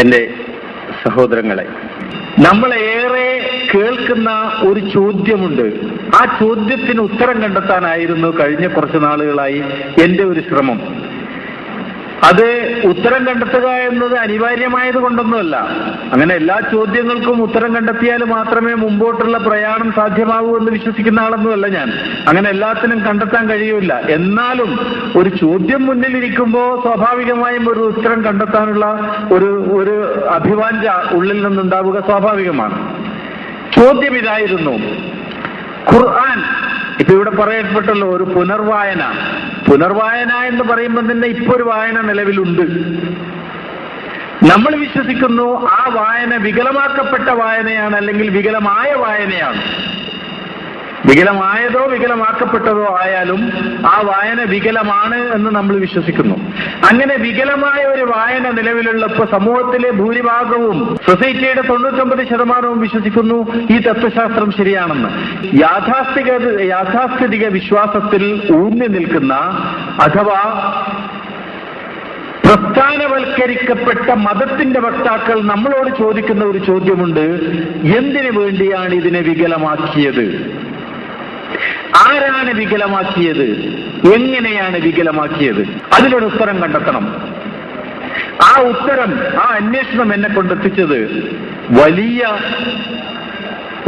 എൻ്റെ സഹോദരങ്ങളെ, നമ്മളേറെ കേൾക്കുന്ന ഒരു ചോദ്യമുണ്ട്. ആ ചോദ്യത്തിന് ഉത്തരം കണ്ടെത്താനായിരുന്നു കഴിഞ്ഞ കുറച്ച് നാളുകളായി എൻ്റെ ഒരു ശ്രമം. അത് ഉത്തരം കണ്ടെത്തുക എന്നത് അനിവാര്യമായത് കൊണ്ടൊന്നുമല്ല. അങ്ങനെ എല്ലാ ചോദ്യങ്ങൾക്കും ഉത്തരം കണ്ടെത്തിയാൽ മാത്രമേ മുമ്പോട്ടുള്ള പ്രയാണം സാധ്യമാകൂ എന്ന് വിശ്വസിക്കുന്ന ആളൊന്നുമല്ല ഞാൻ. അങ്ങനെ എല്ലാത്തിനും കണ്ടെത്താൻ കഴിയില്ല. എന്നാലും ഒരു ചോദ്യം മുന്നിലിരിക്കുമ്പോൾ സ്വാഭാവികമായും ഒരു ഉത്തരം കണ്ടെത്താനുള്ള ഒരു അഭിവാഞ്ച ഉള്ളിൽ നിന്നുണ്ടാവുക സ്വാഭാവികമാണ്. ചോദ്യം ഇതായിരുന്നു: ഖുർആൻ ഇപ്പൊ ഇവിടെ പറയപ്പെട്ടല്ലോ ഒരു പുനർവായന എന്ന് പറയുമ്പോൾ തന്നെ ഇപ്പൊ ഒരു വായന നിലവിലുണ്ട്. നമ്മൾ വിശ്വസിക്കുന്നു ആ വായന വികലമാക്കപ്പെട്ട വായനയാണ്, അല്ലെങ്കിൽ വികലമായ വായനയാണ്. വികലമായതോ വികലമാക്കപ്പെട്ടതോ ആയാലും ആ വായന വികലമാണ് എന്ന് നമ്മൾ വിശ്വസിക്കുന്നു. അങ്ങനെ വികലമായ ഒരു വായന നിലവിലുള്ളപ്പോൾ സമൂഹത്തിലെ ഭൂരിഭാഗവും, സൊസൈറ്റിയുടെ 99% വിശ്വസിക്കുന്നു ഈ തത്വശാസ്ത്രം ശരിയാണെന്ന്. യാഥാസ്ഥിതിക വിശ്വാസത്തിൽ ഊന്നി നിൽക്കുന്ന അഥവാ പ്രസ്ഥാനവൽക്കരിക്കപ്പെട്ട മതത്തിന്റെ വക്താക്കൾ നമ്മളോട് ചോദിക്കുന്ന ഒരു ചോദ്യമുണ്ട്: എന്തിനു വേണ്ടിയാണ് ഇതിനെ വികലമാക്കിയത്? ആരാണ് വികലമാക്കിയത്? എങ്ങനെയാണ് വികലമാക്കിയത്? അതിനൊരു ഉത്തരം കണ്ടെത്തണം. ആ ഉത്തരം, ആ അന്വേഷണം എന്നെ കൊണ്ടെത്തിച്ചത് വലിയ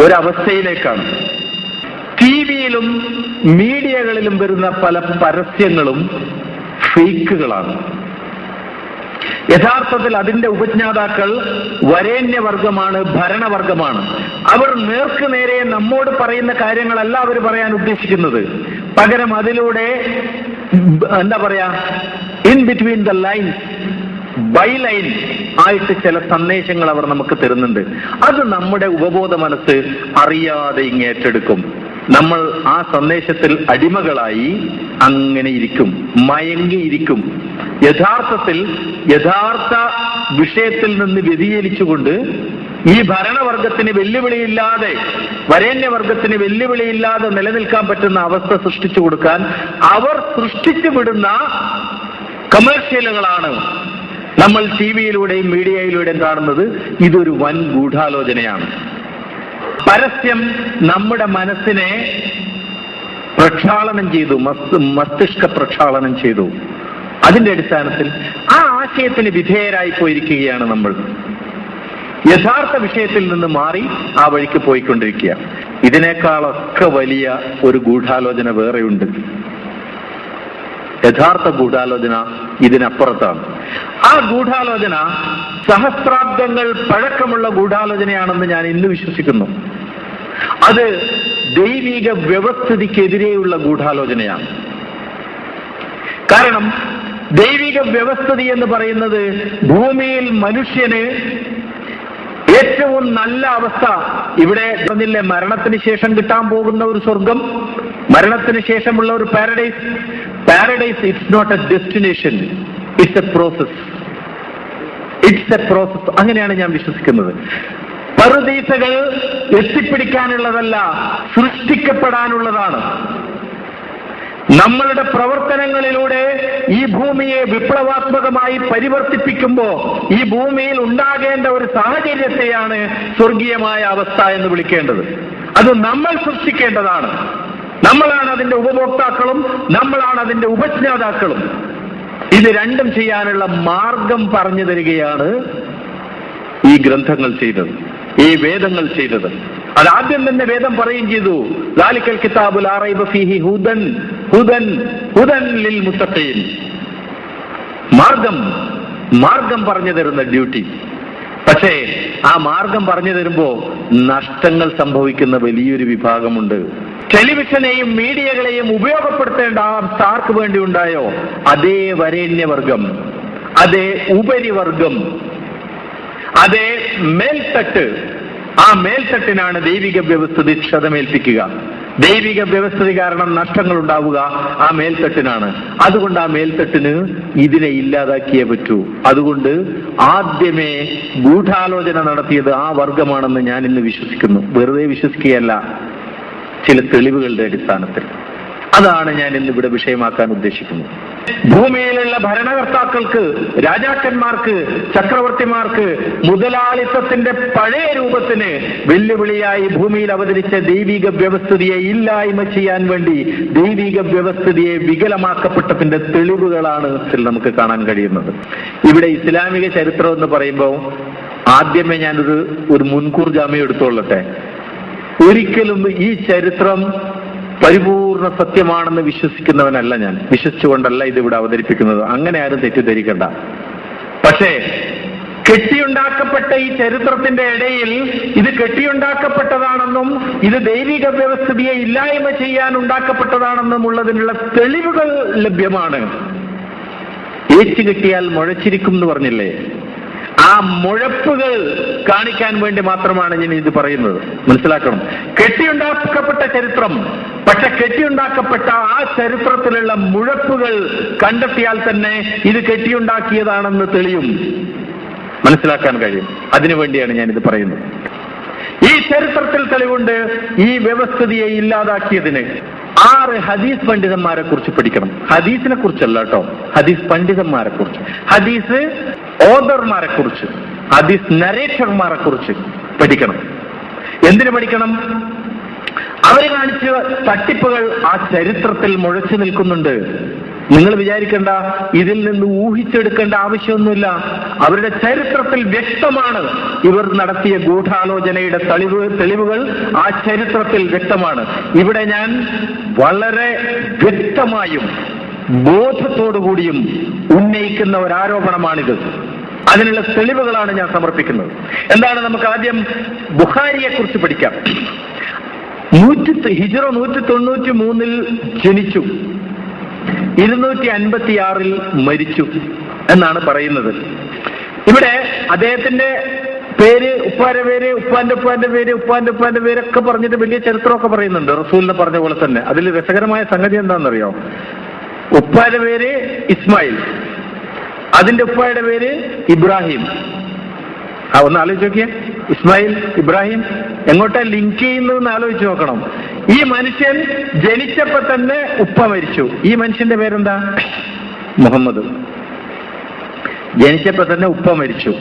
ഒരവസ്ഥയിലേക്കാണ്. ടിവിയിലും മീഡിയകളിലും വരുന്ന പല പരസ്യങ്ങളും ഫേക്കുകളാണ്. യഥാർത്ഥത്തിൽ അതിന്റെ ഉപജ്ഞാതാക്കൾ വരേണ്യവർഗമാണ്, ഭരണവർഗമാണ്. അവർ നേർക്ക് നേരെ നമ്മോട് പറയുന്ന കാര്യങ്ങളല്ല അവർ പറയാൻ ഉദ്ദേശിക്കുന്നത്. പകരം അതിലൂടെ എന്താ പറയാ, in between the lines, by line ആയിട്ട് ചില സന്ദേശങ്ങൾ അവർ നമുക്ക് തരുന്നുണ്ട്. അത് നമ്മുടെ ഉപബോധ മനസ്സ് അറിയാതെ ഇങ്ങേറ്റെടുക്കും. നമ്മൾ ആ സന്ദേശത്തിൽ അടിമകളായി അങ്ങനെ ഇരിക്കും, മയങ്ങിയിരിക്കും. യഥാർത്ഥ വിഷയത്തിൽ നിന്ന് വ്യതിചലിച്ചുകൊണ്ട് ഈ ഭരണവർഗത്തിന് വെല്ലുവിളിയില്ലാതെ, വരേണ്യവർഗത്തിന് വെല്ലുവിളിയില്ലാതെ നിലനിൽക്കാൻ പറ്റുന്ന അവസ്ഥ സൃഷ്ടിച്ചു കൊടുക്കാൻ അവർ സൃഷ്ടിച്ചു വിടുന്ന കമേഴ്ഷ്യലുകളാണ് നമ്മൾ ടിവിയിലൂടെയും മീഡിയയിലൂടെയും കാണുന്നത്. ഇതൊരു വൻ ഗൂഢാലോചനയാണ്. പരസ്യം നമ്മുടെ മനസ്സിനെ പ്രക്ഷാളനം ചെയ്തു, മസ്തിഷ്ക പ്രക്ഷാളനം ചെയ്തു. അതിന്റെ അടിസ്ഥാനത്തിൽ ആ ആശയത്തിന് വിധേയരായി പോയിരിക്കുകയാണ് നമ്മൾ. യഥാർത്ഥ വിഷയത്തിൽ നിന്ന് മാറി ആ വഴിക്ക് പോയിക്കൊണ്ടിരിക്കുക. ഇതിനേക്കാളൊക്കെ വലിയ ഒരു ഗൂഢാലോചന വേറെയുണ്ട്. യഥാർത്ഥ ഗൂഢാലോചന ഇതിനപ്പുറത്താണ്. ആ ഗൂഢാലോചന സഹസ്രാബ്ദങ്ങൾ പഴക്കമുള്ള ഗൂഢാലോചനയാണെന്ന് ഞാൻ ഇന്ന് വിശ്വസിക്കുന്നു. അത് ദൈവിക വ്യവസ്ഥിതിക്കെതിരെയുള്ള ഗൂഢാലോചനയാണ്. കാരണം ദൈവിക വ്യവസ്ഥിതി എന്ന് പറയുന്നത് ഭൂമിയിൽ മനുഷ്യന് ഏറ്റവും നല്ല അവസ്ഥ, ഇവിടെ പറഞ്ഞില്ലേ മരണത്തിന് ശേഷം കിട്ടാൻ പോകുന്ന ഒരു സ്വർഗം, മരണത്തിന് ശേഷമുള്ള ഒരു paradise. Paradise it's not a destination, it's a process. അങ്ങനെയാണ് ഞാൻ വിശ്വസിക്കുന്നത്. പറുദീസകൾ എത്തിപ്പിടിക്കാനുള്ളതല്ല, സൃഷ്ടിക്കപ്പെടാനുള്ളതാണ്. നമ്മളുടെ പ്രവർത്തനങ്ങളിലൂടെ ഈ ഭൂമിയെ വിപ്ലവാത്മകമായി പരിവർത്തിപ്പിക്കുമ്പോൾ ഈ ഭൂമിയിൽ ഉണ്ടാകേണ്ട ഒരു സാഹചര്യത്തെയാണ് സ്വർഗീയമായ അവസ്ഥ എന്ന് വിളിക്കേണ്ടത്. അത് നമ്മൾ സൃഷ്ടിക്കേണ്ടതാണ്. നമ്മളാണ് അതിന്റെ ഉപഭോക്താക്കളും നമ്മളാണ് അതിന്റെ ഉപജ്ഞാതാക്കളും. ഇത് രണ്ടും ചെയ്യാനുള്ള മാർഗം പറഞ്ഞു തരികയാണ് ഈ ഗ്രന്ഥങ്ങൾ ചെയ്തത്, ഈ വേദങ്ങൾ ചെയ്തത്. അതാദ്യം തന്നെ വേദം പറയുകയും ചെയ്തു: ദാലിക്കൽ കിതാബു ലാ റൈബ ഫീഹി ഹുദൻ ലിൽ മുത്തഖീൻ. മാർഗം പറഞ്ഞു തരുന്ന ഡ്യൂട്ടി. പക്ഷേ ആ മാർഗം പറഞ്ഞു തരുമ്പോ നഷ്ടങ്ങൾ സംഭവിക്കുന്ന വലിയൊരു വിഭാഗമുണ്ട്. ടെലിവിഷനെയും മീഡിയകളെയും ഉപയോഗപ്പെടുത്തേണ്ട ആർക്ക് വേണ്ടി ഉണ്ടായോ അതേ വരേണ്യവർഗം, അതേ ഉപരിവർഗം, അതേ മേൽത്തട്ട്, ആ മേൽത്തട്ടിനാണ് ദൈവിക വ്യവസ്ഥിതി ക്ഷതമേൽപ്പിക്കുക. ദൈവിക വ്യവസ്ഥിതി കാരണം നഷ്ടങ്ങൾ ഉണ്ടാവുക ആ മേൽത്തട്ടിനാണ്. അതുകൊണ്ട് ആ മേൽത്തട്ടിന് ഇതിനെ ഇല്ലാതാക്കിയേ പറ്റൂ. അതുകൊണ്ട് ആദ്യമേ ഗൂഢാലോചന നടത്തിയത് ആ വർഗമാണെന്ന് ഞാൻ ഇന്ന് വിശ്വസിക്കുന്നു. വെറുതെ വിശ്വസിക്കുകയല്ല, ചില തെളിവുകളുടെ അടിസ്ഥാനത്തിൽ. അതാണ് ഞാൻ ഇന്നിവിടെ വിഷയമാക്കാൻ ഉദ്ദേശിക്കുന്നത്. ഭൂമിയിലുള്ള ഭരണകർത്താക്കൾക്ക്, രാജാക്കന്മാർക്ക്, ചക്രവർത്തിമാർക്ക് മുതലാളിത്തത്തിന്റെ പഴയ രൂപത്തിന് വെല്ലുവിളിയായി ഭൂമിയിൽ അവതരിച്ച ദൈവിക വ്യവസ്ഥിതിയെ ഇല്ലായ്മ ചെയ്യാൻ വേണ്ടി ദൈവിക വ്യവസ്ഥിതിയെ വികലമാക്കപ്പെട്ടതിന്റെ തെളിവുകളാണ് നമുക്ക് കാണാൻ കഴിയുന്നത്. ഇവിടെ ഇസ്ലാമിക ചരിത്രം എന്ന് പറയുമ്പോൾ ആദ്യമേ ഞാനൊരു മുൻകൂർ ജാമ്യം എടുത്തോളട്ടെ. ഒരിക്കലും ഈ ചരിത്രം പരിപൂർണ സത്യമാണെന്ന് വിശ്വസിക്കുന്നവനല്ല ഞാൻ. വിശ്വസിച്ചുകൊണ്ടല്ല ഇതിവിടെ അവതരിപ്പിക്കുന്നത്. അങ്ങനെ ആരും തെറ്റിദ്ധരിക്കണ്ട. പക്ഷേ കെട്ടിയുണ്ടാക്കപ്പെട്ട ഈ ചരിത്രത്തിന്റെ ഇടയിൽ ഇത് കെട്ടിയുണ്ടാക്കപ്പെട്ടതാണെന്നും ഇത് ദൈവിക വ്യവസ്ഥിതിയെ ഇല്ലായ്മ ചെയ്യാൻ ഉണ്ടാക്കപ്പെട്ടതാണെന്നും ഉള്ളതിനുള്ള തെളിവുകൾ ലഭ്യമാണ്. ഏച്ചു കെട്ടിയാൽ മുഴച്ചിരിക്കും എന്ന് പറഞ്ഞില്ലേ? ആ മുഴപ്പുകൾ കാണിക്കാൻ വേണ്ടി മാത്രമാണ് ഞാൻ ഇത് പറയുന്നത്. മനസ്സിലാക്കണം. കെട്ടിയുണ്ടാക്കപ്പെട്ട ചരിത്രം, പക്ഷെ കെട്ടിയുണ്ടാക്കപ്പെട്ട ആ ചരിത്രത്തിലുള്ള മുഴപ്പുകൾ കണ്ടെത്തിയാൽ തന്നെ ഇത് കെട്ടിയുണ്ടാക്കിയതാണെന്ന് തെളിയും, മനസ്സിലാക്കാൻ കഴിയും. അതിനുവേണ്ടിയാണ് ഞാനിത് പറയുന്നത്. ഈ ചരിത്രത്തിൽ തെളിവുണ്ട്. ഈ വ്യവസ്ഥിതിയെ ഇല്ലാതാക്കിയതിന് 6 ഹദീസ് പണ്ഡിതന്മാരെ കുറിച്ച് പഠിക്കണം. ഹദീസിനെ കുറിച്ചല്ല കേട്ടോ, ഹദീസ് പണ്ഡിതന്മാരെ കുറിച്ച്, ഹദീസ് ഓദർമാരെ കുറിച്ച്, ഹദീസ് നരേറ്റർമാരെ കുറിച്ച് പഠിക്കണം. എന്തിനു പഠിക്കണം? അവർ കാണിച്ച തട്ടിപ്പുകൾ ആ ചരിത്രത്തിൽ മുഴച്ചു നിൽക്കുന്നുണ്ട്. നിങ്ങൾ വിചാരിക്കേണ്ട, ഇതിൽ നിന്ന് ഊഹിച്ചെടുക്കേണ്ട ആവശ്യമൊന്നുമില്ല. അവരുടെ ചരിത്രത്തിൽ വ്യക്തമാണ്. ഇവർ നടത്തിയ ഗൂഢാലോചനയുടെ തെളിവുകൾ ആ ചരിത്രത്തിൽ വ്യക്തമാണ്. ഇവിടെ ഞാൻ വളരെ വ്യക്തമായും ബോധത്തോടുകൂടിയും ഉന്നയിക്കുന്ന ഒരു ആരോപണമാണിത്. അതിനുള്ള തെളിവുകളാണ് ഞാൻ സമർപ്പിക്കുന്നത്. എന്താണ്? നമുക്ക് ആദ്യം ബുഖാരിയെ കുറിച്ച് പഠിക്കാം. ഹിജ്റ 193 ജനിച്ചു, 256 മരിച്ചു എന്നാണ് പറയുന്നത്. ഇവിടെ അദ്ദേഹത്തിന്റെ പേര്, ഉപ്പാന്റെ പേര്, ഉപ്പാന്റെ പേരൊക്കെ പറഞ്ഞിട്ട് വലിയ ചരിത്രമൊക്കെ പറയുന്നുണ്ട്, റസൂലിനെ പറഞ്ഞ പോലെ തന്നെ. അതിൽ രസകരമായ സംഗതി എന്താണെന്നറിയോ? ഉപ്പാന്റെ പേര് ഇസ്മായിൽ, അതിന്റെ ഉപ്പായുടെ പേര് ഇബ്രാഹിം. ഒന്ന് ആലോചിച്ച് നോക്കിയേ. ഇസ്മായിൽ, ഇബ്രാഹിം എങ്ങോട്ടാ ലിങ്ക് ചെയ്യുന്നതെന്ന് ആലോചിച്ച് നോക്കണം. ഈ മനുഷ്യൻ ജനിച്ചപ്പോ തന്നെ ഉപ്പ മരിച്ചു. ഈ മനുഷ്യന്റെ പേരെന്താ? മുഹമ്മദ്. ജനിച്ചപ്പോ തന്നെ ഉപ്പ മരിച്ചു.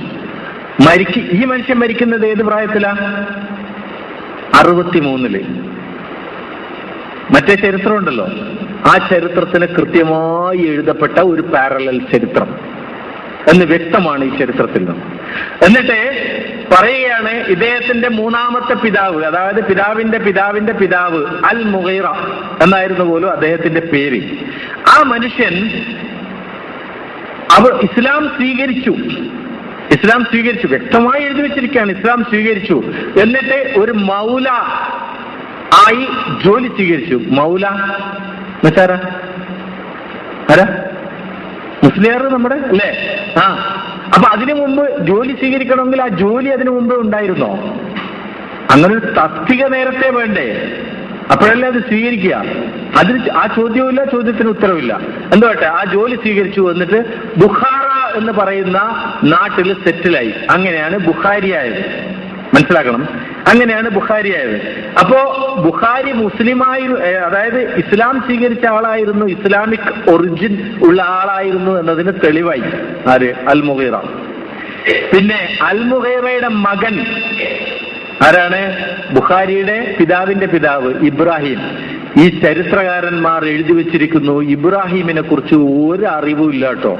ഈ മനുഷ്യൻ മരിക്കുന്നത് ഏത് പ്രായത്തിലാ? 63. മറ്റേ ചരിത്രം ഉണ്ടല്ലോ, ആ ചരിത്രത്തിന് കൃത്യമായി എഴുതപ്പെട്ട ഒരു പാരലൽ ചരിത്രം എന്ന് വ്യക്തമാണ് ഈ ചരിത്രത്തിൽ നിന്ന്. എന്നിട്ട് പറയുകയാണ്, ഇദ്ദേഹത്തിന്റെ മൂന്നാമത്തെ പിതാവ്, അതായത് പിതാവിന്റെ പിതാവിന്റെ പിതാവ് അൽ മുഗീറ എന്നായിരുന്നു പോലും അദ്ദേഹത്തിന്റെ പേര്. ആ മനുഷ്യൻ ഇസ്ലാം സ്വീകരിച്ചു, വ്യക്തമായി എഴുതി വെച്ചിരിക്കുകയാണ്. ഇസ്ലാം സ്വീകരിച്ചു. എന്നിട്ട് ഒരു മൗല ആയി ജോലി സ്വീകരിച്ചു. മൗല മറ്റാരാ? ആരാ? മുസ്ലിയാർ നമ്മുടെ അല്ലേ? അപ്പൊ അതിനു മുമ്പ് ജോലി സ്വീകരിക്കണമെങ്കിൽ ആ ജോലി അതിനു മുമ്പ് ഉണ്ടായിരുന്നോ? അങ്ങനെ ഒരു തസ്തിക നേരത്തെ വേണ്ടേ? അപ്പോഴല്ലേ അത് സ്വീകരിക്കുക. അതിന് ആ ചോദ്യവുമില്ല, ചോദ്യത്തിന് ഉത്തരവില്ല. എന്താട്ടെ, ആ ജോലി സ്വീകരിച്ചു. എന്നിട്ട് ബുഖാറ എന്ന് പറയുന്ന നാട്ടിൽ സെറ്റിലായി. അങ്ങനെയാണ് ബുഖാരിയായത്. മനസ്സിലാക്കണം, അങ്ങനെയാണ് ബുഖാരിയായത്. അപ്പോ ബുഖാരി മുസ്ലിമായി, അതായത് ഇസ്ലാം സ്വീകരിച്ച ആളായിരുന്നു, ഇസ്ലാമിക് ഒറിജിൻ ഉള്ള ആളായിരുന്നു എന്നതിന് തെളിവായി. ആര്? അൽ മുഗീറ. പിന്നെ അൽ മുഗീറയുടെ മകൻ ആരാണ്? ബുഖാരിയുടെ പിതാവിന്റെ പിതാവ് ഇബ്രാഹിം. ഈ ചരിത്രകാരന്മാർ എഴുതി വെച്ചിരിക്കുന്നു, ഇബ്രാഹിമിനെ കുറിച്ച് ഒരു അറിവും ഇല്ല കേട്ടോ.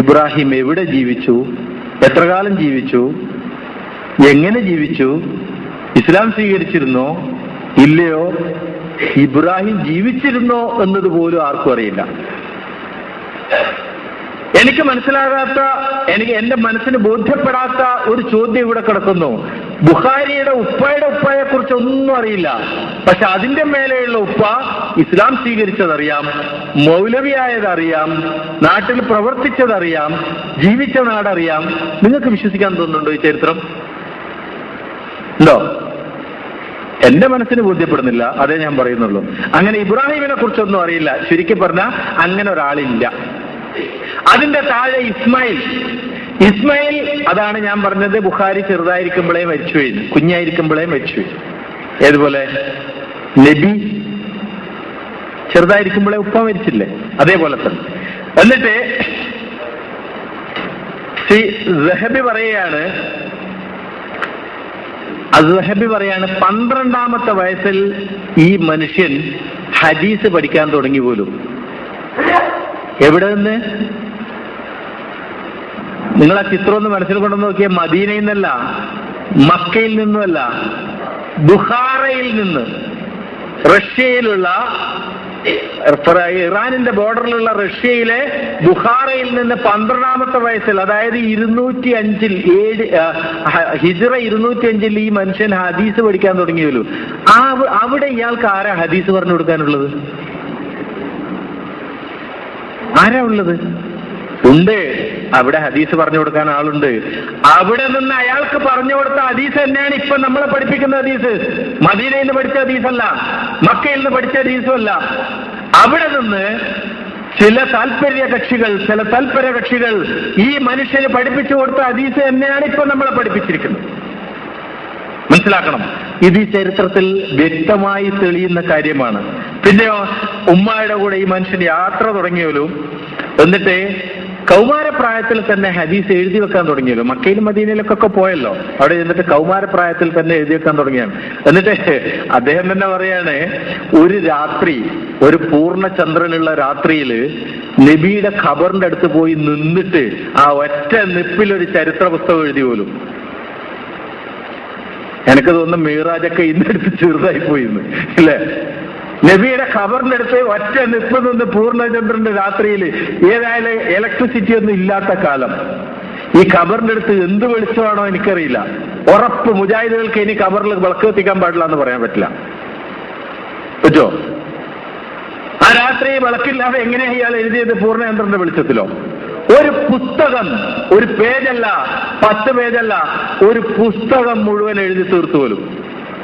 ഇബ്രാഹിം എവിടെ ജീവിച്ചു, എത്ര കാലം ജീവിച്ചു, എങ്ങനെ ജീവിച്ചു, ഇസ്ലാം സ്വീകരിച്ചിരുന്നോ ഇല്ലയോ, ഇബ്രാഹിം ജീവിച്ചിരുന്നോ എന്നതുപോലും ആർക്കും അറിയില്ല. എനിക്ക് മനസ്സിലാകാത്ത, എന്റെ മനസ്സിന് ബോധ്യപ്പെടാത്ത ഒരു ചോദ്യം ഇവിടെ കിടക്കുന്നു. ബുഖാരിയുടെ ഉപ്പയെ കുറിച്ച് ഒന്നും അറിയില്ല. പക്ഷെ അതിന്റെ മേലെയുള്ള ഉപ്പ ഇസ്ലാം സ്വീകരിച്ചതറിയാം, മൗലവിയായതറിയാം, നാട്ടിൽ പ്രവർത്തിച്ചതറിയാം, ജീവിച്ച നാടറിയാം. നിങ്ങൾക്ക് വിശ്വസിക്കാൻ തോന്നുന്നുണ്ടോ ഈ ചരിത്രം? ഉണ്ടോ? എന്റെ മനസ്സിന് ബോധ്യപ്പെടുന്നില്ല, അതേ ഞാൻ പറയുന്നുള്ളൂ. അങ്ങനെ ഇബ്രാഹിമിനെ കുറിച്ചൊന്നും അറിയില്ല. ചുരുക്കി പറഞ്ഞാൽ അങ്ങനെ ഒരാളില്ല. അതിന്റെ താഴെ ഇസ്മായിൽ, അതാണ് ഞാൻ പറഞ്ഞത്, ബുഖാരി ചെറുതായിരിക്കുമ്പോഴേ മരിച്ചു കഴിഞ്ഞു, കുഞ്ഞായിരിക്കുമ്പോഴേ മരിച്ചു കഴിഞ്ഞു. ഏതുപോലെ നബി ചെറുതായിരിക്കുമ്പോഴേ ഉപ്പ മരിച്ചില്ലേ, അതേപോലെ തന്നെ. എന്നിട്ട് സഹബി പറയാണ് 12ാമത്തെ വയസ്സിൽ ഈ മനുഷ്യൻ ഹദീസ് പഠിക്കാൻ തുടങ്ങി പോലും. എവിടെ നിന്ന്? നിങ്ങൾ ആ ചിത്രം ഒന്ന് മനസ്സിൽ കൊണ്ടുവന്ന് നോക്കിയ, മദീനയിൽ നിന്നല്ല, മക്കയിൽ നിന്നുമല്ല, ബുഖാറയിൽ നിന്ന്, റഷ്യയിലുള്ള, ഇറാനിന്റെ ബോർഡറിലുള്ള റഷ്യയിലെ ബുഖാറയിൽ നിന്ന് 12ാമത്തെ വയസ്സിൽ, അതായത് 205 ഹിജ്റ 205 ഈ മനുഷ്യൻ ഹദീസ് പഠിക്കാൻ തുടങ്ങിയല്ലോ. അവിടെ ഇയാൾക്ക് ആരാ ഹദീസ് പറഞ്ഞു കൊടുക്കാനുള്ളത്? ആരാ ഉള്ളത്? ഉണ്ട്, അവിടെ ഹദീസ് പറഞ്ഞു കൊടുക്കാൻ ആളുണ്ട്. അവിടെ നിന്ന് അയാൾക്ക് പറഞ്ഞു കൊടുത്ത ഹദീസ് തന്നെയാണ് ഇപ്പൊ നമ്മളെ പഠിപ്പിക്കുന്ന ഹദീസ്. മദീനയിൽ നിന്ന് പഠിച്ച ഹദീസല്ല, മക്കയിൽ നിന്ന് പഠിച്ച ഹദീസുമല്ല. അവിടെ നിന്ന് ചില താല്പര്യ കക്ഷികൾ ഈ മനുഷ്യന് പഠിപ്പിച്ചു കൊടുത്ത ഹദീസ് തന്നെയാണ് ഇപ്പൊ നമ്മളെ പഠിപ്പിച്ചിരിക്കുന്നത്. മനസ്സിലാക്കണം, ഇത് ഈ ചരിത്രത്തിൽ വ്യക്തമായി തെളിയുന്ന കാര്യമാണ്. പിന്നെയോ, ഉമ്മായുടെ കൂടെ ഈ മനുഷ്യൻ യാത്ര തുടങ്ങിയല്ലോ. എന്നിട്ട് കൗമാരപ്രായത്തിൽ തന്നെ ഹദീസ് എഴുതി വെക്കാൻ തുടങ്ങിയല്ലോ. മക്കയിലും മദീനയിലൊക്കെ പോയല്ലോ, അവിടെ ചെന്നിട്ട് കൗമാരപ്രായത്തിൽ തന്നെ എഴുതി വെക്കാൻ തുടങ്ങിയാണ്. എന്നിട്ട് അദ്ദേഹം തന്നെ പറയാണ്, ഒരു രാത്രി, ഒരു പൂർണ്ണചന്ദ്രനുള്ള രാത്രിയിൽ നബിയുടെ ഖബറിന്റെ അടുത്ത് പോയി നിന്നിട്ട് ആ ഒറ്റ നിപ്പിലൊരു ചരിത്ര പുസ്തകം എഴുതി പോലും. എനിക്ക് തോന്നുന്നു മീറാജൊക്കെ ഇന്നെടുത്ത് ചെറുതായി പോയിന്ന്, അല്ലേ? നബിയുടെ ഖബറിന്റെ അടുത്ത് ഒറ്റ നിപ്പ് നിന്ന് പൂർണ്ണചന്ദ്രന്റെ രാത്രിയിൽ, ഏതായാലും ഇലക്ട്രിസിറ്റി ഒന്നും ഇല്ലാത്ത കാലം, ഈ ഖബറിന്റെ അടുത്ത് എന്ത് വെളിച്ചമാണോ എനിക്കറിയില്ല. ഉറപ്പ് മുജാഹിദുകൾക്ക് ഇനി ഖബറിൽ വിളക്ക് കത്തിക്കാൻ പാടില്ല എന്ന് പറയാൻ പറ്റില്ല. പറ്റോ? ആ രാത്രി വിളക്കില്ലാതെ എങ്ങനെയാ ഇയാൾ എഴുതിയത്? പൂർണ്ണചന്ദ്രന്റെ വെളിച്ചത്തിലോ? ഒരു പുസ്തകം, ഒരു പേജല്ല, 10 പേജല്ല, ഒരു പുസ്തകം മുഴുവൻ എഴുതി തീർത്തു പോലും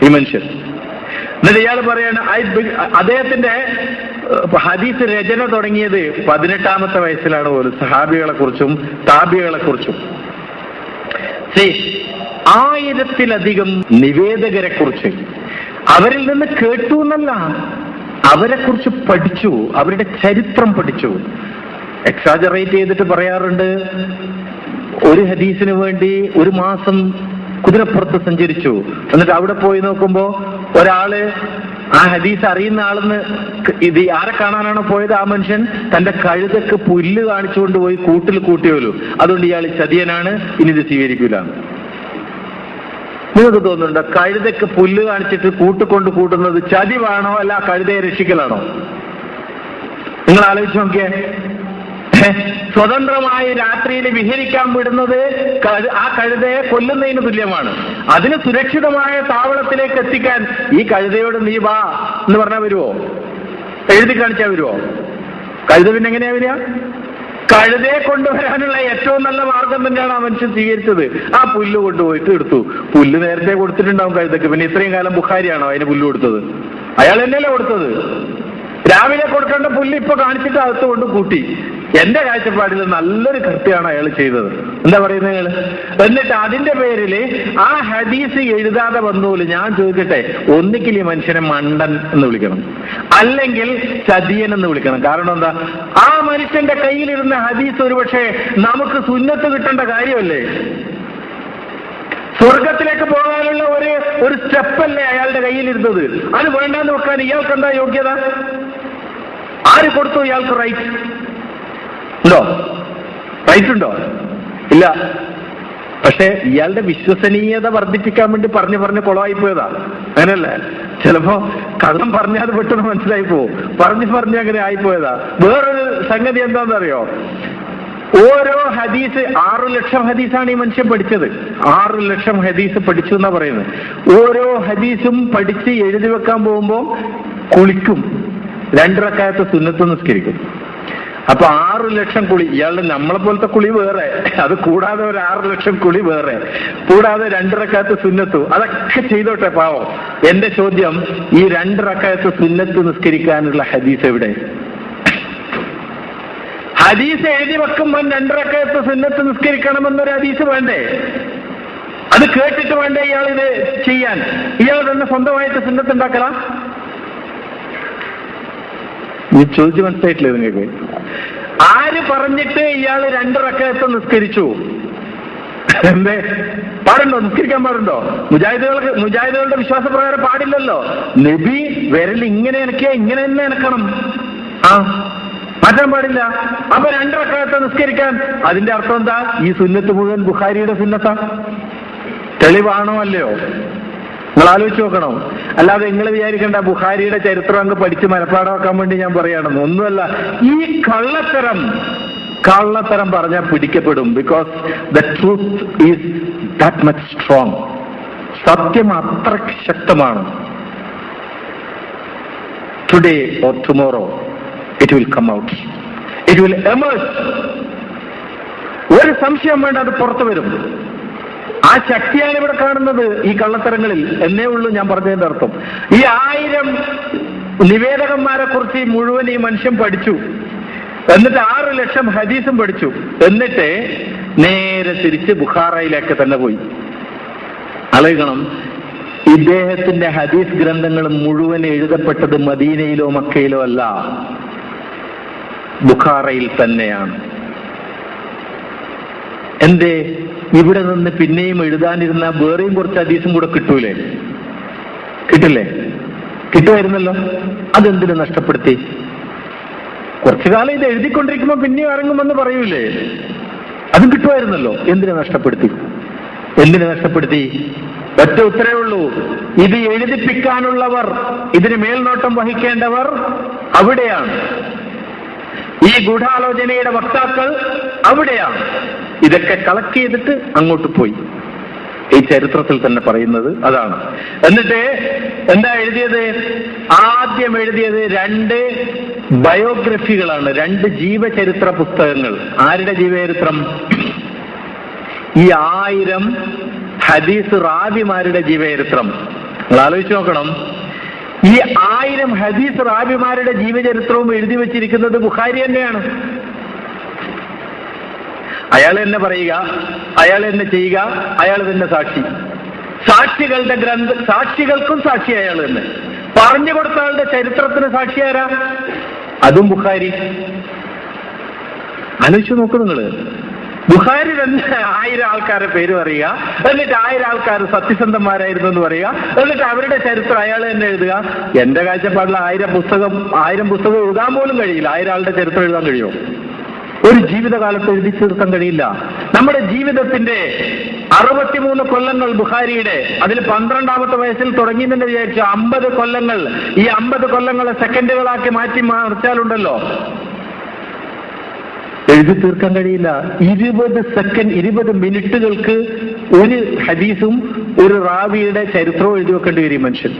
ഈ മനുഷ്യൻ. എന്നിട്ട് ഇയാൾ പറയാണ്, അദ്ദേഹത്തിന്റെ ഹദീസ് രചന തുടങ്ങിയത് 18ാമത്തെ വയസ്സിലാണ് പോലും. സഹാബികളെ കുറിച്ചും താബികളെ കുറിച്ചും 1000-ലധികം നിവേദകരെ കുറിച്ച് അവരിൽ നിന്ന് കേട്ടു എന്നല്ല, അവരെ കുറിച്ച് പഠിച്ചു, അവരുടെ ചരിത്രം പഠിച്ചു. എക്സാജറേറ്റ് ചെയ്തിട്ട് പറയാറുണ്ട്, ഒരു ഹദീസിന് വേണ്ടി 1 മാസം കുതിരപ്പുറത്ത് സഞ്ചരിച്ചു. എന്നിട്ട് അവിടെ പോയി നോക്കുമ്പോ ഒരാള്, ആ ഹദീസ് അറിയുന്ന ആളെന്ന്, ഇത് ആരെ കാണാനാണോ പോയത്, ആ മനുഷ്യൻ തന്റെ കഴുതക്ക് പുല്ല് കാണിച്ചുകൊണ്ട് പോയി കൂട്ടിൽ കൂട്ടിയോലു. അതുകൊണ്ട് ഇയാൾ ചതിയനാണ്, ഇനി ഇത് സ്വീകരിക്കൂല. നിങ്ങൾക്ക് തോന്നുന്നുണ്ടോ കഴുതക്ക് പുല്ല് കാണിച്ചിട്ട് കൂട്ടുന്നത് ചതിവാണോ അല്ല കഴുതയെ രക്ഷിക്കലാണോ? നിങ്ങൾ ആലോചിച്ച് നോക്കിയേ. സ്വതന്ത്രമായി രാത്രിയിൽ വിഹരിക്കാൻ വിടുന്നത് ആ കഴുതയെ കൊല്ലുന്നതിന് തുല്യമാണ്. അതിന് സുരക്ഷിതമായ താവളത്തിലേക്ക് എത്തിക്കാൻ ഈ കഴുതയോട് നീ വാ എന്ന് പറഞ്ഞാൽ വരുവോ? എഴുതി കാണിച്ചാൽ വരുവോ? കഴുത പിന്നെ എങ്ങനെയാ വരിക? കഴുതയെ കൊണ്ടുവരാനുള്ള ഏറ്റവും നല്ല മാർഗം തന്നെയാണ് ആ മനുഷ്യൻ സ്വീകരിച്ചത്. ആ പുല്ല് കൊണ്ടുപോയിട്ട് എടുത്തു. പുല്ല് നേരത്തെ കൊടുത്തിട്ടുണ്ടാവും കഴുതക്ക്. പിന്നെ ഇത്രയും കാലം ബുഖാരിയാണോ അതിന് പുല്ല് കൊടുത്തത്? അയാൾ തന്നെയല്ലേ കൊടുത്തത്. രാവിലെ കൊടുക്കേണ്ട പുല്ല് ഇപ്പൊ കാണിച്ചിട്ട് അകത്ത് കൊണ്ട് കൂട്ടി. എന്റെ കാഴ്ചപ്പാടിൽ നല്ലൊരു കൃത്യമാണ് അയാൾ ചെയ്തത്. എന്താ പറയുന്നത് അയാൾ? എന്നിട്ട് അതിന്റെ പേരില് ആ ഹദീസ് എഴുതാതെ വന്നോല്, ഞാൻ ചോദിക്കട്ടെ, ഒന്നിക്കിൽ ഈ മനുഷ്യനെ മണ്ടൻ എന്ന് വിളിക്കണം, അല്ലെങ്കിൽ ചതിയൻ എന്ന് വിളിക്കണം. കാരണം എന്താ? ആ മനുഷ്യന്റെ കയ്യിലിരുന്ന ഹദീസ് ഒരുപക്ഷെ നമുക്ക് സുന്നത്ത് കിട്ടേണ്ട കാര്യമല്ലേ? സ്വർഗത്തിലേക്ക് പോകാനുള്ള ഒരു സ്റ്റെപ്പല്ലേ അയാളുടെ കയ്യിലിരുന്നത്? അത് വേണ്ടാന്ന് വെക്കാൻ ഇയാൾക്ക് എന്താ യോഗ്യത? ആര് കൊടുത്തു ഇയാൾക്ക് റൈറ്റ്? ഉണ്ടോ? റൈറ്റ് ഉണ്ടോ? ഇല്ല. പക്ഷെ ഇയാളുടെ വിശ്വസനീയത വർദ്ധിപ്പിക്കാൻ വേണ്ടി പറഞ്ഞു കുളമായിപ്പോയതാ. അങ്ങനെയല്ലേ? ചിലപ്പോ കള്ളം പറഞ്ഞാൽ പെട്ടെന്ന് മനസ്സിലായി പോവും. പറഞ്ഞ് അങ്ങനെ ആയിപ്പോയതാ. വേറൊരു സംഗതി എന്താണെന്നറിയോ? ഓരോ ഹദീസ് 6 ലക്ഷം ഹദീസാണ് ഈ മനുഷ്യൻ പഠിച്ചത്. 6 ലക്ഷം ഹദീസ് പഠിച്ചു എന്നാ പറയുന്നത്. ഓരോ ഹദീസും പഠിച്ച് എഴുതി വെക്കാൻ പോകുമ്പോൾ കുളിക്കും, 2 റക്അത്ത് സുന്നത്ത് നിസ്കരിക്കും. അപ്പൊ 6 ലക്ഷം കുളി. ഇയാളുടെ നമ്മളെ പോലത്തെ കുളി വേറെ, അത് കൂടാതെ ഒരു 6 ലക്ഷം കുളി വേറെ, കൂടാതെ 2 റക്അത്ത് സുന്നത്തു. അതൊക്കെ ചെയ്തോട്ടെ പാവം. എന്റെ ചോദ്യം, ഈ 2 റക്അത്ത് സുന്നത്ത് നിസ്കരിക്കാനുള്ള ഹദീസ് എവിടെ? ഹദീസ് എഴുതി വെക്കുമ്പോൾ 2 റക്അത്ത് സുന്നത്ത് നിസ്കരിക്കണമെന്നൊരു ഹദീസ് വേണ്ടേ? അത് കേട്ടിട്ട് വേണ്ടേ ഇയാൾ ഇത് ചെയ്യാൻ? ഇയാൾ തന്നെ സ്വന്തമായിട്ട് സുന്നത്ത് ഉണ്ടാക്കലാ? ഈ ചോദിച്ചു മനസ്സിലായിട്ടില്ലേ നിങ്ങൾക്ക്? ആര് പറഞ്ഞിട്ട് ഇയാള് 2 റക്അത്ത് നിസ്കരിച്ചു? എന്തേ പാടുണ്ടോ? നിസ്കരിക്കാൻ പാടുണ്ടോ? മുജാഹിദുകളുടെ വിശ്വാസപ്രകാരം പാടില്ലല്ലോ. നബി വിരൽ ഇങ്ങനെ എനക്കിയാ ഇങ്ങനെ തന്നെ എനക്കണം, മാറ്റാൻ പാടില്ല. അപ്പൊ 2 റക്അത്ത് നിസ്കരിക്കാൻ അതിന്റെ അർത്ഥം എന്താ? ഈ സുന്നത്ത് മുഴുവൻ ബുഖാരിയുടെ സുന്നത്താ? തെളിവാണോ അല്ലയോ? നിങ്ങൾ ആലോചിച്ച് നോക്കണം. അല്ലാതെ നിങ്ങൾ വിചാരിക്കേണ്ട ബുഖാരിയുടെ ചരിത്രം അങ്ങ് പഠിച്ച് മനപ്പാടമാക്കാൻ വേണ്ടി ഞാൻ പറയുകയാണെന്ന്. ഒന്നുമല്ല. ഈ കള്ളത്തരം പറഞ്ഞാൽ പിടിക്കപ്പെടും. Because the truth is that much strong. സത്യം അത്ര ശക്തമാണ്. Today or tomorrow it will come out, it will emerge. ഒരു സംശയം വേണ്ട, അത് പുറത്തു വരും. ആ ശക്തിയാണ് ഇവിടെ കാണുന്നത് ഈ കള്ളത്തരങ്ങളിൽ എന്നേ ഉള്ളൂ ഞാൻ പറഞ്ഞതിന്റെ അർത്ഥം. ഈ 1000 നിവേദകന്മാരെ കുറിച്ച് മുഴുവൻ ഈ മനുഷ്യൻ പഠിച്ചു. എന്നിട്ട് 6 ലക്ഷം ഹദീസും പഠിച്ചു. എന്നിട്ട് നേരെ തിരിച്ച് ബുഖാറയിലേക്ക് തന്നെ പോയി. ആലോചിക്കണം, ഇദ്ദേഹത്തിന്റെ ഹദീസ് ഗ്രന്ഥങ്ങൾ മുഴുവൻ എഴുതപ്പെട്ടത് മദീനയിലോ മക്കയിലോ അല്ല, ബുഖാറയിൽ തന്നെയാണ്. എന്തേ? ഇവിടെ നിന്ന് പിന്നെയും എഴുതാനിരുന്ന വേറെയും കുറച്ച് ഹദീസും കൂടെ കിട്ടൂലേ? കിട്ടില്ലേ? കിട്ടുമായിരുന്നല്ലോ. അതെന്തിനു നഷ്ടപ്പെടുത്തി? കുറച്ചു കാലം ഇത് എഴുതിക്കൊണ്ടിരിക്കുമ്പോ പിന്നെയും ഇറങ്ങുമെന്ന് പറയൂലേ? അതും കിട്ടുമായിരുന്നല്ലോ. എന്തിനു നഷ്ടപ്പെടുത്തി? ഒറ്റ ഉത്തരേ ഉള്ളൂ. ഇത് എഴുതിപ്പിക്കാനുള്ളവർ, ഇതിന് മേൽനോട്ടം വഹിക്കേണ്ടവർ അവിടെയാണ്. ഈ ഗൂഢാലോചനയുടെ വക്താക്കൾ അവിടെയാണ്. ഇതൊക്കെ കളക്ട് ചെയ്തിട്ട് അങ്ങോട്ട് പോയി. ഈ ചരിത്രത്തിൽ തന്നെ പറയുന്നത് അതാണ്. എന്നിട്ട് എന്താ എഴുതിയത്? ആദ്യം എഴുതിയത് 2 ബയോഗ്രഫികളാണ്, 2 ജീവചരിത്ര പുസ്തകങ്ങൾ. ആരുടെ ജീവചരിത്രം? ഈ 1000 ഹദീസ് റാവിമാരുടെ ജീവചരിത്രം. നിങ്ങൾ ആലോചിച്ച് നോക്കണം. ഈ 1000 ഹദീസ് റാവിമാരുടെ ജീവചരിത്രവും എഴുതി വെച്ചിരിക്കുന്നത് ബുഖാരി തന്നെയാണ്. അയാൾ തന്നെ പറയുക, അയാൾ തന്നെ ചെയ്യുക, അയാൾ തന്നെ സാക്ഷി. സാക്ഷികൾക്കും സാക്ഷി അയാൾ തന്നെ. പറഞ്ഞു കൊടുത്ത ആളുടെ ചരിത്രത്തിന് സാക്ഷി ആരാ? അതും ബുഖാരി. ആലോചിച്ച് നോക്കൂ നിങ്ങള്. ബുഖാരി തന്നെ 1000 ആൾക്കാരുടെ പേര് പറയുക, എന്നിട്ട് 1000 ആൾക്കാർ സത്യസന്ധന്മാരായിരുന്നു എന്ന് പറയുക, എന്നിട്ട് അവരുടെ ചരിത്രം അയാൾ തന്നെ എഴുതുക. എന്റെ കാഴ്ചപ്പാടിൽ 1000 പുസ്തകം എഴുതാൻ പോലും കഴിയില്ല. 1000 ആളുടെ ചരിത്രം എഴുതാൻ കഴിയുമോ? ഒരു ജീവിതകാലത്ത് എഴുതി തീർക്കാൻ കഴിയില്ല. നമ്മുടെ ജീവിതത്തിന്റെ 63 കൊല്ലങ്ങൾ ബുഖാരിയുടെ, അതിൽ 12ാമത്തെ വയസ്സിൽ തുടങ്ങിയെന്ന് വിചാരിച്ചു 50 കൊല്ലങ്ങൾ. ഈ 50 കൊല്ലങ്ങളെ സെക്കൻഡുകളാക്കി മാറ്റി മറിച്ചാലുണ്ടല്ലോ എഴുതി തീർക്കാൻ കഴിയില്ല. 20 മിനിറ്റുകൾക്ക് ഒരു ഹദീസും ഒരു റാവിയുടെ ചരിത്രവും എഴുതി വെക്കേണ്ടി വരും മനുഷ്യൻ.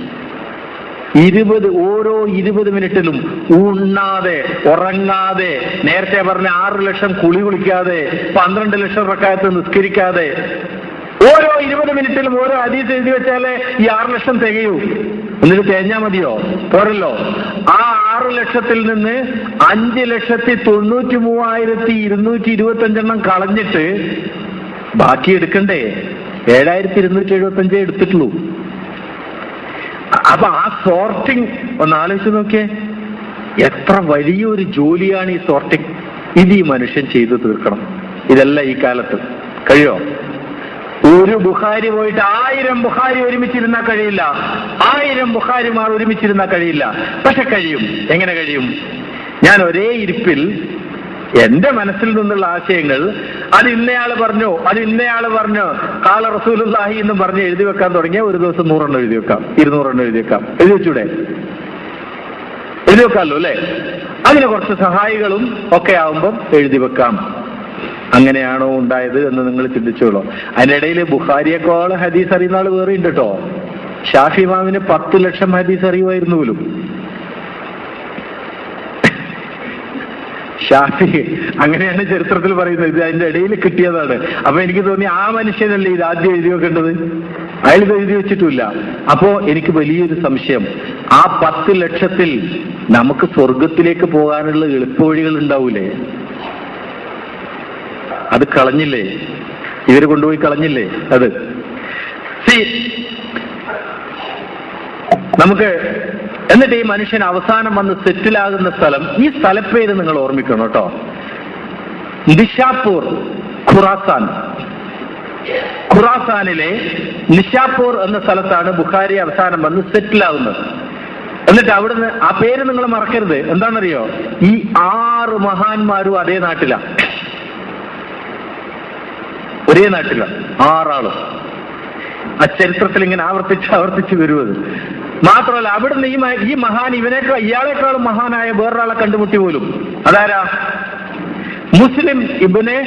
ഓരോ 20 മിനിറ്റിലും ഉണ്ണാതെ ഉറങ്ങാതെ, നേരത്തെ പറഞ്ഞ 6 ലക്ഷം കുളിക്കാതെ, 12 ലക്ഷം റക്അത്ത് നിസ്കരിക്കാതെ, ഓരോ 20 മിനിറ്റിലും ഓരോ ഹദീസ് എഴുതി വെച്ചാലേ ഈ 6 ലക്ഷം തികയൂ. എന്നിട്ട് തേഞ്ഞാ മതിയോ? പോരല്ലോ. ആ 6 ലക്ഷത്തിൽ നിന്ന് 5,93,225 കളഞ്ഞിട്ട് ബാക്കി എടുക്കണ്ടേ? 7,275 എടുത്തിട്ടുള്ളൂ. അപ്പൊ ആ സോർട്ടിങ് ഒന്ന് ആലോചിച്ച് നോക്കിയേ. എത്ര വലിയൊരു ജോലിയാണ് ഈ സോർട്ടിങ്. ഇത് ഈ മനുഷ്യൻ ചെയ്തു തീർക്കണം. ഇതെല്ലാം ഈ കാലത്ത് കഴിയോ? ഒരു ബുഖാരി പോയിട്ട് 1000 ബുഖാരി ഒരുമിച്ചിരുന്നാൽ കഴിയില്ല. 1000 ബുഖാരിമാർ ഒരുമിച്ചിരുന്നാൽ കഴിയില്ല. പക്ഷെ കഴിയും. എങ്ങനെ കഴിയും? ഞാൻ ഒരേ ഇരിപ്പിൽ എന്റെ മനസ്സിൽ നിന്നുള്ള ആശയങ്ങൾ അത് ഇന്നയാള് പറഞ്ഞു ഖാല റസൂലുള്ളാഹി എന്നും പറഞ്ഞ് എഴുതി വെക്കാൻ തുടങ്ങിയ ഒരു ദിവസം 100 എണ്ണം എഴുതി വെക്കാം, 200 എണ്ണം എഴുതി വെക്കാം. എഴുതി വെച്ചൂടെ? എഴുതി വെക്കാമല്ലോ അല്ലെ? അതിന് കുറച്ച് സഹായികളും ഒക്കെ ആവുമ്പം എഴുതി വെക്കാം. അങ്ങനെയാണോ ഉണ്ടായത് എന്ന് നിങ്ങൾ ചിന്തിച്ചോളൂ. അതിനിടയിൽ ബുഖാരിയേക്കാൾ ഹദീസ് അറിയുന്ന ആൾ വേറെ ഉണ്ട് കേട്ടോ. ഷാഫി ഇമാമിന് 10 ലക്ഷം ഹദീസ് അറിയുമായിരുന്നു പോലും. ഷാഫി അങ്ങനെയാണ് ചരിത്രത്തിൽ പറയുന്നത്. ഇത് അതിന്റെ ഇടയിൽ കിട്ടിയതാണ്. അപ്പൊ എനിക്ക് തോന്നി ആ മനുഷ്യനല്ലേ ഇത് ആദ്യം എഴുതി വെക്കേണ്ടത്. അയാൾ ഇത് എഴുതി വെച്ചിട്ടില്ല. അപ്പോ എനിക്ക് വലിയൊരു സംശയം, ആ 10 ലക്ഷത്തിൽ നമുക്ക് സ്വർഗത്തിലേക്ക് പോകാനുള്ള എളുപ്പവഴികൾ ഉണ്ടാവൂലേ? അത് കളഞ്ഞില്ലേ? ഇവര് കൊണ്ടുപോയി കളഞ്ഞില്ലേ? നമുക്ക് എന്നിട്ട് ഈ മനുഷ്യൻ അവസാനം വന്ന് സെറ്റിലാകുന്ന സ്ഥലം, ഈ സ്ഥലപ്പേര് നിങ്ങൾ ഓർമ്മിക്കണം കേട്ടോ. നിഷാപൂർ, ഖുറാസാൻ. ഖുറാസാനിലെ നിഷാപൂർ എന്ന സ്ഥലത്താണ് ബുഖാരി അവസാനം വന്ന് സെറ്റിലാകുന്നത്. എന്നിട്ട് അവിടുന്ന് ആ പേര് നിങ്ങൾ മറക്കരുത്. എന്താണെന്നറിയോ? ഈ 6 മഹാന്മാരും അതേ നാട്ടിലാണ്, ഒരേ നാട്ടിലാണ് 6 ആളും. ആ ചരിത്രത്തിൽ ഇങ്ങനെ ആവർത്തിച്ച് വരുന്നത് മാത്രമല്ല, അവിടുന്ന് ഈ മഹാൻ ഇയാളെക്കാളും മഹാനായ വേറൊരാളെ കണ്ടുമുട്ടി പോലും. അതാരാ? മുസ്ലിം ഇബ്നെ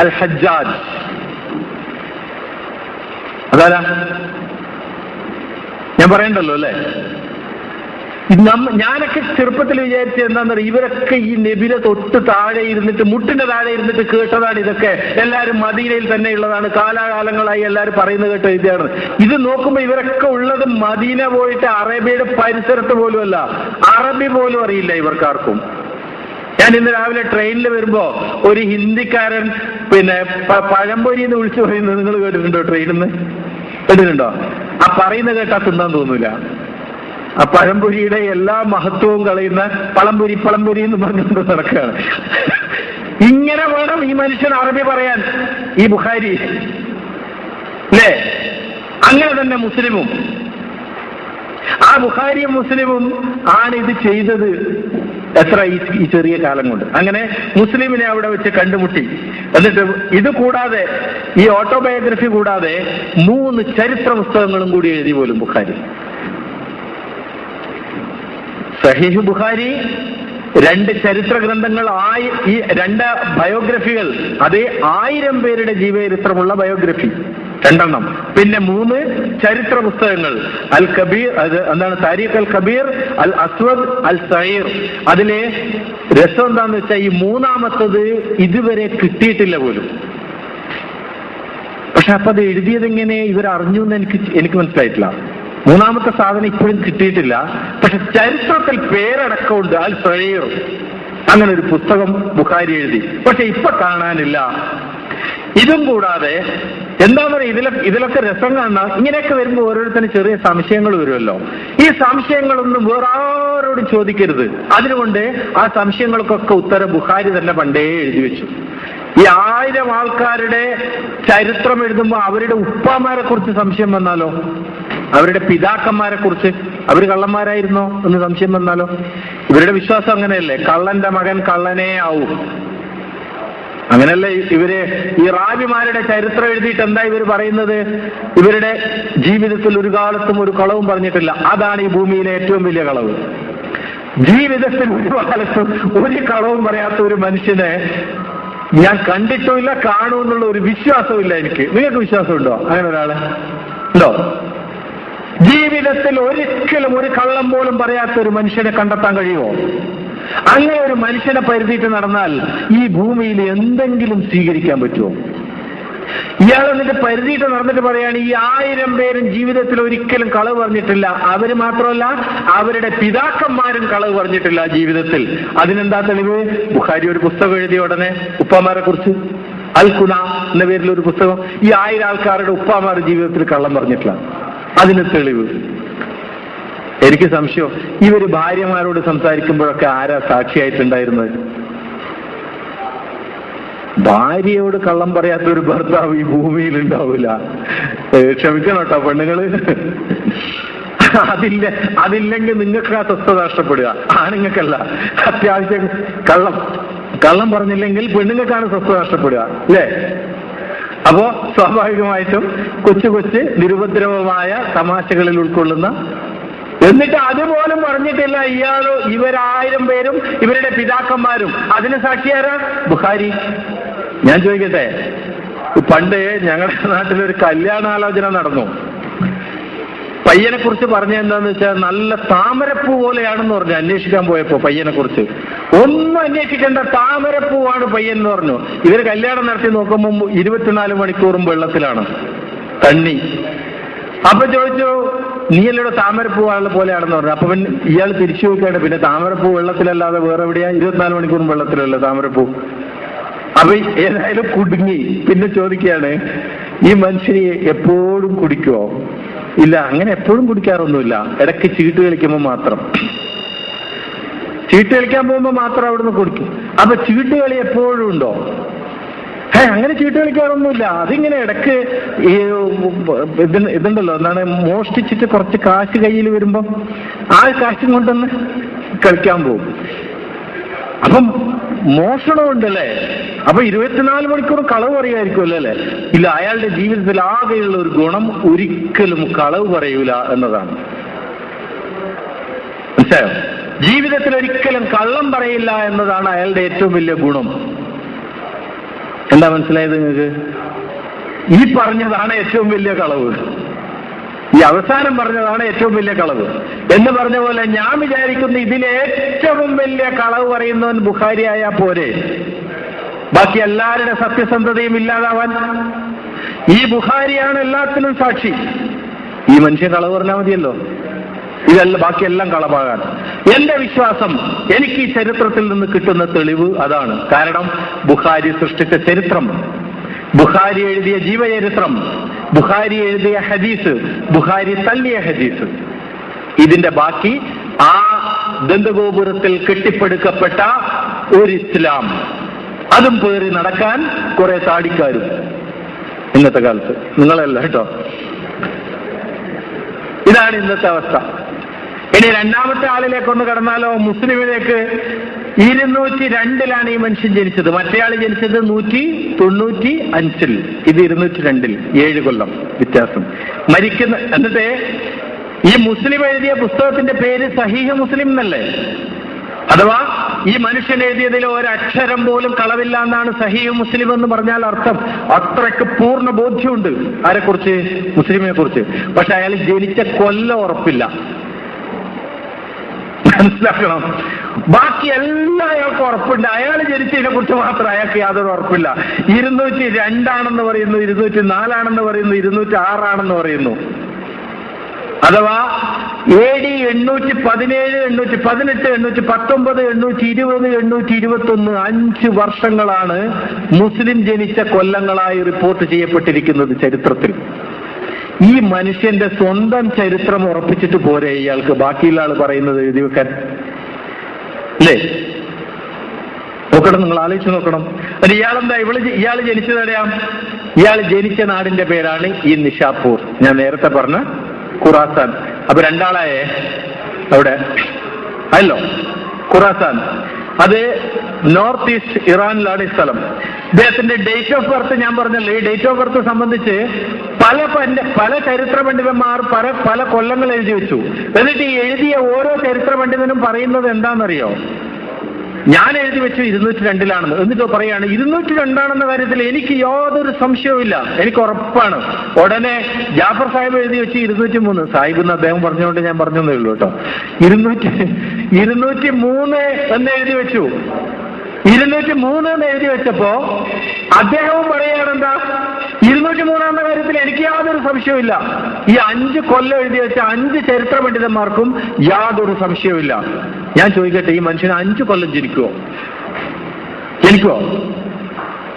അൽ ഹജ്ജാജ്. അതാരാ? ഞാൻ പറയണ്ടല്ലോ അല്ലേ? ഞാനൊക്കെ ചെറുപ്പത്തിൽ വിചാരിച്ചത് എന്താണെന്നറിയാം, ഇവരൊക്കെ ഈ നബിയുടെ തൊട്ട് താഴെ ഇരുന്നിട്ട്, മുട്ടിന്റെ താഴെ ഇരുന്നിട്ട് കേട്ടതാണ് ഇതൊക്കെ. എല്ലാവരും മദീനയിൽ തന്നെ ഉള്ളതാണ്, കാലാകാലങ്ങളായി എല്ലാവരും പറയുന്നത് കേട്ട ഇതാണ്. ഇത് നോക്കുമ്പോ ഇവരൊക്കെ ഉള്ളത് മദീന പോയിട്ട് അറേബ്യയുടെ പരിസരത്ത് പോലും അല്ല, അറബി പോലും അറിയില്ല ഇവർക്കാർക്കും. ഞാൻ ഇന്ന് രാവിലെ ട്രെയിനിൽ വരുമ്പോ ഒരു ഹിന്ദിക്കാരൻ പഴംപൊരി എന്ന് വിളിച്ചു പറയുന്നത് നിങ്ങൾ കേട്ടിട്ടുണ്ടോ? ട്രെയിനിൽ നിന്ന് കേട്ടിട്ടുണ്ടോ? ആ പറയുന്ന കേട്ടാ തിന്നാൻ തോന്നൂല. ആ പഴംപൊരിയുടെ എല്ലാ മഹത്വവും കളയുന്ന പളംപൊരി എന്ന് പറഞ്ഞുകൊണ്ട് നടക്കുകയാണ്. ഇങ്ങനെ വേണം ഈ മനുഷ്യൻ അറബി പറയാൻ, ഈ ബുഖാരി അല്ലേ? അങ്ങനെ തന്നെ മുസ്ലിമും. ആ ബുഖാരിയും മുസ്ലിമും ആണ് ഇത് ചെയ്തത്. എത്ര ഈ ചെറിയ കാലം കൊണ്ട്. അങ്ങനെ മുസ്ലിമിനെ അവിടെ വെച്ച് കണ്ടുമുട്ടി. എന്നിട്ട് ഇത് കൂടാതെ, ഈ ഓട്ടോബയോഗ്രഫി കൂടാതെ 3 ചരിത്ര പുസ്തകങ്ങളും കൂടി എഴുതി പോലും ബുഖാരി. സഹീഹ് ബുഖാരി, 2 ചരിത്ര ഗ്രന്ഥങ്ങൾ, ഈ 2 ബയോഗ്രഫികൾ, അതേ 1000 പേരുടെ ജീവചരിത്രമുള്ള ബയോഗ്രഫി 2 പിന്നെ 3 ചരിത്ര പുസ്തകങ്ങൾ. അൽ കബീർ, എന്താണ്? താരിഖ് അൽ കബീർ, അൽ അസ്വദ്, അൽ സഈർ. അതിലെ രസം എന്താന്ന് വെച്ചാൽ ഈ 3ാമത്തത് ഇതുവരെ കിട്ടിയിട്ടില്ല പോലും. പക്ഷെ അപ്പൊ അത് എഴുതിയതെങ്ങനെ ഇവരറിഞ്ഞു എന്ന് എനിക്ക് മനസ്സിലായിട്ടില്ല. 3ാമത്തെ സാധനം ഇപ്പോഴും കിട്ടിയിട്ടില്ല. പക്ഷെ ചരിത്രത്തിൽ പേരടക്കമുണ്ട്, അൽ സഈർ. അങ്ങനെ ഒരു പുസ്തകം ബുഖാരി എഴുതി, പക്ഷെ ഇപ്പൊ കാണാനില്ല. ഇതും കൂടാതെ എന്താ പറയുക, ഇതിലൊക്കെ രസം കാണാം. ഇങ്ങനെയൊക്കെ വരുമ്പോൾ ഓരോരുത്തരും ചെറിയ സംശയങ്ങൾ വരുമല്ലോ. ഈ സംശയങ്ങളൊന്നും വേറെ ആരോടും ചോദിക്കരുത്. അതിനുകൊണ്ട് ആ സംശയങ്ങൾക്കൊക്കെ ഉത്തരം ബുഖാരി തന്നെ പണ്ടേ എഴുതി വെച്ചു. ഈ 1000 ആൾക്കാരുടെ ചരിത്രം എഴുതുമ്പോൾ അവരുടെ ഉപ്പാമാരെ കുറിച്ച് സംശയം വന്നാലോ, അവരുടെ പിതാക്കന്മാരെ കുറിച്ച്, അവർ കള്ളന്മാരായിരുന്നോ എന്ന് സംശയം വന്നാലോ? ഇവരുടെ വിശ്വാസം അങ്ങനെയല്ലേ, കള്ളന്റെ മകൻ കള്ളനേ ആവും. അങ്ങനെയല്ലേ ഈ റാബിമാരുടെ ചരിത്രം എഴുതിയിട്ട് എന്താ ഇവർ പറയുന്നത്? ഇവരുടെ ജീവിതത്തിൽ ഒരു കാലത്തും ഒരു കളവും പറഞ്ഞിട്ടില്ല. അതാണ് ഈ ഭൂമിയിലെ ഏറ്റവും വലിയ കളവ്. ജീവിതത്തിൽ ഒരു കാലത്തും ഒരു കളവും പറയാത്ത ഒരു മനുഷ്യനെ ഞാൻ കണ്ടിട്ടുമില്ല, കാണുമെന്നുള്ള ഒരു വിശ്വാസമില്ല എനിക്ക്. നിങ്ങൾക്ക് വിശ്വാസമുണ്ടോ അങ്ങനെ ഒരാളെ? ഉണ്ടോ? ജീവിതത്തിൽ ഒരിക്കലും ഒരു കള്ളം പോലും പറയാത്ത ഒരു മനുഷ്യനെ കണ്ടെത്താൻ കഴിയുമോ? അങ്ങനെ ഒരു മനുഷ്യനെ പരിധിയിട്ട് നടന്നാൽ ഈ ഭൂമിയിൽ എന്തെങ്കിലും സ്വീകരിക്കാൻ പറ്റുമോ? ഇയാൾ എന്നിട്ട് പരിധിയിട്ട് നടന്നിട്ട് പറയാണ് ഈ 1000 പേരും ജീവിതത്തിൽ ഒരിക്കലും കളവ് പറഞ്ഞിട്ടില്ല. അവര് മാത്രമല്ല, അവരുടെ പിതാക്കന്മാരും കളവ് പറഞ്ഞിട്ടില്ല ജീവിതത്തിൽ. അതിനെന്താ തെളിവ്? ബുഖാരി ഒരു പുസ്തകം എഴുതിയ ഉടനെ ഉപ്പാമാരെ കുറിച്ച്, അൽ കുന എന്ന പേരിൽ ഒരു പുസ്തകം. ഈ 1000 ആൾക്കാരുടെ ഉപ്പാമാർ ജീവിതത്തിൽ കള്ളം പറഞ്ഞിട്ടില്ല. അതിന് തെളിവ്. എനിക്ക് സംശയം, ഇവര് ഭാര്യമാരോട് സംസാരിക്കുമ്പോഴൊക്കെ ആരാ സാക്ഷിയായിട്ടുണ്ടായിരുന്നത്? ഭാര്യയോട് കള്ളം പറയാത്ത ഒരു ഭർത്താവ് ഈ ഭൂമിയിൽ ഉണ്ടാവില്ല. ക്ഷമിക്കണം കേട്ടോ പെണ്ണുങ്ങള്. അതില്ലെങ്കിൽ നിങ്ങൾക്ക് ആ സ്വസ്ഥത നഷ്ടപ്പെടുക, ആണുങ്ങൾക്കല്ല. അത്യാവശ്യം കള്ളം പറഞ്ഞില്ലെങ്കിൽ പെണ്ണുങ്ങൾക്കാണ് സ്വസ്ഥത നഷ്ടപ്പെടുക, അല്ലേ? അപ്പോ സ്വാഭാവികമായിട്ടും കൊച്ചു നിരുപദ്രവമായ തമാശകളിൽ ഉൾക്കൊള്ളുന്ന, എന്നിട്ട് അതുപോലും പറഞ്ഞിട്ടില്ല ഇവർ 1000 പേരും ഇവരുടെ പിതാക്കന്മാരും. അതിന് സാക്ഷിയാരാ? ബുഖാരി. ഞാൻ ചോദിക്കട്ടെ, പണ്ട് ഞങ്ങളുടെ നാട്ടിലൊരു കല്യാണാലോചന നടന്നു. പയ്യനെ കുറിച്ച് പറഞ്ഞ എന്താന്ന് വെച്ചാൽ നല്ല താമരപ്പൂ പോലെയാണെന്ന് പറഞ്ഞു. അന്വേഷിക്കാൻ പോയപ്പോ പയ്യനെ കുറിച്ച് ഒന്നും അന്വേഷിക്കേണ്ട, താമരപ്പൂവാണ് പയ്യൻ എന്ന് പറഞ്ഞു. ഇവര് കല്യാണം നടത്തി നോക്കുമ്പോൾ 24 മണിക്കൂറും വെള്ളത്തിലാണ് തണ്ണി. അപ്പൊ ചോദിച്ചു, നീയല്ലൂടെ താമരപ്പൂവാളുടെ പോലെയാണെന്ന് പറഞ്ഞു. അപ്പൊ ഇയാൾ തിരിച്ചു നോക്കുകയാണ്, പിന്നെ താമരപ്പൂ വെള്ളത്തിലല്ലാതെ വേറെ എവിടെയാ? 24 മണിക്കൂറും വെള്ളത്തിലല്ല താമരപ്പൂ. അപ്പൊ ഏതായാലും കുടുങ്ങി. പിന്നെ ചോദിക്കുകയാണ്, ഈ മനുഷ്യനെ എപ്പോഴും കുടിക്കുവോ? ഇല്ല, അങ്ങനെ എപ്പോഴും കുടിക്കാറൊന്നുമില്ല. ഇടയ്ക്ക് ചീട്ട് കളിക്കുമ്പോൾ മാത്രം. ചീട്ട് കളിക്കാൻ പോകുമ്പോൾ മാത്രം അവിടുന്ന് കുടിക്കും. അപ്പൊ ചീട്ട് കളി എപ്പോഴും ഉണ്ടോ? അങ്ങനെ ചീട്ട് കളിക്കാറൊന്നുമില്ല. അതിങ്ങനെ ഇടയ്ക്ക് ഈ ഇതുണ്ടല്ലോ, എന്താണ്, മോഷ്ടിച്ചിട്ട് കുറച്ച് കാശ് കയ്യിൽ വരുമ്പം ആ കാശും കൊണ്ടൊന്ന് കളിക്കാൻ പോകും. അപ്പം മോഷണമുണ്ടല്ലേ, അപ്പൊ 24 മണിക്കൂർ കളവ് പറയുമായിരിക്കുമല്ലോ അല്ലേ? ഇല്ല, അയാളുടെ ജീവിതത്തിൽ ആകെയുള്ള ഒരു ഗുണം ഒരിക്കലും കളവ് പറയൂല എന്നതാണ്. മനസ്സിലായോ? ജീവിതത്തിൽ ഒരിക്കലും കള്ളം പറയില്ല എന്നതാണ് അയാളുടെ ഏറ്റവും വലിയ ഗുണം. എന്താ മനസ്സിലായത് നിങ്ങൾക്ക്? ഈ പറഞ്ഞതാണ് ഏറ്റവും വലിയ കളവ്. ഈ അവസാനം പറഞ്ഞതാണ് ഏറ്റവും വലിയ കളവ് എന്ന് പറഞ്ഞ പോലെ ഞാൻ വിചാരിക്കുന്നു ഇതിലേറ്റവും വലിയ കളവ് പറയുന്നവൻ ബുഖാരി ആയാൽ പോരെ, ബാക്കി എല്ലാവരുടെ സത്യസന്ധതയും ഇല്ലാതാവാൻ. ഈ ബുഖാരിയാണ് എല്ലാത്തിനും സാക്ഷി. ഈ മനുഷ്യൻ കളവ് പറഞ്ഞാൽ മതിയല്ലോ, ഇതെല്ലാം ബാക്കിയെല്ലാം കളവാകാൻ. എന്റെ വിശ്വാസം, എനിക്ക് ഈ ചരിത്രത്തിൽ നിന്ന് കിട്ടുന്ന തെളിവ് അതാണ്. കാരണം ബുഖാരി സൃഷ്ടിച്ച ചരിത്രം, ബുഖാരി എഴുതിയ ജീവചരിത്രം, ബുഖാരി എഴുതിയ ഹദീസ്, ബുഖാരി തള്ളിയ ഹദീസ്, ഇതിന്റെ ബാക്കി ആ ദന്തഗോപുരത്തിൽ കെട്ടിപ്പടുക്കപ്പെട്ട ഒരു ഇസ്ലാം, അതും പേറി നടക്കാൻ കുറെ താടിക്കാരും ഇന്നത്തെ കാലത്ത്. നിങ്ങളല്ല കേട്ടോ. ഇതാണ് ഇന്നത്തെ അവസ്ഥ. ഇനി രണ്ടാമത്തെ ആളിലേക്കൊന്ന് കടന്നാലോ, മുസ്ലിമിലേക്ക്. 202 ഈ മനുഷ്യൻ ജനിച്ചത്. മറ്റേയാൾ ജനിച്ചത് 195, ഇത് 202, 7 കൊല്ലം വ്യത്യാസം. എന്നിട്ട് ഈ മുസ്ലിം എഴുതിയ പുസ്തകത്തിന്റെ പേര് സഹീഹ് മുസ്ലിം എന്നല്ലേ? അഥവാ ഈ മനുഷ്യൻ എഴുതിയതിൽ ഒരക്ഷരം പോലും കളവില്ല എന്നാണ് സഹീഹ് മുസ്ലിം എന്ന് പറഞ്ഞാൽ അർത്ഥം. അത്രയ്ക്ക് പൂർണ്ണ ബോധ്യമുണ്ട് ആരെക്കുറിച്ച്? മുസ്ലിമിനെ കുറിച്ച്. പക്ഷെ അയാൾ ജനിച്ച കൊല്ലം ഉറപ്പില്ല. മനസ്സിലാക്കണം. ബാക്കി എല്ലാം അയാൾക്ക് ഉറപ്പുണ്ട്, അയാൾ ജനിച്ചതിനെ കുറിച്ച് മാത്രം അയാൾക്ക് യാതൊരു ഉറപ്പില്ല. 202 പറയുന്നു, 204 പറയുന്നു, 206 ആണെന്ന് പറയുന്നു. അഥവാ AD 817, 818, 819, 820, 821 5 വർഷങ്ങളാണ് മുസ്ലിം ജനിച്ച കൊല്ലങ്ങളായി റിപ്പോർട്ട് ചെയ്യപ്പെട്ടിരിക്കുന്നത് ചരിത്രത്തിൽ. ഈ മനുഷ്യന്റെ സ്വന്തം ചരിത്രം ഉറപ്പിച്ചിട്ട് പോരെ ഇയാൾക്ക് ബാക്കിയുള്ള ആൾ പറയുന്നത് എഴുതി വെക്കാൻ? അല്ലേ? നോക്കണം, നിങ്ങൾ ആലോചിച്ച് നോക്കണം. അത് ഇയാളെന്താ ഇയാൾ ജനിച്ചത് എവിടെയാ? ഇയാൾ ജനിച്ച നാടിന്റെ പേരാണ് ഈ നിഷാപൂർ, ഞാൻ നേരത്തെ പറഞ്ഞ ഖുറാസാൻ. അപ്പൊ രണ്ടാളായേ അവിടെ അല്ലോ, ഖുറാസാൻ. അത് നോർത്ത് ഈസ്റ്റ് ഇറാനിലാണ് ഈ സ്ഥലം. ഇദ്ദേഹത്തിന്റെ ഡേറ്റ് ഓഫ് ബർത്ത് ഞാൻ പറഞ്ഞല്ലോ. ഈ ഡേറ്റ് ഓഫ് ബർത്ത് സംബന്ധിച്ച് പല ചരിത്ര പണ്ഡിതന്മാർ പല കൊല്ലങ്ങൾ എഴുതി വെച്ചു. എന്നിട്ട് ഈ എഴുതിയ ഓരോ ചരിത്ര പണ്ഡിതനും പറയുന്നത് എന്താണെന്നറിയോ? ഞാൻ എഴുതി വെച്ചു 202 എന്നിട്ട് പറയാണ് 202 കാര്യത്തിൽ എനിക്ക് യാതൊരു സംശയവുമില്ല, എനിക്ക് ഉറപ്പാണ്. ഉടനെ ജാഫർ സാഹിബ് എഴുതി വെച്ച് 203. സാഹിബ് എന്ന് അദ്ദേഹം പറഞ്ഞുകൊണ്ട് ഞാൻ പറഞ്ഞതേ ഉള്ളൂ കേട്ടോ. 203 എന്ന് എഴുതി വെച്ചു. 203 എന്ന് എഴുതി വെച്ചപ്പോ അദ്ദേഹവും പറയുകയാണ് എന്താ, 203 കാര്യത്തിൽ എനിക്ക് യാതൊരു സംശയവുമില്ല. ഈ 5 കൊല്ലം എഴുതി വെച്ച 5 ചരിത്ര പണ്ഡിതന്മാർക്കും യാതൊരു സംശയവുമില്ല. ഞാൻ ചോദിക്കട്ടെ, ഈ മനുഷ്യന് 5 കൊല്ലം ജനിക്കുവോ?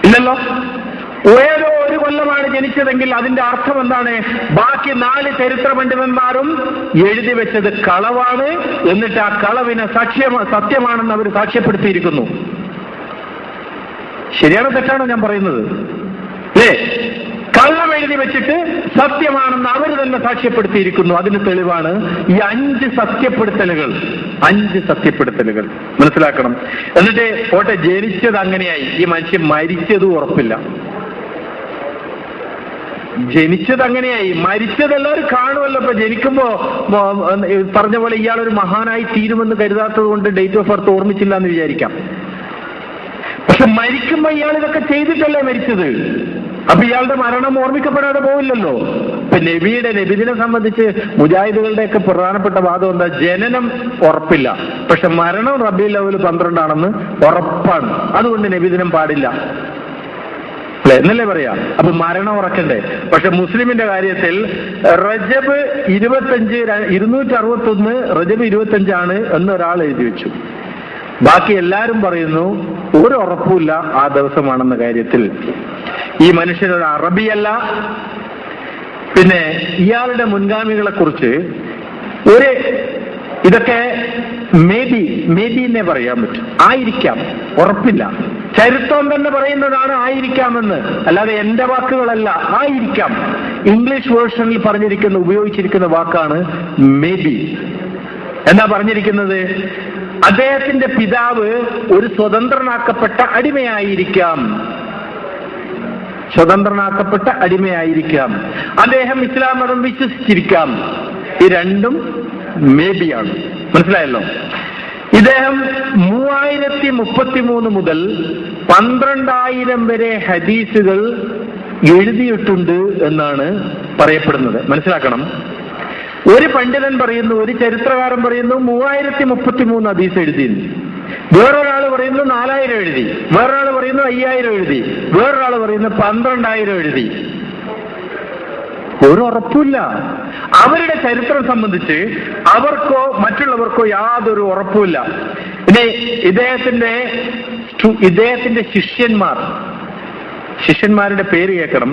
ഇല്ലല്ലോ. ഏതോ ഒരു കൊല്ലമാണ് ജനിച്ചതെങ്കിൽ അതിന്റെ അർത്ഥം എന്താണ്? ബാക്കി 4 ചരിത്ര പണ്ഡിതന്മാരും എഴുതി വെച്ചത് കളവാണ്. എന്നിട്ട് ആ കളവിനെ സത്യമാണെന്ന് അവർ സാക്ഷ്യപ്പെടുത്തിയിരിക്കുന്നു. ശരിയാണോ തെറ്റാണോ ഞാൻ പറയുന്നത്? കള്ളം എഴുതി വെച്ചിട്ട് സത്യമാണെന്ന് അവർ തന്നെ സാക്ഷ്യപ്പെടുത്തിയിരിക്കുന്നു. അതിന് തെളിവാണ് ഈ 5 സത്യപ്പെടുത്തലുകൾ. 5 സത്യപ്പെടുത്തലുകൾ മനസ്സിലാക്കണം. എന്നിട്ട് പോട്ടെ, ജനിച്ചത് അങ്ങനെയായി. ഈ മനുഷ്യൻ മരിച്ചതും ഉറപ്പില്ല. ജനിച്ചത് അങ്ങനെയായി, മരിച്ചത് എല്ലാവരും കാണുമല്ലോ. ഇപ്പൊ ജനിക്കുമ്പോ പറഞ്ഞ പോലെ ഇയാളൊരു മഹാനായി തീരുമെന്ന് കരുതാത്തത് കൊണ്ട് ഡേറ്റ് ഓഫ് ബർത്ത് ഓർമ്മിച്ചില്ല എന്ന് വിചാരിക്കാം. പക്ഷെ മരിക്കുമ്പോ ഇയാൾ ഇതൊക്കെ ചെയ്തിട്ടല്ലേ മരിച്ചത്. അപ്പൊ ഇയാളുടെ മരണം ഓർമ്മിക്കപ്പെടാതെ പോവില്ലല്ലോ. ഇപ്പൊ നബിദിനെ സംബന്ധിച്ച് മുജാഹിദുകളുടെയൊക്കെ പ്രധാനപ്പെട്ട വാദം എന്താ? ജനനം ഉറപ്പില്ല, പക്ഷെ മരണം റബീഉൽ അവ്വൽ 12 ഉറപ്പാണ്. അതുകൊണ്ട് നബിദിനം പാടില്ല അല്ലെ എന്നല്ലേ പറയാ? അപ്പൊ മരണം ഉറക്കണ്ടേ? പക്ഷെ മുസ്ലിമിന്റെ കാര്യത്തിൽ റജബ് 25, 261 റജബ് 25 എന്നൊരാൾ എഴുതി വെച്ചു. ബാക്കി എല്ലാരും പറയുന്നു ഒരു ഉറപ്പുമില്ല ആ ദിവസമാണെന്ന കാര്യത്തിൽ. ഈ മനുഷ്യനൊരു അറബിയല്ല, പിന്നെ ഇയാളുടെ മുൻഗാമികളെ കുറിച്ച് ഇതൊക്കെ മേബി എന്നേ പറയാൻ പറ്റും, ആയിരിക്കാം, ഉറപ്പില്ല. ചരിത്രം തന്നെ പറയുന്നതാണ് ആയിരിക്കാമെന്ന്, അല്ലാതെ എന്റെ വാക്കുകളല്ല, ആയിരിക്കാം. ഇംഗ്ലീഷ് വേർഷനിൽ ഉപയോഗിച്ചിരിക്കുന്ന വാക്കാണ് മേബി. എന്താ പറഞ്ഞിരിക്കുന്നത്? അദ്ദേഹത്തിന്റെ പിതാവ് ഒരു സ്വതന്ത്രനാക്കപ്പെട്ട അടിമയായിരിക്കാം, അദ്ദേഹം ഇസ്ലാം മതം വിശ്വസിച്ചിരിക്കാം. ഈ രണ്ടും മേബിയാണ്. മനസ്സിലായല്ലോ? ഇദ്ദേഹം 3033 മുതൽ 12000 വരെ ഹദീസുകൾ എഴുതിയിട്ടുണ്ട് എന്നാണ് പറയപ്പെടുന്നത്. മനസ്സിലാക്കണം. ഒരു പണ്ഡിതൻ പറയുന്നു, ഒരു ചരിത്രകാരൻ പറയുന്നു 3033 ഹദീസ് എഴുതിയിരുന്നു, വേറൊരാൾ പറയുന്നു 4000 എഴുതി, വേറൊരാൾ പറയുന്നു 5000 എഴുതി, വേറൊരാൾ പറയുന്നു 12000 എഴുതി. ഒരു ഉറപ്പില്ല. അവരുടെ ചരിത്രം സംബന്ധിച്ച് അവർക്കോ മറ്റുള്ളവർക്കോ യാതൊരു ഉറപ്പുമില്ല. പിന്നെ ഇദ്ദേഹത്തിന്റെ ശിഷ്യന്മാരുടെ പേര് കേൾക്കണം.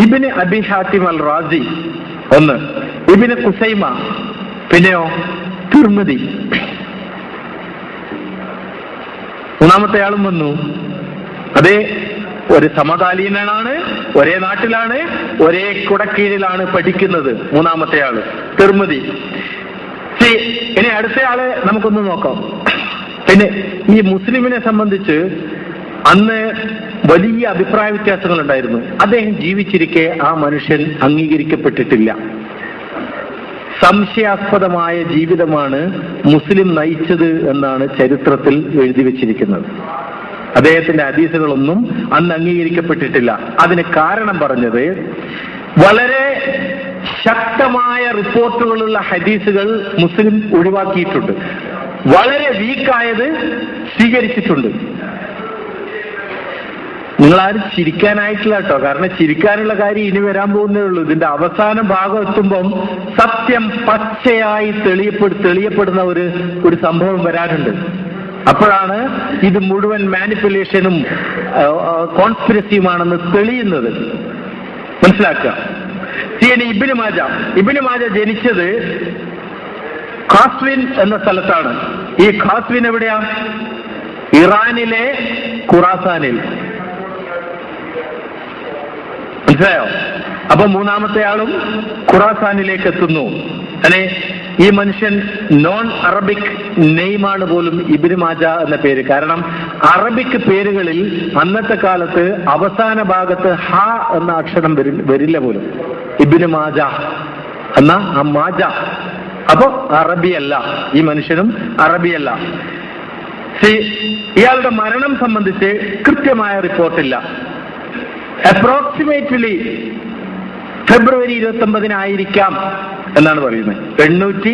ഇബ്നു അബി ഹാത്തിം അൽ റാസി ഒന്ന്, ഇബ്നു ഖുസൈമ, പിന്നെയോ തിർമിദി. മൂന്നാമത്തെ ആളും വന്നു. അതേ ഒരു സമകാലീനനാണ്, ഒരേ നാട്ടിലാണ്, ഒരേ കുടക്കീഴിലാണ് പഠിക്കുന്നത്. മൂന്നാമത്തെ ആള് തിർമിദി. ഇനി അടുത്തയാള് നമുക്കൊന്ന് നോക്കാം. പിന്നെ ഈ മുസ്ലിമിനെ സംബന്ധിച്ച് അന്ന് വലിയ അഭിപ്രായ വ്യത്യാസങ്ങൾ ഉണ്ടായിരുന്നു. അദ്ദേഹം ജീവിച്ചിരിക്കെ ആ മനുഷ്യൻ അംഗീകരിക്കപ്പെട്ടിട്ടില്ല. സംശയാസ്പദമായ ജീവിതമാണ് മുസ്ലിം നയിച്ചത് എന്നാണ് ചരിത്രത്തിൽ എഴുതി വച്ചിരിക്കുന്നത്. അദ്ദേഹത്തിന്റെ ഹദീസുകളൊന്നും അന്ന് അംഗീകരിക്കപ്പെട്ടിട്ടില്ല. അതിന് കാരണം പറഞ്ഞത്, വളരെ ശക്തമായ റിപ്പോർട്ടുകളുള്ള ഹദീസുകൾ മുസ്ലിം ഒഴിവാക്കിയിട്ടുണ്ട്, വളരെ വീക്കായത് സ്വീകരിച്ചിട്ടുണ്ട്. നിങ്ങളാരും ചിരിക്കാനായിട്ടില്ല കേട്ടോ, കാരണം ചിരിക്കാനുള്ള കാര്യം ഇനി വരാൻ പോകുന്നേ ഉള്ളൂ. ഇതിന്റെ അവസാന ഭാഗം എത്തുമ്പം സത്യം പച്ചയായി തെളിയപ്പെടുന്ന ഒരു സംഭവം വരാനുണ്ട്. അപ്പോഴാണ് ഇത് മുഴുവൻ മാനിപ്പുലേഷനും കോൺസ്പിരസിയുമാണെന്ന് തെളിയുന്നത്. മനസ്സിലാക്കുക. ഇബ്നു മാജ ജനിച്ചത് ഖാസ്വിൻ എന്ന സ്ഥലത്താണ്. ഈ ഖാസ്വിൻ എവിടെയാ? ഇറാനിലെ ഖുറാസാനിൽ. മനസ്സിലായോ? അപ്പൊ മൂന്നാമത്തെ ആളും ഖുറാസാനിലേക്ക് എത്തുന്നു. അല്ലെ, ഈ മനുഷ്യൻ നോൺ അറബിക് നെയ്മാണ് പോലും ഇബ്നു മാജ എന്ന പേര്. കാരണം അറബിക് പേരുകളിൽ അന്നത്തെ കാലത്ത് അവസാന ഭാഗത്ത് ഹ എന്ന അക്ഷരം വരില്ല പോലും. ഇബ്നു മാജ എന്ന ആ മാജ, അപ്പൊ അറബിയല്ല, ഈ മനുഷ്യനും അറബിയല്ല. ഇയാളുടെ മരണം സംബന്ധിച്ച് കൃത്യമായ റിപ്പോർട്ടില്ല. അപ്രോക്സിമേറ്റ്ലി ഫെബ്രുവരി 29 എന്നാണ് പറയുന്നത്. ഫെബ്രുവരി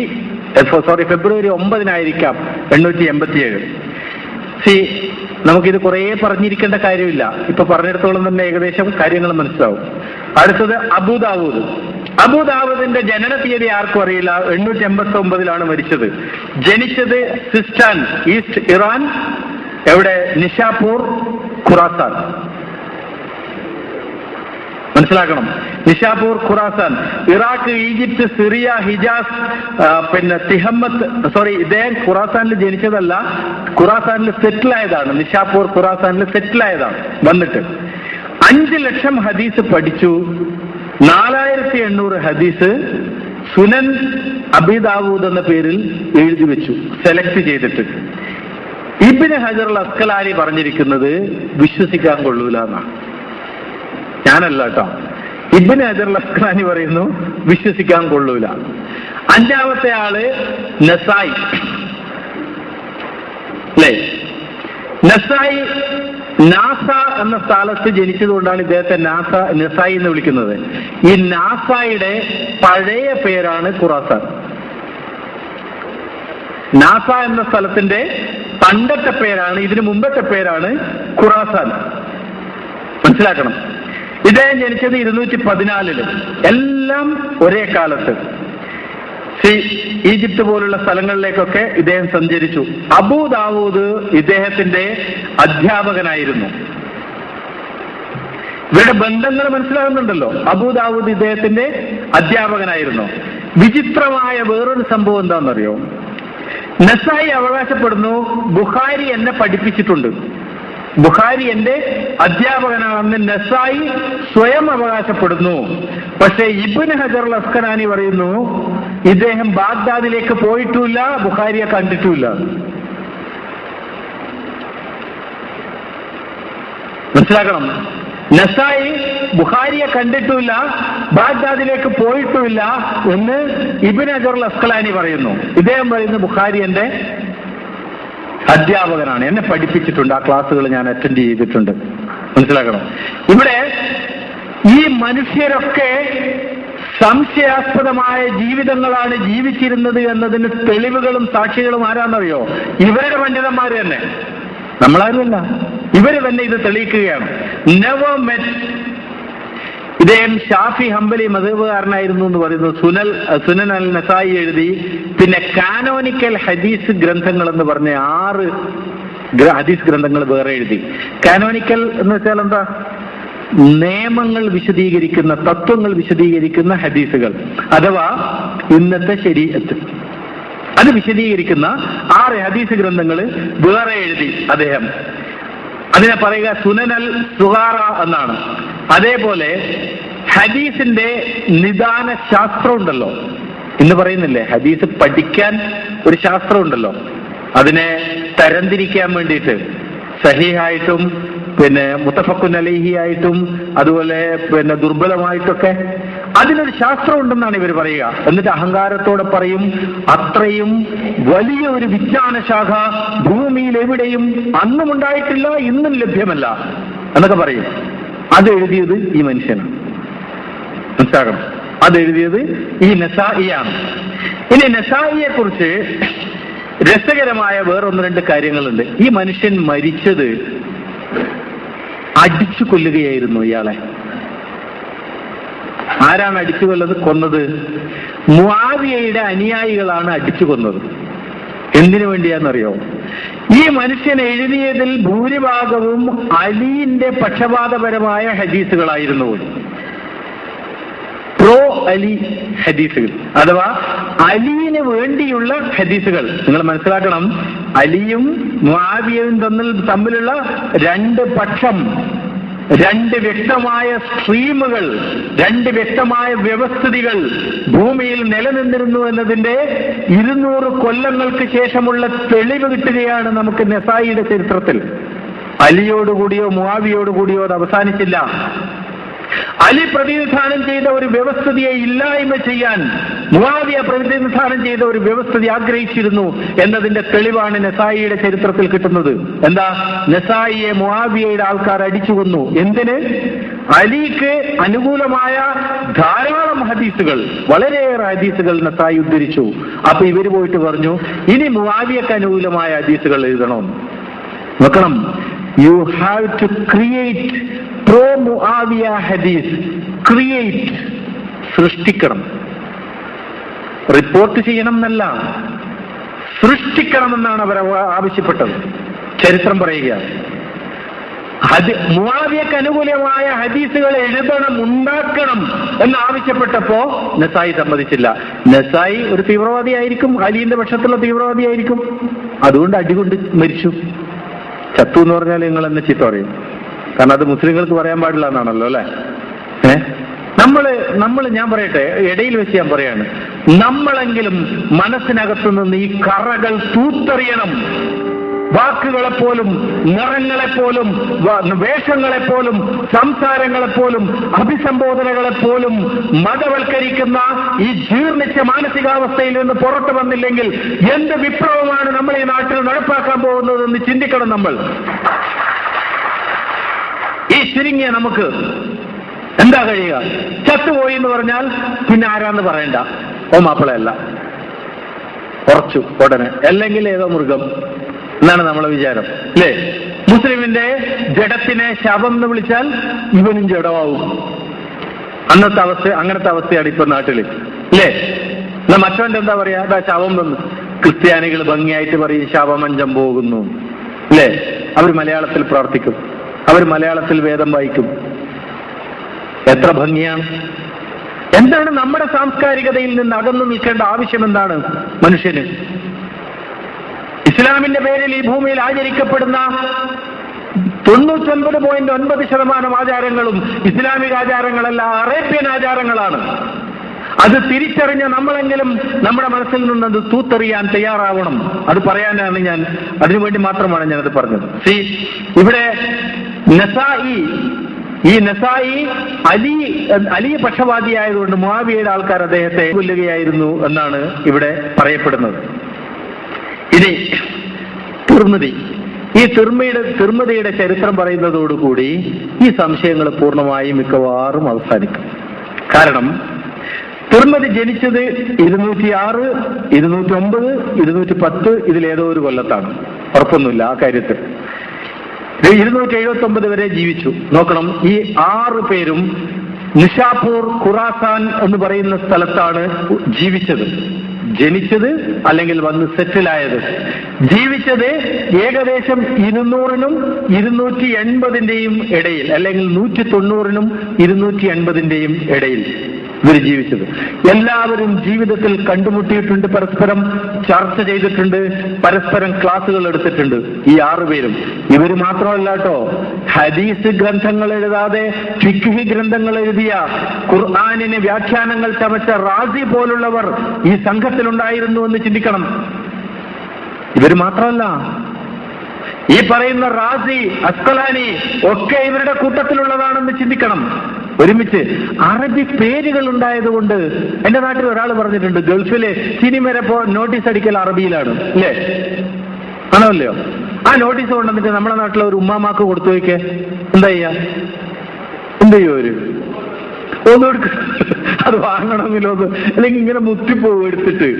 9 887. നമുക്കിത് കുറെ പറഞ്ഞിരിക്കേണ്ട കാര്യമില്ല, ഇപ്പൊ പറഞ്ഞിടത്തോളം തന്നെ ഏകദേശം കാര്യങ്ങൾ മനസ്സിലാവും. അടുത്തത് അബൂദാവൂദിന്റെ ജനന തീയതി ആർക്കും അറിയില്ല. 889 മരിച്ചത്. ജനിച്ചത് സിസ്റ്റാൻ, ഈസ്റ്റ് ഇറാൻ, എവിടെ? Nishapur, Khorasan. മനസ്സിലാക്കണം. Nishapur, Khorasan, Iraq, Egypt, Syria, Hijaz, പിന്നെ തിഹമ്മത്ത്. ഇദ്ദേഹം ഖുറാസാനിൽ ജനിച്ചതല്ല, ഖുറാസാനിൽ സെറ്റിൽ ആയതാണ്. നിഷാപൂർ ഖുറാസാനിൽ സെറ്റിൽ ആയതാണ്. വന്നിട്ട് 5 ലക്ഷം ഹദീസ് പഠിച്ചു. 4800 ഹദീസ് സുനൻ അബീ ദാവൂദ് എന്ന പേരിൽ എഴുതി വെച്ചു, സെലക്ട് ചെയ്തിട്ട്. ഇബ്നു ഹജർ അൽ അസ്ഖലാനി പറഞ്ഞിരിക്കുന്നത് വിശ്വസിക്കാൻ കൊള്ളൂല എന്നാണ്. ഞാനല്ല കേട്ടോ, ഇബ്നു ഹജർ അൽ അസ്ഖലാനി പറയുന്നു വിശ്വസിക്കാൻ കൊള്ളൂല. 5-ാമത്തെ ആള് നസായി. അല്ലേ? നസായി നാസ എന്ന സ്ഥലത്ത് ജനിച്ചതുകൊണ്ടാണ് ഇദ്ദേഹത്തെ നസായി എന്ന് വിളിക്കുന്നത്. ഈ നാസായുടെ പഴയ പേരാണ് ഖുറാസാൻ. നാസ എന്ന സ്ഥലത്തിന്റെ പണ്ടത്തെ പേരാണ്, ഇതിനു മുമ്പത്തെ പേരാണ് ഖുറാസാൻ. മനസ്സിലാക്കണം. ഇദ്ദേഹം ജനിച്ചത് 214. എല്ലാം ഒരേ കാലത്ത്. ഈജിപ്ത് പോലുള്ള സ്ഥലങ്ങളിലേക്കൊക്കെ ഇദ്ദേഹം സഞ്ചരിച്ചു. അബൂ ദാവൂദ് ഇദ്ദേഹത്തിന്റെ അധ്യാപകനായിരുന്നു. ഇവരുടെ ബന്ധങ്ങൾ മനസ്സിലാകുന്നുണ്ടല്ലോ. അബൂ ദാവൂദ് ഇദ്ദേഹത്തിന്റെ അധ്യാപകനായിരുന്നു. വിചിത്രമായ വേറൊരു സംഭവം എന്താണെന്നറിയോ? നസായി അവകാശപ്പെടുന്നു, ബുഖാരി എന്നെ പഠിപ്പിച്ചിട്ടുണ്ട്, ബുഖാരി എന്റെ അധ്യാപകനാണെന്ന് നസായി സ്വയം അവകാശപ്പെടുന്നു. പക്ഷേ ഇബ്നു ഹജർ അൽ അസ്ഖലാനി പറയുന്നു ഇദ്ദേഹം ബാഗ്ദാദിലേക്ക് പോയിട്ടുമില്ല, ബുഖാരിയെ കണ്ടിട്ടുമില്ല. മനസ്സിലാക്കണം, നസായി ബുഖാരിയെ കണ്ടിട്ടുമില്ല, ബാഗ്ദാദിലേക്ക് പോയിട്ടുമില്ല എന്ന് ഇബ്നു ഹജർ അൽ അസ്ഖലാനി പറയുന്നു. ഇദ്ദേഹം പറയുന്നു ബുഖാരി എന്റെ അധ്യാപകനാണ്, എന്നെ പഠിപ്പിച്ചിട്ടുണ്ട്, ആ ക്ലാസ്സുകൾ ഞാൻ അറ്റൻഡ് ചെയ്തിട്ടുണ്ട്. മനസ്സിലാക്കണം, ഇവിടെ ഈ മനുഷ്യരൊക്കെ സംശയാസ്പദമായ ജീവിതങ്ങളാണ് ജീവിച്ചിരുന്നത് എന്നതിന് തെളിവുകളും സാക്ഷികളും ആരാന്നറിയോ? ഇവരുടെ പണ്ഡിതന്മാർ തന്നെ, നമ്മളാരുമല്ല, ഇവര് തന്നെ ഇത് തെളിയിക്കുകയാണ്. Never met. ഇദ്ദേഹം ഷാഫി ഹംബലി മദ്ഹബുകാരനായിരുന്നു എന്ന് പറയുന്നു. സുനൻ അൽ നസായി എഴുതി. പിന്നെ കാനോനിക്കൽ ഹദീസ് ഗ്രന്ഥങ്ങൾ എന്ന് പറഞ്ഞ 6 ഹദീസ് ഗ്രന്ഥങ്ങൾ വേറെ എഴുതി. കാനോനിക്കൽ എന്ന് വെച്ചാൽ എന്താ? നിയമങ്ങൾ വിശദീകരിക്കുന്ന, തത്വങ്ങൾ വിശദീകരിക്കുന്ന ഹദീസുകൾ, അഥവാ ഇന്നത്തെ ശരീഅത്ത്, അത് വിശദീകരിക്കുന്ന 6 ഹദീസ് ഗ്രന്ഥങ്ങൾ വേറെ എഴുതി അദ്ദേഹം. അതിനെ പറയുക സുനൻ അൽ സുഗാറ എന്നാണ്. അതേപോലെ ഹദീസിന്റെ നിദാന ശാസ്ത്രം ഉണ്ടല്ലോ, ഇന്ന് പറയുന്നില്ലേ ഹദീസ് പഠിക്കാൻ ഒരു ശാസ്ത്രം ഉണ്ടല്ലോ, അതിനെ തരംതിരിക്കാൻ വേണ്ടിയിട്ട് സഹീഹായിട്ടും പിന്നെ മുത്തഫഖുൻ അലൈഹി ആയിട്ടും അതുപോലെ പിന്നെ ദുർബലമായിട്ടൊക്കെ അതിനൊരു ശാസ്ത്രം ഉണ്ടെന്നാണ് ഇവർ പറയുക. എന്നിട്ട് അഹങ്കാരത്തോടെ പറയും അത്രയും വലിയ ഒരു വിജ്ഞാന ശാഖ ഭൂമിയിൽ എവിടെയും അന്നും ഉണ്ടായിട്ടില്ല, ഇന്നും ലഭ്യമല്ല എന്നൊക്കെ പറയും. അത് എഴുതിയത് ഈ മനുഷ്യനാണ്, മനസ്സിലാക്കണം. അത് എഴുതിയത് ഈ നസായിയാണ്. ഇനി നസായിയെ കുറിച്ച് രസകരമായ വേറൊന്ന് 2 കാര്യങ്ങളുണ്ട്. ഈ മനുഷ്യൻ മരിച്ചത് അടിച്ചു കൊല്ലുകയായിരുന്നു ഇയാളെ. ആരാണ് അടിച്ചു കൊന്നത്? മുആവിയയുടെ അനുയായികളാണ് അടിച്ചു കൊന്നത്. എന്തിനു വേണ്ടിയാണെന്നറിയോ? ഈ മനുഷ്യൻ എഴുതിയതിൽ ഭൂരിഭാഗവും അലിന്റെ പക്ഷപാതപരമായ ഹദീസുകളായിരുന്നു. പ്രോ അലി ഹദീസുകൾ, അഥവാ അലിന് വേണ്ടിയുള്ള ഹദീസുകൾ. നിങ്ങൾ മനസ്സിലാക്കണം, അലിയും മുആവിയയും തമ്മിലുള്ള 2 പക്ഷം, 2 വ്യക്തമായ സ്ട്രീമുകൾ, 2 വ്യക്തമായ വ്യവസ്ഥിതികൾ ഭൂമിയിൽ നിലനിന്നിരുന്നു എന്നതിന്റെ 200 കൊല്ലങ്ങൾക്ക് ശേഷമുള്ള തെളിവ് കിട്ടുകയാണ് നമുക്ക് നസായിയുടെ ചരിത്രത്തിൽ. അലിയോടുകൂടിയോ മുആവിയോടുകൂടിയോ അത് അവസാനിച്ചില്ല. അലി പ്രതിനിധാനം ചെയ്ത ഒരു വ്യവസ്ഥിതിയെ ഇല്ലായ്മ ചെയ്യാൻ മുആവിയ പ്രതിനിധാനം ചെയ്ത ഒരു വ്യവസ്ഥിതി ആഗ്രഹിച്ചിരുന്നു എന്നതിന്റെ തെളിവാണ് നസായിയുടെ ചരിത്രത്തിൽ കിട്ടുന്നത്. എന്താ? നസായിയെ മുആവിയയുടെ ആൾക്കാർ അടിച്ചു കൊന്നു. എന്തിന്? അലിക്ക് അനുകൂലമായ ധാരാളം ഹദീസുകൾ, വളരെയേറെ ഹദീസുകൾ നസായി ഉദ്ധരിച്ചു. അപ്പൊ ഇവര് പോയിട്ട് പറഞ്ഞു ഇനി മുആവിയക്ക് അനുകൂലമായ ഹദീസുകൾ എഴുതണം. നോക്കണം, you have to create pro Muawiya ഹദീസ്. ക്രിയേറ്റ്, സൃഷ്ടിക്കണം. റിപ്പോർട്ട് ചെയ്യണം എന്നല്ല, സൃഷ്ടിക്കണമെന്നാണ് അവർ ആവശ്യപ്പെട്ടത്. ചരിത്രം പറയുക, മുആവിയക്ക് അനുകൂലമായ ഹദീസുകൾ എഴുതണം, ഉണ്ടാക്കണം എന്നാവശ്യപ്പെട്ടപ്പോ നസായി സമ്മതിച്ചില്ല. നസായി ഒരു തീവ്രവാദിയായിരിക്കും, അലിന്റെ പക്ഷത്തുള്ള തീവ്രവാദിയായിരിക്കും. അതുകൊണ്ട് അടികൊണ്ട് മരിച്ചു. ചത്തു എന്ന് പറഞ്ഞാൽ നിങ്ങൾ എന്നെ ചീത്ത പറയും, കാരണം അത് മുസ്ലിങ്ങൾക്ക് പറയാൻ പാടില്ല എന്നാണല്ലോ അല്ലെ. ഞാൻ പറയട്ടെ, ഇടയിൽ വെച്ച് ഞാൻ പറയാണ്, നമ്മളെങ്കിലും മനസ്സിനകത്തു നിന്ന് ഈ കറകൾ തൂത്തെറിയണം. വാക്കുകളെപ്പോലും, നിറങ്ങളെപ്പോലും, വേഷങ്ങളെപ്പോലും, സംസാരങ്ങളെപ്പോലും, അഭിസംബോധനകളെപ്പോലും മതവൽക്കരിക്കുന്ന ഈ ജീർണിച്ച മാനസികാവസ്ഥയിൽ നിന്ന് പുറത്തു വന്നില്ലെങ്കിൽ എന്ത് വിപ്ലവമാണ് നമ്മൾ ഈ നാട്ടിൽ നടപ്പാക്കാൻ പോകുന്നതെന്ന് ചിന്തിക്കണം. നമ്മൾ ഈ ചുരുങ്ങിയ നമുക്ക് എന്താ കഴിയുക? ചത്തുപോയി എന്ന് പറഞ്ഞാൽ പിന്നെ ആരാന്ന് പറയണ്ട, ഓ മാപ്പിളയല്ല, കുറച്ചു ഉടനെ, അല്ലെങ്കിൽ ഏതോ മൃഗം എന്നാണ് നമ്മളെ വിചാരം അല്ലേ? മുസ്ലിമിന്റെ ജഡത്തിനെ ശവം എന്ന് വിളിച്ചാൽ ഇവനും ജഡമാവും. അങ്ങനത്തെ അവസ്ഥയാണ് ഇപ്പൊ നാട്ടില് അല്ലേ? എന്നാ മറ്റവന്റെ എന്താ പറയാ, അതാ ശവം വന്നു. ക്രിസ്ത്യാനികൾ ഭംഗിയായിട്ട് പറയും ശവമഞ്ചം പോകുന്നു അല്ലേ? അവർ മലയാളത്തിൽ പ്രാർത്ഥിക്കും, അവർ മലയാളത്തിൽ വേദം വായിക്കും. എത്ര ഭംഗിയാണ്! എന്താണ് നമ്മുടെ സാംസ്കാരികതയിൽ നിന്ന് അകന്നു നിൽക്കേണ്ട ആവശ്യം? എന്താണ് മനുഷ്യന്? ഇസ്ലാമിന്റെ പേരിൽ ഈ ഭൂമിയിൽ ആചരിക്കപ്പെടുന്ന 99.9% ആചാരങ്ങളും ഇസ്ലാമിക ആചാരങ്ങളല്ല, അറേബ്യൻ ആചാരങ്ങളാണ്. അത് തിരിച്ചറിഞ്ഞ നമ്മളെങ്കിലും നമ്മുടെ മനസ്സിൽ നിന്നത് തൂത്തെറിയാൻ തയ്യാറാവണം. അത് പറയാനാണ് ഞാൻ, അതിനുവേണ്ടി മാത്രമാണ് ഞാനത് പറഞ്ഞത്. ഇവിടെ ഈ നസായി അലി പക്ഷപാതിയായതുകൊണ്ട് മുആവിയയുടെ ആൾക്കാർ അദ്ദേഹത്തെ കൊല്ലുകയായിരുന്നു എന്നാണ് ഇവിടെ പറയപ്പെടുന്നത്. ഇനി തിർമിദി, ഈ തിർമിദിയുടെ ചരിത്രം പറയുന്നതോടുകൂടി ഈ സംശയങ്ങൾ പൂർണ്ണമായും മിക്കവാറും അവസാനിക്കും. കാരണം തിർമിദി ജനിച്ചത് 206, 209, 210 ഇതിലേതോ ഒരു കൊല്ലത്താണ്. ഉറപ്പൊന്നുമില്ല ആ കാര്യത്തിൽ. 279 വരെ ജീവിച്ചു. നോക്കണം, ഈ 6 പേരും നിഷാപൂർ ഖുറാസാൻ എന്ന് പറയുന്ന സ്ഥലത്താണ് ജീവിച്ചത്. ജനിച്ചത് അല്ലെങ്കിൽ വന്ന് സെറ്റിലായത്. ജീവിച്ചത് ഏകദേശം 200-നും 280-ന്റെയും ഇടയിൽ, അല്ലെങ്കിൽ 190-നും 280-ന്റെയും ഇടയിൽ ഇവർ ജീവിച്ചത്. എല്ലാവരും ജീവിതത്തിൽ കണ്ടുമുട്ടിയിട്ടുണ്ട്, പരസ്പരം ചർച്ച ചെയ്തിട്ടുണ്ട്, പരസ്പരം ക്ലാസുകൾ എടുത്തിട്ടുണ്ട്. ഈ 6 പേരും. ഇവർ മാത്രമല്ല കേട്ടോ, ഹദീസ് ഗ്രന്ഥങ്ങൾ എഴുതാതെ ഫിഖ്ഹ് ഗ്രന്ഥങ്ങൾ എഴുതിയ, ഖുർആനിന് വ്യാഖ്യാനങ്ങൾ ചമച്ച റാസി പോലുള്ളവർ ഈ സംഘത്തിലുണ്ടായിരുന്നു എന്ന് ചിന്തിക്കണം. ഇവർ മാത്രമല്ല, ഈ പറയുന്ന റാസി, അസ്കലാനി ഒക്കെ ഇവരുടെ കൂട്ടത്തിലുള്ളതാണെന്ന് ചിന്തിക്കണം. ഒരുമിച്ച് അറബി പേരുകൾ ഉണ്ടായതുകൊണ്ട്, എന്റെ നാട്ടിൽ ഒരാൾ പറഞ്ഞിട്ടുണ്ട്, ഗൾഫിലെ സിനിമ നോട്ടീസ് അടിക്കൽ അറബിയിലാണ്, അല്ലേ? ആണോ അല്ലയോ? ആ നോട്ടീസ് കൊണ്ടുവന്നിട്ട് നമ്മുടെ നാട്ടിലെ ഒരു ഉമ്മാമാക്ക് കൊടുത്തു വയ്ക്കേ, എന്താ ചെയ്യാ? എന്ത് ചെയ്യും അവര്? ഒന്നും അത് വാങ്ങണമെങ്കിലോ, അല്ലെങ്കിൽ ഇങ്ങനെ മുത്തിപ്പോവും എടുത്തിട്ട്.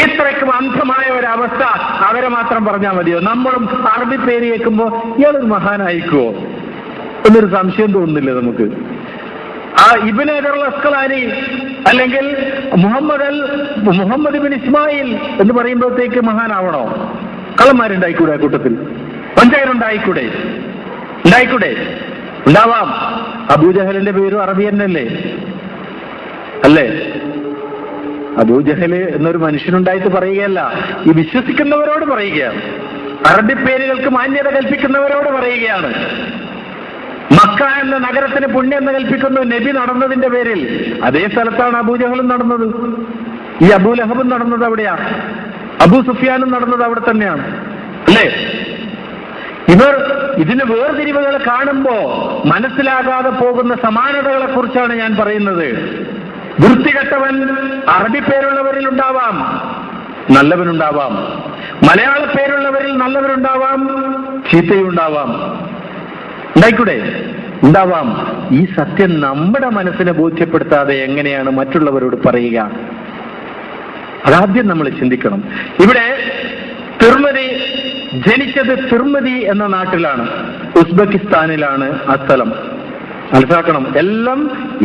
ഇത്രയ്ക്കും അന്ധമായ ഒരവസ്ഥ അവരെ മാത്രം പറഞ്ഞാൽ മതിയോ? നമ്മളും അറബി പേര് കേൾക്കുമ്പോ ഇയാളൊരു മഹാനായിക്കുവോ എന്നൊരു സംശയം തോന്നുന്നില്ല നമുക്ക്. ആ ഇബ്നു ഹജറുൽ അസ്ഖലാനി അല്ലെങ്കിൽ മുഹമ്മദ് ബിൻ ഇസ്മായിൽ എന്ന് പറയുമ്പോഴത്തേക്ക് മഹാനാവണോ? കള്ളന്മാരുണ്ടായിക്കൂടെ കൂട്ടത്തിൽ? പഞ്ചായരുണ്ടായിക്കൂടെ? ഉണ്ടാവാം. അബൂജഹലിന്റെ പേരും അറബി തന്നെയല്ലേ? അല്ലേ? അബൂജഹല് എന്നൊരു മനുഷ്യനുണ്ടായിട്ട് പറയുകയല്ല, ഈ വിശ്വസിക്കുന്നവരോട് പറയുകയാണ്. അറബി പേരുകൾക്ക് മാന്യത കൽപ്പിക്കുന്നവരോട് പറയുകയാണ്. മക്ക എന്ന നഗരത്തിന് പുണ്യം എന്ന് കൽപ്പിക്കുന്നു നബി നടന്നതിന്റെ പേരിൽ. അതേ സ്ഥലത്താണ് അബൂജഹലും നടന്നത്, ഈ അബൂലഹബും നടന്നത് അവിടെയാണ്, അബൂ സുഫിയാനും നടന്നത് അവിടെ തന്നെയാണ്, അല്ലേ? ഇവർ ഇതിന് വേർതിരിവുകൾ കാണുമ്പോ മനസ്സിലാകാതെ പോകുന്ന സമാനതകളെ കുറിച്ചാണ് ഞാൻ പറയുന്നത്. വൃത്തികെട്ടവൻ അറബി പേരുള്ളവരിൽ ഉണ്ടാവാം, നല്ലവനുണ്ടാവാം. മലയാള പേരുള്ളവരിൽ നല്ലവരുണ്ടാവാം, ചീത്തയുണ്ടാവാം. ഉണ്ടാവാം. ഈ സത്യം നമ്മുടെ മനസ്സിനെ ബോധ്യപ്പെടുത്താതെ എങ്ങനെയാണ് മറ്റുള്ളവരോട് പറയുക? അതാദ്യം നമ്മൾ ചിന്തിക്കണം. ഇവിടെ തിർമിദി ജനിച്ചത് തിർമിദി എന്ന നാട്ടിലാണ്, ഉസ്ബെക്കിസ്ഥാനിലാണ് ആ സ്ഥലം. മനസ്സിലാക്കണം, എല്ലാം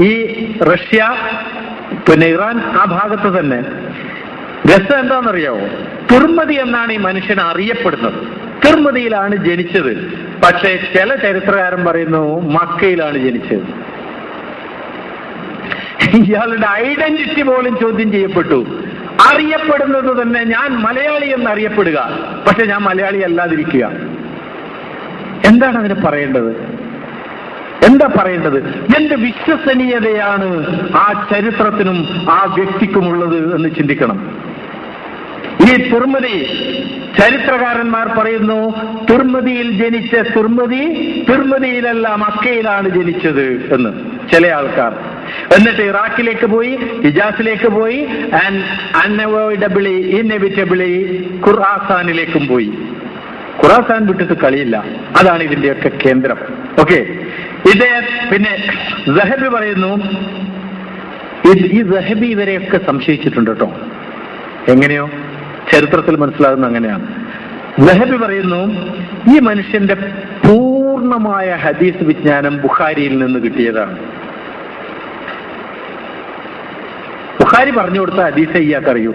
ഈ റഷ്യ പിന്നെ ഇറാൻ ആ ഭാഗത്ത് തന്നെ. രസം എന്താണെന്നറിയാവോ? തിർമിദി എന്നാണ് ഈ മനുഷ്യൻ അറിയപ്പെടുന്നത്. തിർമിദിയിലാണ് ജനിച്ചത്. പക്ഷേ ചില ചരിത്രകാരൻ പറയുന്നു മക്കയിലാണ് ജനിച്ചത്. ഇയാളുടെ ഐഡന്റിറ്റി പോലും ചോദ്യം ചെയ്യപ്പെട്ടു. അറിയപ്പെടുന്നത് തന്നെ ഞാൻ മലയാളി എന്ന് അറിയപ്പെടുക, പക്ഷെ ഞാൻ മലയാളി അല്ലാതിരിക്കുക. എന്താണ് അതിന് പറയേണ്ടത്? എന്താ പറയേണ്ടത്? എന്ത് വിശ്വസനീയതയാണ് ആ ചരിത്രത്തിനും ആ വ്യക്തിക്കുമുള്ളത് എന്ന് ചിന്തിക്കണം. ഈ തിർമിദി ചരിത്രകാരന്മാർ പറയുന്നു, തിർമിദിയിൽ ജനിച്ച തിർമിദിയിലല്ല മക്കയിലാണ് ജനിച്ചത് എന്ന് ചില ആൾക്കാർ. എന്നിട്ട് ഇറാഖിലേക്ക് പോയി, ഹിജാസിലേക്ക് പോയി, ഇന്നെവിറ്റബിളി ഖുറാസാനിലേക്കും പോയി. ഖുറാസാൻ വിട്ടിട്ട് കളിയില്ല. അതാണ് ഇതിന്റെയൊക്കെ കേന്ദ്രം. ഓക്കെ, ഇത് പിന്നെ സഹബി പറയുന്നു, ഈ സഹബി ഇവരെയൊക്കെ സംശയിച്ചിട്ടുണ്ട് കേട്ടോ. എങ്ങനെയോ ചരിത്രത്തിൽ മനസ്സിലാകുന്ന അങ്ങനെയാണ്. സഹബി പറയുന്നു, ഈ മനുഷ്യന്റെ പൂർണ്ണമായ ഹദീസ് വിജ്ഞാനം ബുഖാരിയിൽ നിന്ന് കിട്ടിയതാണ്. ബുഖാരി പറഞ്ഞു കൊടുത്ത ഹദീസ് ഇയാൾക്കറിയൂ.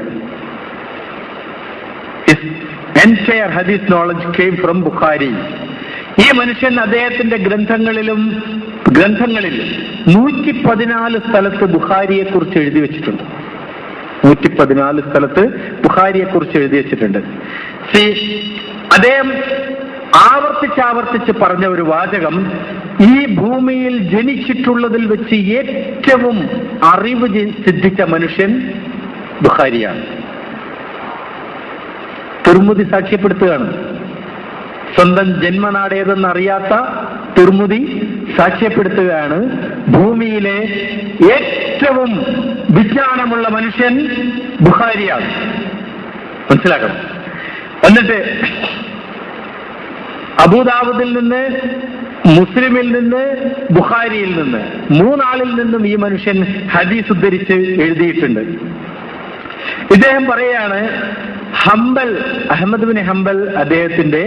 Entire hadith knowledge came from Bukhari. ഈ മനുഷ്യൻ അദ്ദേഹത്തിന്റെ ഗ്രന്ഥങ്ങളിൽ 114 സ്ഥലത്ത് ബുഖാരിയെ കുറിച്ച് എഴുതി വെച്ചിട്ടുണ്ട്. 114 സ്ഥലത്ത് ബുഖാരിയെ കുറിച്ച് എഴുതി വെച്ചിട്ടുണ്ട്. അദ്ദേഹം ആവർത്തിച്ചാവർത്തിച്ച് പറഞ്ഞ ഒരു വാചകം, ഈ ഭൂമിയിൽ ജനിച്ചിട്ടുള്ളതിൽ വെച്ച് ഏറ്റവും അറിവ് സിദ്ധിച്ച മനുഷ്യൻ ബുഖാരിയാണ്. തിർമുദി സാക്ഷ്യപ്പെടുത്തുകയാണ്. സ്വന്തം ജന്മനാടേതെന്നറിയാത്ത തിർമുദി സാക്ഷ്യപ്പെടുത്തുകയാണ്, ഭൂമിയിലെ ഏറ്റവും വിജ്ഞാനമുള്ള മനുഷ്യൻ ബുഖാരിയാണ്. മനസ്സിലാക്കണം. എന്നിട്ട് അബൂദാവൂദിൽ നിന്ന്, മുസ്ലിമിൽ നിന്ന്, ബുഖാരിയിൽ നിന്ന്, 3 ആളിൽ നിന്നും ഈ മനുഷ്യൻ ഹദീസ് ഉദ്ധരിച്ച് എഴുതിയിട്ടുണ്ട്. ഇദ്ദേഹം പറയാണ്, ഹംബൽ, അഹ്മദ് ബിൻ ഹംബൽ അദ്ദേഹത്തിന്റെ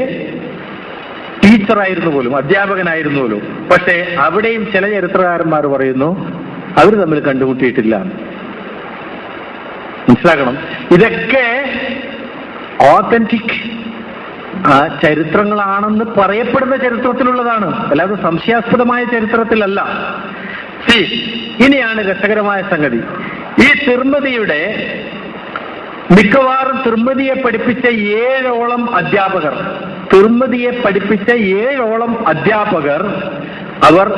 ടീച്ചറായിരുന്നു പോലും, അധ്യാപകനായിരുന്നു പോലും. പക്ഷെ അവിടെയും ചില ചരിത്രകാരന്മാർ പറയുന്നു അവർ തമ്മിൽ കണ്ടുമുട്ടിയിട്ടില്ല. മനസ്സിലാക്കണം. ഇതൊക്കെ ഓതന്റിക് ചരിത്രങ്ങളാണെന്ന് പറയപ്പെടുന്ന ചരിത്രത്തിലുള്ളതാണ്, അല്ലാതെ സംശയാസ്പദമായ ചരിത്രത്തിലല്ല. ഇനിയാണ് രസകരമായ സംഗതി. ഈ തിർമിദിയുടെ മിക്കവാറും തിർമിദിയെ പഠിപ്പിച്ച 7ഓളം അധ്യാപകർ, തിർമിദിയെ പഠിപ്പിച്ച 7ഓളം അധ്യാപകർ, അവർ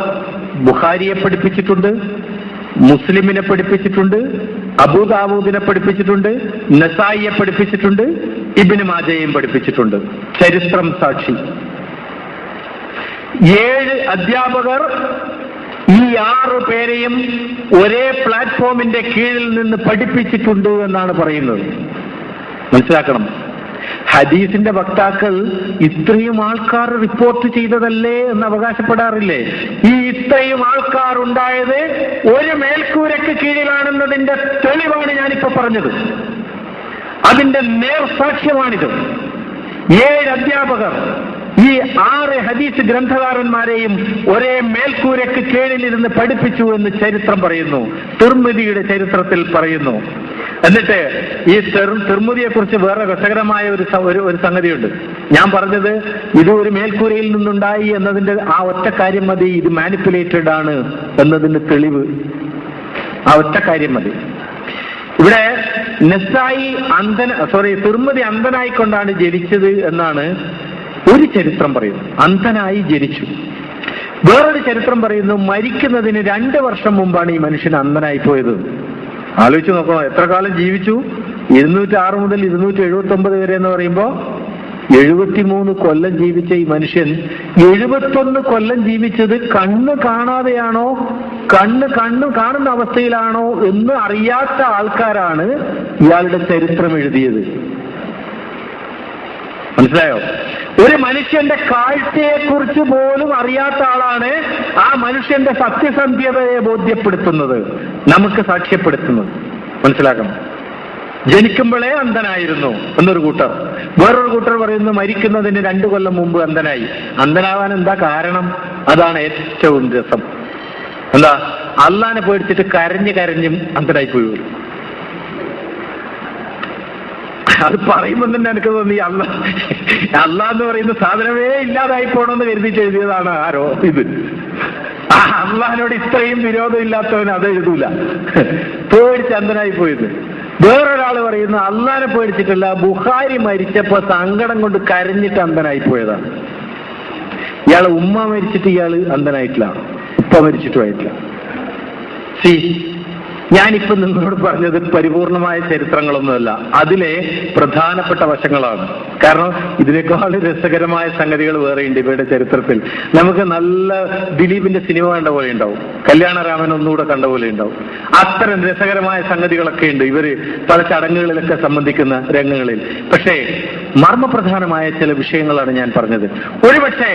ബുഖാരിയെ പഠിപ്പിച്ചിട്ടുണ്ട്, മുസ്ലിമിനെ പഠിപ്പിച്ചിട്ടുണ്ട്, അബൂദാവൂദിനെ പഠിപ്പിച്ചിട്ടുണ്ട്, നസായിയെ പഠിപ്പിച്ചിട്ടുണ്ട്, ഇബ്നു മാജയെയും പഠിപ്പിച്ചിട്ടുണ്ട്. ചരിത്രം സാക്ഷി. 7 അധ്യാപകർ ഈ 6 പേരെയും ഒരേ പ്ലാറ്റ്ഫോമിന്റെ കീഴിൽ നിന്ന് പഠിപ്പിച്ചിട്ടുണ്ട് എന്നാണ് പറയുന്നത്. മനസ്സിലാക്കണം. ഹദീസിന്റെ വക്താക്കൾ ഇത്രയും ആൾക്കാർ റിപ്പോർട്ട് ചെയ്തതല്ലേ എന്ന് അവകാശപ്പെടാറില്ലേ? ഈ ഇത്രയും ആൾക്കാർ ഉണ്ടായത് ഒരു മേൽക്കൂരയ്ക്ക് കീഴിലാണെന്നതിന്റെ തെളിവാണ് ഞാനിപ്പോ പറഞ്ഞത്. അതിന്റെ നേർസാക്ഷ്യമാണിത്. 7 അധ്യാപകർ ഈ 6 ഹദീസ് ഗ്രന്ഥകാരന്മാരെയും ഒരേ മേൽക്കൂരയ്ക്ക് കീഴിലിരുന്ന് പഠിപ്പിച്ചു എന്ന് ചരിത്രം പറയുന്നു, തിർമിദിയുടെ ചരിത്രത്തിൽ പറയുന്നു. എന്നിട്ട് ഈ തിർമിദിയെ കുറിച്ച് വേറെ രസകരമായ ഒരു സംഗതിയുണ്ട്. ഞാൻ പറഞ്ഞത് ഇത് ഒരു മേൽക്കൂരയിൽ നിന്നുണ്ടായി എന്നതിന്റെ ആ ഒറ്റ കാര്യം മതി ഇത് മാനിപ്പുലേറ്റഡ് ആണ് എന്നതിന് തെളിവ്. ആ ഒറ്റ കാര്യം മതി. ഇവിടെ നസായി തിർമിദി അന്ധനായിക്കൊണ്ടാണ് ജനിച്ചത് എന്നാണ് ഒരു ചരിത്രം പറയുന്നു. അന്ധനായി ജനിച്ചു. വേറൊരു ചരിത്രം പറയുന്നു മരിക്കുന്നതിന് 2 വർഷം മുമ്പാണ് ഈ മനുഷ്യൻ അന്ധനായി പോയത്. ആലോചിച്ച് നോക്കണം, എത്ര കാലം ജീവിച്ചു? 206 മുതൽ 279 വരെ എന്ന് പറയുമ്പോൾ 73 കൊല്ലം ജീവിച്ച ഈ മനുഷ്യൻ 71 കൊല്ലം ജീവിച്ചത് കണ്ണ് കാണാതെയാണോ, കണ്ണ് കാണുന്ന അവസ്ഥയിലാണോ എന്ന് അറിയാത്ത ആൾക്കാരാണ് ഇയാളുടെ ചരിത്രം എഴുതിയത്. മനസ്സിലായോ? ഒരു മനുഷ്യന്റെ കാഴ്ചയെ കുറിച്ച് പോലും അറിയാത്ത ആളാണ് ആ മനുഷ്യന്റെ സത്യസന്ധ്യതയെ ബോധ്യപ്പെടുത്തുന്നത്, നമുക്ക് സാക്ഷ്യപ്പെടുത്തുന്നത്. മനസ്സിലാക്കണം. ജനിക്കുമ്പോഴേ അന്ധനായിരുന്നു എന്നൊരു കൂട്ടർ, വേറൊരു കൂട്ടർ പറയുന്നു മരിക്കുന്നതിന് 2 കൊല്ലം മുമ്പ് അന്ധനായി. അന്ധനാവാൻ എന്താ കാരണം? അതാണ് ഏറ്റവും രസം. എന്താ? അള്ളാനെ പേടിച്ചിട്ട് കരഞ്ഞും അന്ധനായി പോയി. അത് പറയുമ്പോൾ തന്നെ എനിക്ക് തോന്നി അള്ളാ എന്ന് പറയുന്ന സാധനമേ ഇല്ലാതായി പോണമെന്ന് കരുതിച്ച് എഴുതിയതാണ് ആരോ ഇത്. അള്ളാഹിനോട് ഇത്രയും വിരോധം ഇല്ലാത്തവന് അത് എഴുതൂല, പേടിച്ച് അന്ധനായി പോയത്. വേറൊരാൾ പറയുന്നു അള്ളാനെ പേടിച്ചിട്ടല്ല, ബുഖാരി മരിച്ചപ്പോ സങ്കടം കൊണ്ട് കരഞ്ഞിട്ട് അന്ധനായി പോയതാണ്. ഇയാളെ ഉമ്മ മരിച്ചിട്ട് ഇയാള് അന്ധനായിട്ടില്ല, ഉപ്പ മരിച്ചിട്ടുമായിട്ടില്ല. ഞാനിപ്പോ നിങ്ങളോട് പറഞ്ഞത് പരിപൂർണമായ ചരിത്രങ്ങളൊന്നുമല്ല, അതിലെ പ്രധാനപ്പെട്ട വശങ്ങളാണ്. കാരണം ഇതിനേക്കാൾ രസകരമായ സംഗതികൾ വേറെയുണ്ട് ഇവരുടെ ചരിത്രത്തിൽ. നമുക്ക് നല്ല ദിലീപിന്റെ സിനിമ കണ്ട പോലെ ഉണ്ടാവും, കല്യാണരാമൻ ഒന്നുകൂടെ കണ്ട പോലെ ഉണ്ടാവും. അത്തരം രസകരമായ സംഗതികളൊക്കെ ഉണ്ട് ഇവര് പല ചടങ്ങുകളിലൊക്കെ സംബന്ധിക്കുന്ന രംഗങ്ങളിൽ. പക്ഷേ മർമ്മപ്രധാനമായ ചില വിഷയങ്ങളാണ് ഞാൻ പറഞ്ഞത്. ഒരുപക്ഷെ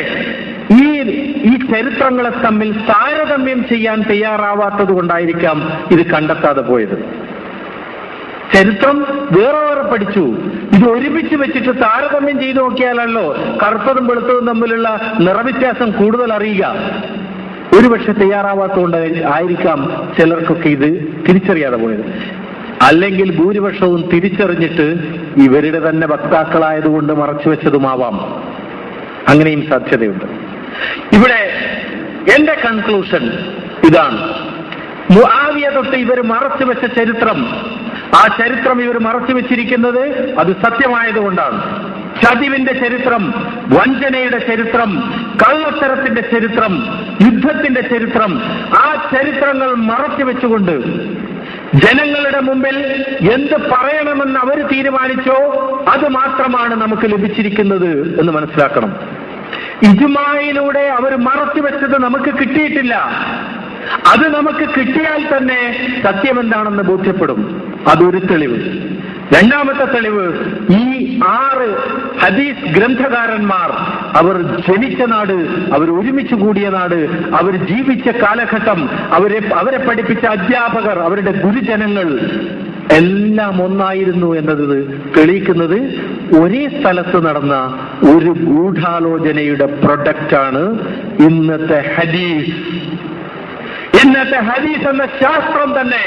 ഈ ചരിത്രങ്ങളെ തമ്മിൽ താരതമ്യം ചെയ്യാൻ തയ്യാറാവാത്തത് കൊണ്ടായിരിക്കാം ഇത് കണ്ടെത്താതെ പോയത്. ചരിത്രം വേറെ വേറെ പഠിച്ചു, ഇത് ഒരുമിച്ച് വെച്ചിട്ട് താരതമ്യം ചെയ്തു നോക്കിയാലല്ലോ കറുത്തതും വെളുത്തതും തമ്മിലുള്ള നിറവ്യത്യാസം കൂടുതൽ അറിയുക. ഒരുപക്ഷെ തയ്യാറാവാത്തതുകൊണ്ട് ആയിരിക്കാം ചിലർക്കൊക്കെ ഇത് തിരിച്ചറിയാതെ പോയത്. അല്ലെങ്കിൽ ഭൂരിപക്ഷവും തിരിച്ചറിഞ്ഞിട്ട് ഇവരുടെ തന്നെ വക്താക്കളായതുകൊണ്ട് മറച്ചുവെച്ചതുമാവാം. അങ്ങനെയും സാധ്യതയുണ്ട്. ഇവിടെ എന്റെ കൺക്ലൂഷൻ, ഇതാണ്. മുആവിയ തൊട്ട് ഇവർ മറച്ചു വെച്ച ചരിത്രം, ആ ചരിത്രം ഇവർ മറച്ചു വെച്ചിരിക്കുന്നത് അത് സത്യമായതുകൊണ്ടാണ്. ചതിവിന്റെ ചരിത്രം, വഞ്ചനയുടെ ചരിത്രം, കള്ളത്തരത്തിന്റെ ചരിത്രം, യുദ്ധത്തിന്റെ ചരിത്രം, ആ ചരിത്രങ്ങൾ മറച്ചു വെച്ചുകൊണ്ട് ജനങ്ങളുടെ മുമ്പിൽ എന്ത് പറയണമെന്ന് അവർ തീരുമാനിച്ചോ അത് മാത്രമാണ് നമുക്ക് ലഭിച്ചിരിക്കുന്നത് എന്ന് മനസ്സിലാക്കണം. ഇജ്മായിലൂടെ അവർ മറച്ചു വെച്ചത് നമുക്ക് കിട്ടിയിട്ടില്ല. അത് നമുക്ക് കിട്ടിയാൽ തന്നെ സത്യം എന്താണെന്ന് ബോധ്യപ്പെടും. അതൊരു തെളിവ്. രണ്ടാമത്തെ തെളിവ്, ഈ 6 ഹദീസ് ഗ്രന്ഥകാരന്മാർ അവർ ജനിച്ച നാട്, അവർ ഒരുമിച്ച് കൂടിയ നാട്, അവർ ജീവിച്ച കാലഘട്ടം, അവരെ പഠിപ്പിച്ച അധ്യാപകർ, അവരുടെ ഗുരുജനങ്ങൾ എല്ലാം ഒന്നായിരുന്നു എന്നത് തെളിയിക്കുന്നത് ഒരേ സ്ഥലത്ത് നടന്ന ഒരു ഗൂഢാലോചനയുടെ പ്രൊഡക്റ്റാണ് ഇന്നത്തെ ഹദീസ്. ഇന്നത്തെ ഹദീസ് എന്ന ശാസ്ത്രം തന്നെ,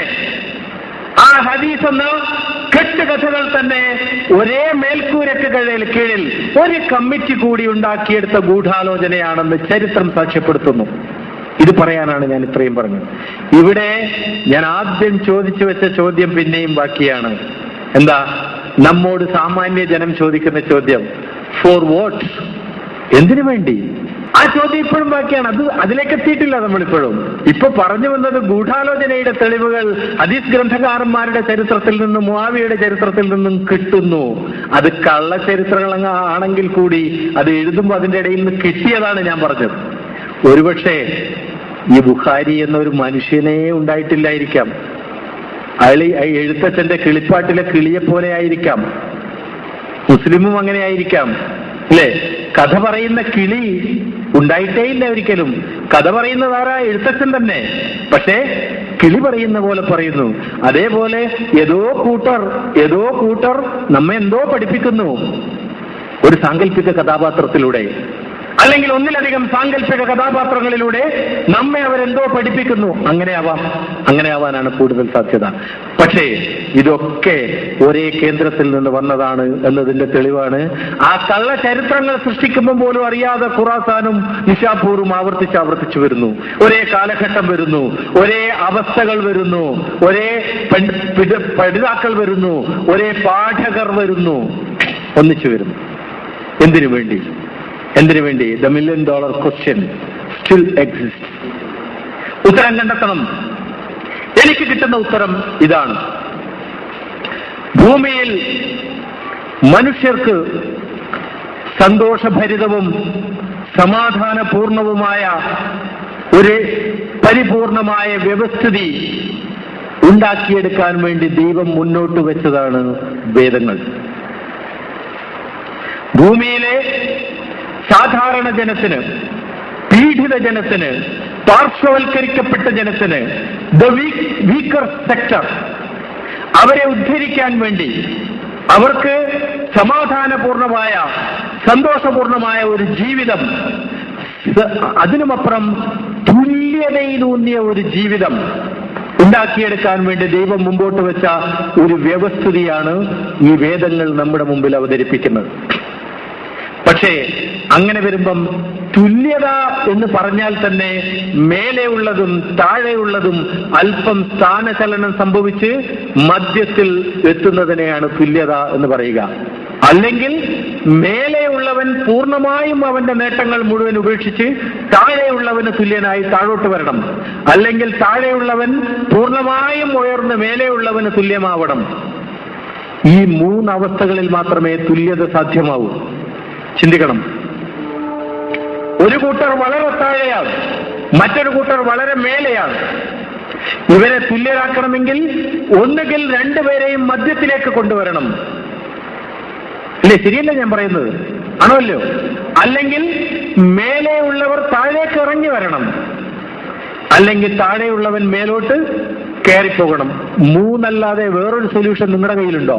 ആ ഹദീസ് എന്ന കെട്ടുകഥകൾ തന്നെ ഒരേ മേൽക്കൂരക്ക് കീഴിൽ ഒരു കമ്മിറ്റി കൂടി ഉണ്ടാക്കിയെടുത്ത ഗൂഢാലോചനയാണെന്ന് ചരിത്രം സാക്ഷ്യപ്പെടുത്തുന്നു. ഇത് പറയാനാണ് ഞാൻ ഇത്രയും പറഞ്ഞത്. ഇവിടെ ഞാൻ ആദ്യം ചോദിച്ചു വെച്ച ചോദ്യം പിന്നെയും ബാക്കിയാണ്. എന്താ? നമ്മോട് സാമാന്യ ജനം ചോദിക്കുന്ന ചോദ്യം, ഫോർ വാട്ട്? എന്തിനു വേണ്ടി? ആ ചോദ്യം ഇപ്പോഴും ബാക്കിയാണ്. അതിലേക്ക് എത്തിയിട്ടില്ല നമ്മളിപ്പോഴും. ഇപ്പൊ പറഞ്ഞു വന്നത് ഗൂഢാലോചനയുടെ തെളിവുകൾ ഹദീസ് ഗ്രന്ഥകാരന്മാരുടെ ചരിത്രത്തിൽ നിന്നും മുആവിയയുടെ ചരിത്രത്തിൽ നിന്നും കിട്ടുന്നു. അത് കള്ള ചരിത്രങ്ങൾ ആണെങ്കിൽ കൂടി അത് എഴുതുമ്പോൾ അതിന്റെ ഇടയിൽ നിന്ന് കിട്ടിയതാണ് ഞാൻ പറഞ്ഞത്. ഒരുപക്ഷെ ഈ ബുഖാരി എന്നൊരു മനുഷ്യനെ ഉണ്ടായിട്ടില്ലായിരിക്കാം. അയാൾ എഴുത്തച്ഛന്റെ കിളിപ്പാട്ടിലെ കിളിയെ പോലെ ആയിരിക്കാം. മുസ്ലിമും അങ്ങനെ ആയിരിക്കാം, അല്ലേ? കഥ പറയുന്ന കിളി ഉണ്ടായിട്ടേ ഇല്ല ഒരിക്കലും. കഥ പറയുന്നതാരാ? എഴുത്തച്ഛൻ തന്നെ. പക്ഷേ കിളി പറയുന്ന പോലെ പറയുന്നു. അതേപോലെ ഏതോ കൂട്ടർ നമ്മെ എന്തോ പഠിപ്പിക്കുന്നു ഒരു സാങ്കല്പിക കഥാപാത്രത്തിലൂടെ, അല്ലെങ്കിൽ ഒന്നിലധികം സാങ്കല്പിക കഥാപാത്രങ്ങളിലൂടെ നമ്മെ അവരെന്തോ പഠിപ്പിക്കുന്നു. അങ്ങനെ ആവാനാണ് കൂടുതൽ സാധ്യത. പക്ഷേ ഇതൊക്കെ ഒരേ കേന്ദ്രത്തിൽ നിന്ന് വന്നതാണ് എന്നതിന്റെ തെളിവാണ് ആ കള്ള ചരിത്രങ്ങൾ സൃഷ്ടിക്കുമ്പോൾ പോലും അറിയാതെ ഖുറാസാനും നിഷാപൂറും ആവർത്തിച്ചു വരുന്നു. ഒരേ കാലഘട്ടം വരുന്നു, ഒരേ അവസ്ഥകൾ വരുന്നു, ഒരേ പഠിതാക്കൾ വരുന്നു, ഒരേ പാഠകർ വരുന്നു, ഒന്നിച്ചു വരുന്നു. എന്തിനു വേണ്ടി? The $1 million question still exists. ഉത്തരം കണ്ടെത്തണം. എനിക്ക് കിട്ടുന്ന ഉത്തരം ഇതാണ്. ഭൂമിയിൽ മനുഷ്യർക്ക് സന്തോഷഭരിതവും സമാധാനപൂർണവുമായ ഒരു പരിപൂർണമായ വ്യവസ്ഥിതി ഉണ്ടാക്കിയെടുക്കാൻ വേണ്ടി ദൈവം മുന്നോട്ട് വെച്ചതാണ് വേദങ്ങൾ. ഭൂമിയിലെ സാധാരണ ജനത്തിന്, പീഡിത ജനത്തിന്, പാർശ്വവൽക്കരിക്കപ്പെട്ട ജനത്തിന്, ദ വീക്കർ സെക്ടർ, അവരെ ഉദ്ധരിക്കാൻ വേണ്ടി, അവർക്ക് സമാധാനപൂർണമായ സന്തോഷപൂർണമായ ഒരു ജീവിതം, അതിനുമപ്പുറം തുല്യതയിലൂന്നിയ ഒരു ജീവിതം ഉണ്ടാക്കിയെടുക്കാൻ വേണ്ടി ദൈവം മുമ്പോട്ട് വെച്ച ഒരു വ്യവസ്ഥിതിയാണ് ഈ വേദങ്ങൾ നമ്മുടെ മുമ്പിൽ അവതരിപ്പിക്കുന്നത്. പക്ഷേ അങ്ങനെ വരുമ്പം തുല്യത എന്ന് പറഞ്ഞാൽ തന്നെ മേലെയുള്ളതും താഴെയുള്ളതും അല്പം സ്ഥാനചലനം സംഭവിച്ച് മധ്യത്തിൽ എത്തുന്നതിനെയാണ് തുല്യത എന്ന് പറയുക. അല്ലെങ്കിൽ മേലെയുള്ളവൻ പൂർണ്ണമായും അവന്റെ നേട്ടങ്ങൾ മുഴുവൻ ഉപേക്ഷിച്ച് താഴെയുള്ളവന് തുല്യനായി താഴോട്ട് വരണം. അല്ലെങ്കിൽ താഴെയുള്ളവൻ പൂർണ്ണമായും ഉയർന്ന് മേലെയുള്ളവന് തുല്യമാവണം. ഈ 3 അവസ്ഥകളിൽ മാത്രമേ തുല്യത സാധ്യമാവൂ. ചിന്തിക്കണം. ഒരു കൂട്ടർ വളരെ താഴെയാണ്, മറ്റൊരു കൂട്ടർ വളരെ മേലെയാണ്. ഇവരെ തുല്യരാക്കണമെങ്കിൽ ഒന്നുകിൽ രണ്ടുപേരെയും മധ്യത്തിലേക്ക് കൊണ്ടുവരണം. അല്ലേ? ശരിയല്ലേ ഞാൻ പറയുന്നത്? ആണോ അല്ലയോ? അല്ലെങ്കിൽ മേലെയുള്ളവർ താഴേക്ക് ഇറങ്ങി വരണം, അല്ലെങ്കിൽ താഴെയുള്ളവൻ മേലോട്ട് കയറിപ്പോകണം. 3 അല്ലാതെ വേറൊരു സൊല്യൂഷൻ നിങ്ങളുടെ കയ്യിലുണ്ടോ?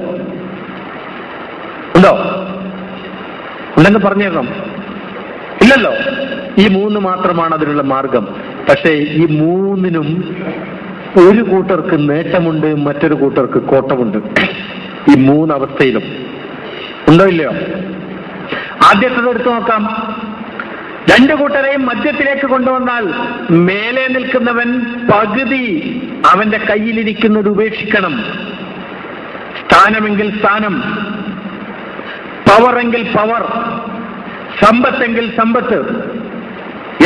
ഉണ്ടോ? ഉണ്ടെന്ന് പറഞ്ഞു തരണം. ഇല്ലല്ലോ. ഈ 3 മാത്രമാണ് അതിനുള്ള മാർഗം. പക്ഷേ ഈ 3നും ഒരു കൂട്ടർക്ക് നേട്ടമുണ്ട്, മറ്റൊരു കൂട്ടർക്ക് കോട്ടമുണ്ട്. ഈ 3 അവസ്ഥയിലും ഉണ്ടോ ഇല്ലയോ? ആദ്യത്തേത് എടുത്തു നോക്കാം. രണ്ടു കൂട്ടരെയും മധ്യത്തിലേക്ക് കൊണ്ടുവന്നാൽ മേലെ നിൽക്കുന്നവൻ പകുതി അവന്റെ കയ്യിലിരിക്കുന്നത് ഉപേക്ഷിക്കണം. സ്ഥാനമെങ്കിൽ സ്ഥാനം, പവറെങ്കിൽ പവർ, സമ്പത്തെങ്കിൽ സമ്പത്ത്.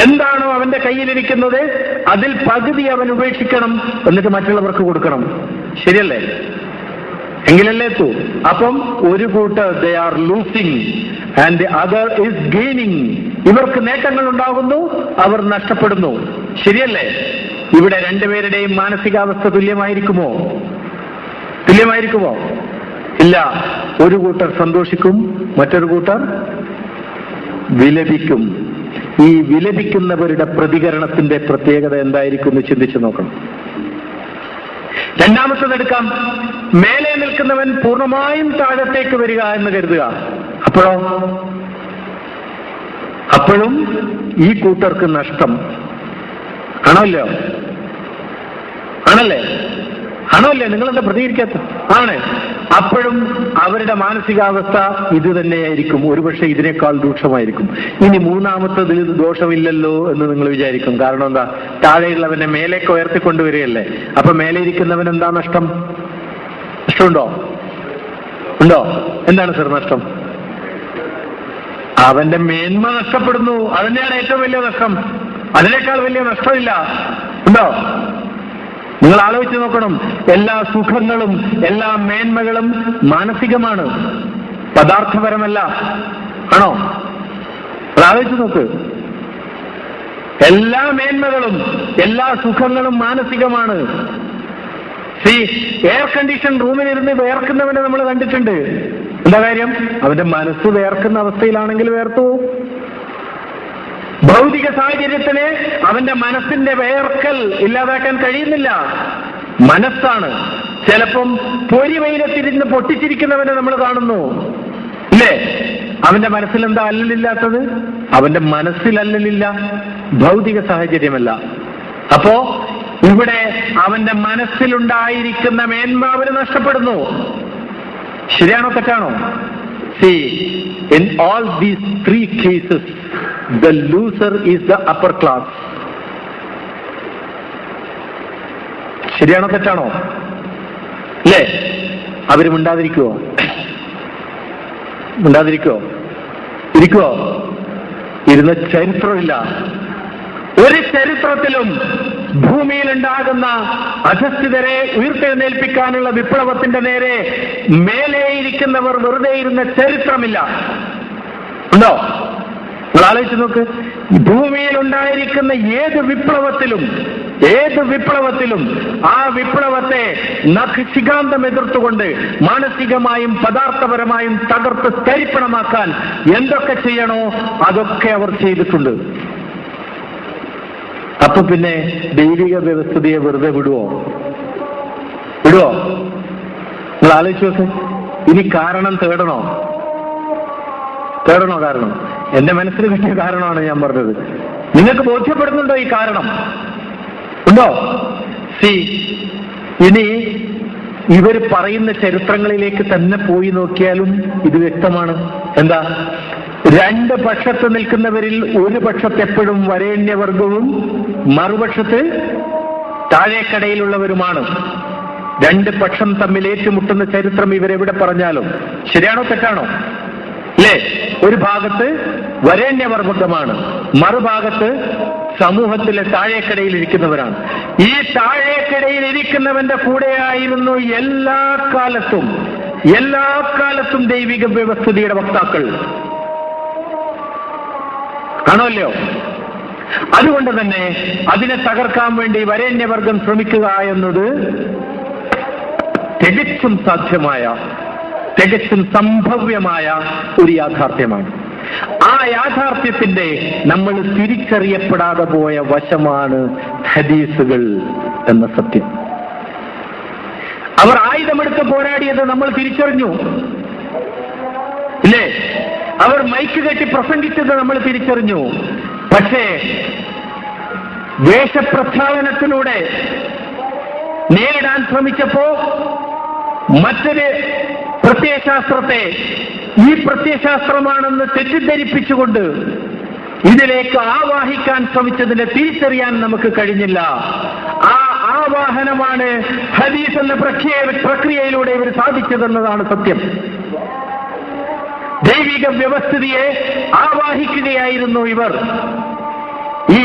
എന്താണോ അവന്റെ കയ്യിലിരിക്കുന്നത് അതിൽ പകുതി അവൻ ഉപേക്ഷിക്കണം, എന്നിട്ട് മറ്റുള്ളവർക്ക് കൊടുക്കണം. ശരിയല്ലേ? എങ്കിലല്ലേ എത്തൂ. അപ്പം ഒരു കൂട്ടർ they are losing and the other is gaining. ഇവർക്ക് നേട്ടങ്ങൾ ഉണ്ടാകുന്നു, അവർ നഷ്ടപ്പെടുന്നു. ശരിയല്ലേ? ഇവിടെ രണ്ടുപേരുടെയും മാനസികാവസ്ഥ തുല്യമായിരിക്കുമോ? ഇല്ല. ഒരു കൂട്ടർ സന്തോഷിക്കും, മറ്റൊരു കൂട്ടർ വിലപിക്കും. ഈ വിലപിക്കുന്നവരുടെ പ്രതികരണത്തിന്റെ പ്രത്യേകത എന്തായിരിക്കും എന്ന് ചിന്തിച്ചു നോക്കണം. രണ്ടാമത്തേതെടുക്കാം. മേലെ നിൽക്കുന്നവൻ പൂർണ്ണമായും താഴത്തേക്ക് വരിക എന്ന് കരുതുക. അപ്പോഴും ഈ കൂട്ടർക്ക് നഷ്ടം. ആണല്ലേ? നിങ്ങളെന്താ പ്രതികരിക്കാത്ത? ആണ്. അപ്പോഴും അവരുടെ മാനസികാവസ്ഥ ഇത് തന്നെയായിരിക്കും, ഒരുപക്ഷെ ഇതിനേക്കാൾ രൂക്ഷമായിരിക്കും. ഇനി മൂന്നാമത്തതിൽ ദോഷമില്ലല്ലോ എന്ന് നിങ്ങൾ വിചാരിക്കും. കാരണം എന്താ? താഴെയുള്ളവനെ മേലേക്ക് ഉയർത്തിക്കൊണ്ടുവരികയല്ലേ. അപ്പൊ മേലെ ഇരിക്കുന്നവൻ എന്താ നഷ്ടം? നഷ്ടമുണ്ടോ? എന്താണ് സർ നഷ്ടം? അവന്റെ മേന്മ നഷ്ടപ്പെടുന്നു. അതന്നെയാണ് ഏറ്റവും വലിയ നഷ്ടം. അതിനേക്കാൾ വലിയ നഷ്ടമില്ല. ഉണ്ടോ? നിങ്ങൾ ആലോചിച്ച് നോക്കണം. എല്ലാ സുഖങ്ങളും എല്ലാ മേന്മകളും മാനസികമാണ്, പദാർത്ഥപരമല്ല. ആണോ? ആലോചിച്ച് നോക്ക്. എല്ലാ മേന്മകളും എല്ലാ സുഖങ്ങളും മാനസികമാണ്. എയർ കണ്ടീഷൻ റൂമിലിരുന്ന് വേർക്കുന്നവനെ നമ്മൾ കണ്ടിട്ടുണ്ട്. എന്താ കാര്യം? അവന്റെ മനസ്സ് വേർക്കുന്ന അവസ്ഥയിലാണെങ്കിൽ വേർത്തു. ഭൗതിക സാഹചര്യത്തിന് അവന്റെ മനസ്സിന്റെ വേർക്കൽ ഇല്ലാതാക്കാൻ കഴിയുന്നില്ല. മനസ്സാണ്. ചിലപ്പം പൊരിവെയിലത്തിരുന്ന് പൊട്ടിച്ചിരിക്കുന്നവനെ നമ്മൾ കാണുന്നു, ഇല്ലേ? അവന്റെ മനസ്സിൽ എന്താ അല്ലലില്ലാത്തത്? അവന്റെ മനസ്സിൽ അല്ലലില്ല, ഭൗതിക സാഹചര്യമല്ല. അപ്പോ ഇവിടെ അവന്റെ മനസ്സിലുണ്ടായിരിക്കുന്ന മേന്മ അവന് നഷ്ടപ്പെടുന്നു. ശരിയാണോ തെറ്റാണോ? In all these three cases, the loser is the upper class. ശരിയാണോ തെറ്റാണോ? അല്ലേ? അവര് മിണ്ടാതിരിക്കുവോ? ഇരുന്ന ചരിത്രമില്ല. ഒരു ചരിത്രത്തിലും ഭൂമിയിലുണ്ടാകുന്ന അധസ്ഥിതരെ ഉയർത്തെഴുന്നേൽപ്പിക്കാനുള്ള വിപ്ലവത്തിന്റെ നേരെ മേലെയിരിക്കുന്നവർ വെറുതെ ഇരുന്ന ചരിത്രമില്ല. ഉണ്ടോ? നിങ്ങൾ ആലോചിച്ച് നോക്ക്. ഭൂമിയിലുണ്ടായിരിക്കുന്ന ഏത് വിപ്ലവത്തിലും ആ വിപ്ലവത്തെ നഖശികാന്തം എതിർത്തുകൊണ്ട് മാനസികമായും പദാർത്ഥപരമായും തകർത്ത് തരിപ്പണമാക്കാൻ എന്തൊക്കെ ചെയ്യണോ അതൊക്കെ അവർ ചെയ്തിട്ടുണ്ട്. അപ്പൊ പിന്നെ ദൈവിക വ്യവസ്ഥിതിയെ വെറുതെ വിടുവോ? നിങ്ങൾ ആലോചിച്ച് നോക്ക്. ഇനി കാരണം തേടണോ? കാരണം എന്റെ മനസ്സിൽ കിട്ടിയ കാരണമാണ് ഞാൻ പറഞ്ഞത്. നിങ്ങൾക്ക് ബോധ്യപ്പെടുന്നുണ്ടോ ഈ കാരണം? ഉണ്ടോ? ഇനി ഇവർ പറയുന്ന ചരിത്രങ്ങളിലേക്ക് തന്നെ പോയി നോക്കിയാലും ഇത് വ്യക്തമാണ്. എന്താ? രണ്ട് പക്ഷത്ത് നിൽക്കുന്നവരിൽ ഒരു പക്ഷത്ത് എപ്പോഴും വരേണ്യവർഗവും മറുപക്ഷത്ത് താഴേക്കടയിലുള്ളവരുമാണ്. രണ്ട് പക്ഷം തമ്മിൽ ഏറ്റുമുട്ടുന്ന ചരിത്രം ഇവരെവിടെ പറഞ്ഞാലും ശരിയാണോ തെറ്റാണോ? അല്ലേ? ഒരു ഭാഗത്ത് വരേണ്യവർഗമാണ്, മറുഭാഗത്ത് സമൂഹത്തിലെ താഴേക്കടയിൽ ഇരിക്കുന്നവരാണ്. ഈ താഴേക്കടയിൽ ഇരിക്കുന്നവന്റെ കൂടെയായിരുന്നു എല്ലാ കാലത്തും ദൈവിക വ്യവസ്ഥിതിയുടെ വക്താക്കൾ. ആണല്ലോ? അതുകൊണ്ട് തന്നെ അതിനെ തകർക്കാൻ വേണ്ടി വരേണ്യവർഗം ശ്രമിക്കുക എന്നത് തികച്ചും സാധ്യമായ, തികച്ചും സംഭവ്യമായ ഒരു യാഥാർത്ഥ്യമാണ്. ആ യാഥാർത്ഥ്യത്തിന്റെ നമ്മൾ തിരിച്ചറിയപ്പെടാതെ പോയ വശമാണ് ഹദീസുകൾ എന്ന സത്യം. അവർ ആയുധമെടുത്ത് പോരാടിയത് നമ്മൾ തിരിച്ചറിഞ്ഞു, ഇല്ലേ? അവർ മൈക്ക് കെട്ടി പ്രസംഗിച്ചത് നമ്മൾ തിരിച്ചറിഞ്ഞു. പക്ഷേ വേഷപ്രഖ്യാപനത്തിലൂടെ നേരിടാൻ ശ്രമിച്ചപ്പോ മറ്റൊരു പ്രത്യയശാസ്ത്രത്തെ ഈ പ്രത്യയശാസ്ത്രമാണെന്ന് തെറ്റിദ്ധരിപ്പിച്ചുകൊണ്ട് ഇതിലേക്ക് ആവാഹിക്കാൻ ശ്രമിച്ചതിനെ തിരിച്ചറിയാൻ നമുക്ക് കഴിഞ്ഞില്ല. ആ ആവാഹനമാണ് ഹദീസ് എന്ന പ്രക്രിയയിലൂടെ ഇവർ സാധിച്ചതെന്നതാണ് സത്യം. ദൈവിക വ്യവസ്ഥിതിയെ ആവാഹിക്കുകയായിരുന്നു ഇവർ ഈ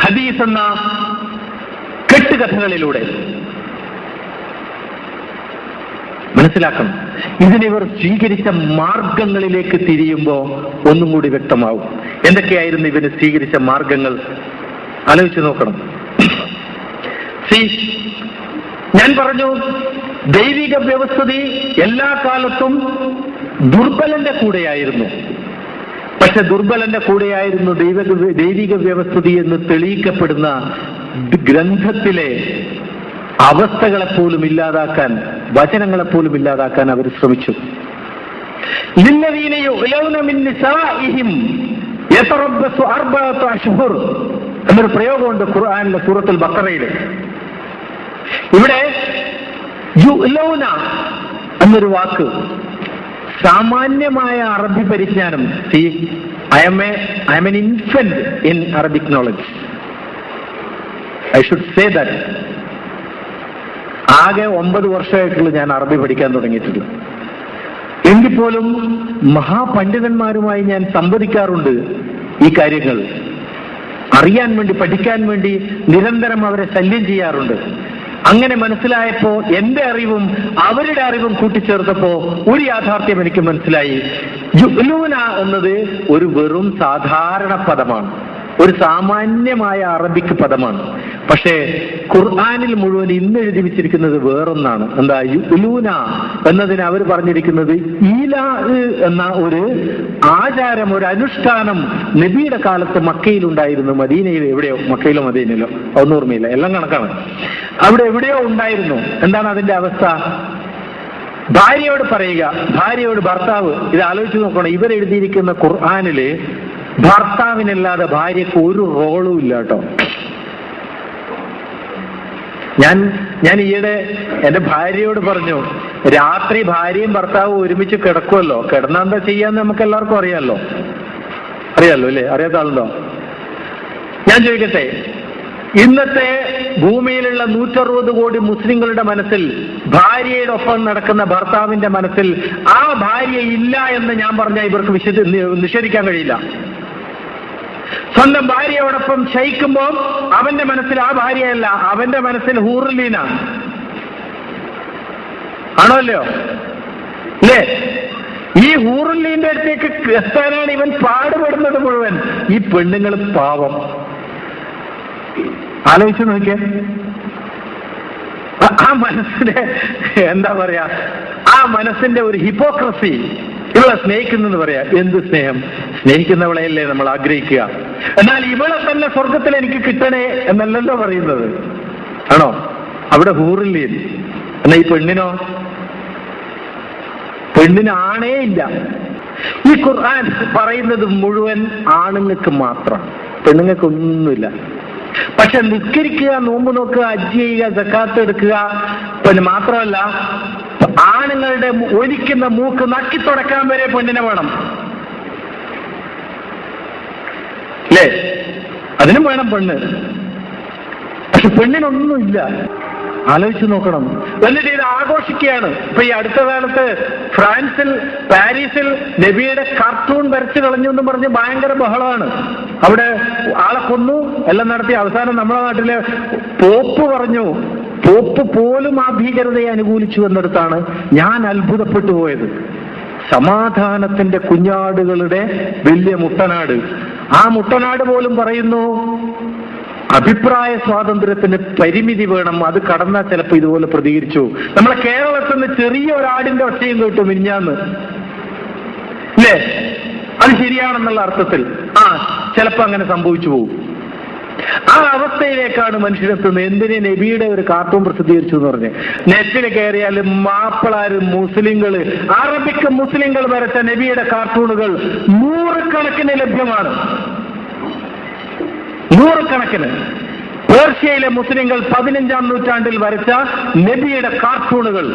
ഹദീസ് എന്ന കെട്ടുകഥകളിലൂടെ. മനസ്സിലാക്കണം. ഇതിനിവർ സ്വീകരിച്ച മാർഗങ്ങളിലേക്ക് തിരിയുമ്പോൾ ഒന്നും കൂടി വ്യക്തമാവും. എന്തൊക്കെയായിരുന്നു ഇവന് സ്വീകരിച്ച മാർഗങ്ങൾ? ആലോചിച്ച് നോക്കണം. ഞാൻ പറഞ്ഞു, ദൈവിക വ്യവസ്ഥിതി എല്ലാ കാലത്തും ദുർബലന്റെ കൂടെയായിരുന്നു. പക്ഷെ ദുർബലന്റെ കൂടെയായിരുന്നു ദൈവിക വ്യവസ്ഥിതി എന്ന് തെളിയിക്കപ്പെടുന്ന ഗ്രന്ഥത്തിലെ അവസ്ഥകളെപ്പോലും ഇല്ലാതാക്കാൻ, വചനങ്ങളെപ്പോലും ഇല്ലാതാക്കാൻ അവർ ശ്രമിച്ചു. എന്നൊരു പ്രയോഗമുണ്ട് ഖുർആനിലെ സൂറത്തുൽ ബഖറയിൽ. ഇവിടെ യുലൗന എന്നൊരു വാക്ക് സാമാന്യമായ അറബി പരിജ്ഞാനം. I M N infant in Arabic knowledge. I should say that. ആകെ 9 വർഷമായിട്ടുള്ള ഞാൻ അറബി പഠിക്കാൻ തുടങ്ങിയിട്ടില്ല. എങ്കിൽ പോലും മഹാപണ്ഡിതന്മാരുമായി ഞാൻ സംവദിക്കാറുണ്ട്. ഈ കാര്യങ്ങൾ അറിയാൻ വേണ്ടി, പഠിക്കാൻ വേണ്ടി നിരന്തരം അവരെ ശല്യം ചെയ്യാറുണ്ട്. അങ്ങനെ മനസ്സിലായപ്പോ എന്റെ അറിവും അവരുടെ അറിവും കൂട്ടിച്ചേർത്തപ്പോ ഒരു യാഥാർത്ഥ്യം എനിക്ക് മനസ്സിലായി. യുലൂന എന്നത് ഒരു വെറും സാധാരണ പദമാണ്, ഒരു സാമാന്യമായ അറബിക് പദമാണ്. പക്ഷേ ഖുർആനിൽ മുഴുവൻ ഇന്ന് എഴുതി വെച്ചിരിക്കുന്നത് വേറൊന്നാണ്. എന്താ? യുലൂന എന്നതിന് അവർ പറഞ്ഞിരിക്കുന്നത് ഈലാ എന്ന ഒരു ആചാരം, ഒരു അനുഷ്ഠാനം നബിയുടെ കാലത്ത് മക്കയിലുണ്ടായിരുന്നു. മദീനയിൽ എവിടെയോ, മക്കയിലോ മദീനയിലോ ഒന്നും ഓർമ്മയില്ല, എല്ലാം കണക്കാണ്. അവിടെ എവിടെയോ ഉണ്ടായിരുന്നു. എന്താണ് അതിന്റെ അവസ്ഥ? ഭാര്യയോട് പറയുക, ഭാര്യയോട് ഭർത്താവ്. ഇത് ആലോചിച്ച് നോക്കണം. ഇവരെഴുതിയിരിക്കുന്ന ഖുർആനില് ഭർത്താവിനല്ലാതെ ഭാര്യക്ക് ഒരു റോളും ഇല്ല കേട്ടോ. ഞാൻ ഈയിടെ എന്റെ ഭാര്യയോട് പറഞ്ഞു, രാത്രി ഭാര്യയും ഭർത്താവും ഒരുമിച്ച് കിടക്കുമല്ലോ, കിടന്നാ എന്താ ചെയ്യാന്ന് നമുക്ക് എല്ലാവർക്കും അറിയാലോ അല്ലേ? അറിയാത്ത ആളുണ്ടോ? ഞാൻ ചോദിക്കട്ടെ, ഇന്നത്തെ ഭൂമിയിലുള്ള 160 കോടി മുസ്ലിങ്ങളുടെ മനസ്സിൽ ഭാര്യയുടെ ഒപ്പം നടക്കുന്ന ഭർത്താവിന്റെ മനസ്സിൽ ആ ഭാര്യ ഇല്ല എന്ന് ഞാൻ പറഞ്ഞാൽ ഇവർക്ക് നിഷേധിക്കാൻ കഴിയില്ല. സ്വന്തം ഭാര്യയോടൊപ്പം ശയിക്കുമ്പോൾ അവന്റെ മനസ്സിൽ ആ ഭാര്യയല്ല, അവന്റെ മനസ്സിൽ ഹൂറുലീന ആണോ അല്ലയോ? അല്ലേ? ഈ ഹൂറുലീന്റെ അടുത്തേക്ക് എത്താനാണ് ഇവൻ പാടുപെടുന്നത് മുഴുവൻ. ഈ പെണ്ണുങ്ങൾ പാവം. ആലോചിച്ച് നോക്കിയേ. ആ മനസ്സിന്റെ എന്താ പറയാ, ആ മനസ്സിന്റെ ഒരു ഹിപ്പോക്രസി. ഇവളെ സ്നേഹിക്കുന്നെന്ന് പറയാ. എന്ത് സ്നേഹം? സ്നേഹിക്കുന്നവളെയല്ലേ നമ്മൾ ആഗ്രഹിക്കുക. എന്നാൽ ഇവളെ തന്നെ സ്വർഗത്തിൽ എനിക്ക് കിട്ടണേ എന്നല്ലല്ലോ പറയുന്നത്. ആണോ? അവിടെ ഹൂറില്ലേ. എന്നാ ഈ പെണ്ണിനോ? പെണ്ണിന് ആണേ ഇല്ല. ഈ ഖുർആൻ പറയുന്നത് മുഴുവൻ ആണുങ്ങൾക്ക് മാത്രം, പെണ്ണുങ്ങൾക്ക് ഒന്നുമില്ല. പക്ഷെ നിസ്കരിക്കുക, നോമ്പ് നോക്കുക, ഹജ്ജ് ചെയ്യുക, സക്കാത്ത് എടുക്കുക, പിന്നെ മാത്രമല്ല ആണുങ്ങളുടെ ഒലിക്കുന്ന മൂക്ക് നക്കി തുടക്കാൻ വരെ പെണ്ണിനെ വേണം. അല്ലേ? അതിനും വേണം പെണ്ണ്. പക്ഷെ പെണ്ണിനൊന്നുമില്ല. ആലോചിച്ച് നോക്കണം. എന്നിട്ട് ഇത് ആഘോഷിക്കുകയാണ്. ഇപ്പൊ ഈ അടുത്ത കാലത്ത് ഫ്രാൻസിൽ, പാരീസിൽ നബിയുടെ കാർട്ടൂൺ വരച്ചു കളഞ്ഞു എന്നും പറഞ്ഞ് ഭയങ്കര ബഹളമാണ്. അവിടെ ആളെ കൊന്നു, എല്ലാം നടത്തി. അവസാനം നമ്മുടെ നാട്ടിലെ പോപ്പ് പറഞ്ഞു, പോപ്പ് പോലും ആ ഭീകരതയെ അനുകൂലിച്ചു എന്നിടത്താണ് ഞാൻ അത്ഭുതപ്പെട്ടു പോയത്. സമാധാനത്തിന്റെ കുഞ്ഞാടുകളുടെ വലിയ മുട്ടനാട്, ആ മുട്ടനാട് പോലും പറയുന്നു അഭിപ്രായ സ്വാതന്ത്ര്യത്തിന് പരിമിതി വേണം, അത് കടന്നാൽ ചിലപ്പോൾ ഇതുപോലെ പ്രതികരിച്ചു. നമ്മളെ കേരളത്തിൽ നിന്ന് ചെറിയ ഒരാടിന്റെ ഒച്ചയും കേട്ടു മിനിഞ്ഞാന്ന്, അല്ലേ? അത് ശരിയാണെന്നുള്ള അർത്ഥത്തിൽ ചിലപ്പോ അങ്ങനെ സംഭവിച്ചു പോകും. ആ അവസ്ഥയിലേക്കാണ് മനുഷ്യരെത്തുന്നത്. എന്തിനെ നബിയുടെ ഒരു കാർട്ടൂൺ പ്രസിദ്ധീകരിച്ചു എന്ന് പറഞ്ഞ് നെറ്റിൽ കയറിയാൽ മാപ്പിളാര്, മുസ്ലിങ്ങള്, അറബിക്ക് മുസ്ലിങ്ങൾ വരച്ച നബിയുടെ കാർട്ടൂണുകൾ 100 കണക്കിന് ലഭ്യമാണ്. 100 കണക്കിന്. പേർഷ്യയിലെ മുസ്ലിങ്ങൾ 15-ാം നൂറ്റാണ്ടിൽ വരച്ച നബിയുടെ കാർട്ടൂണുകൾ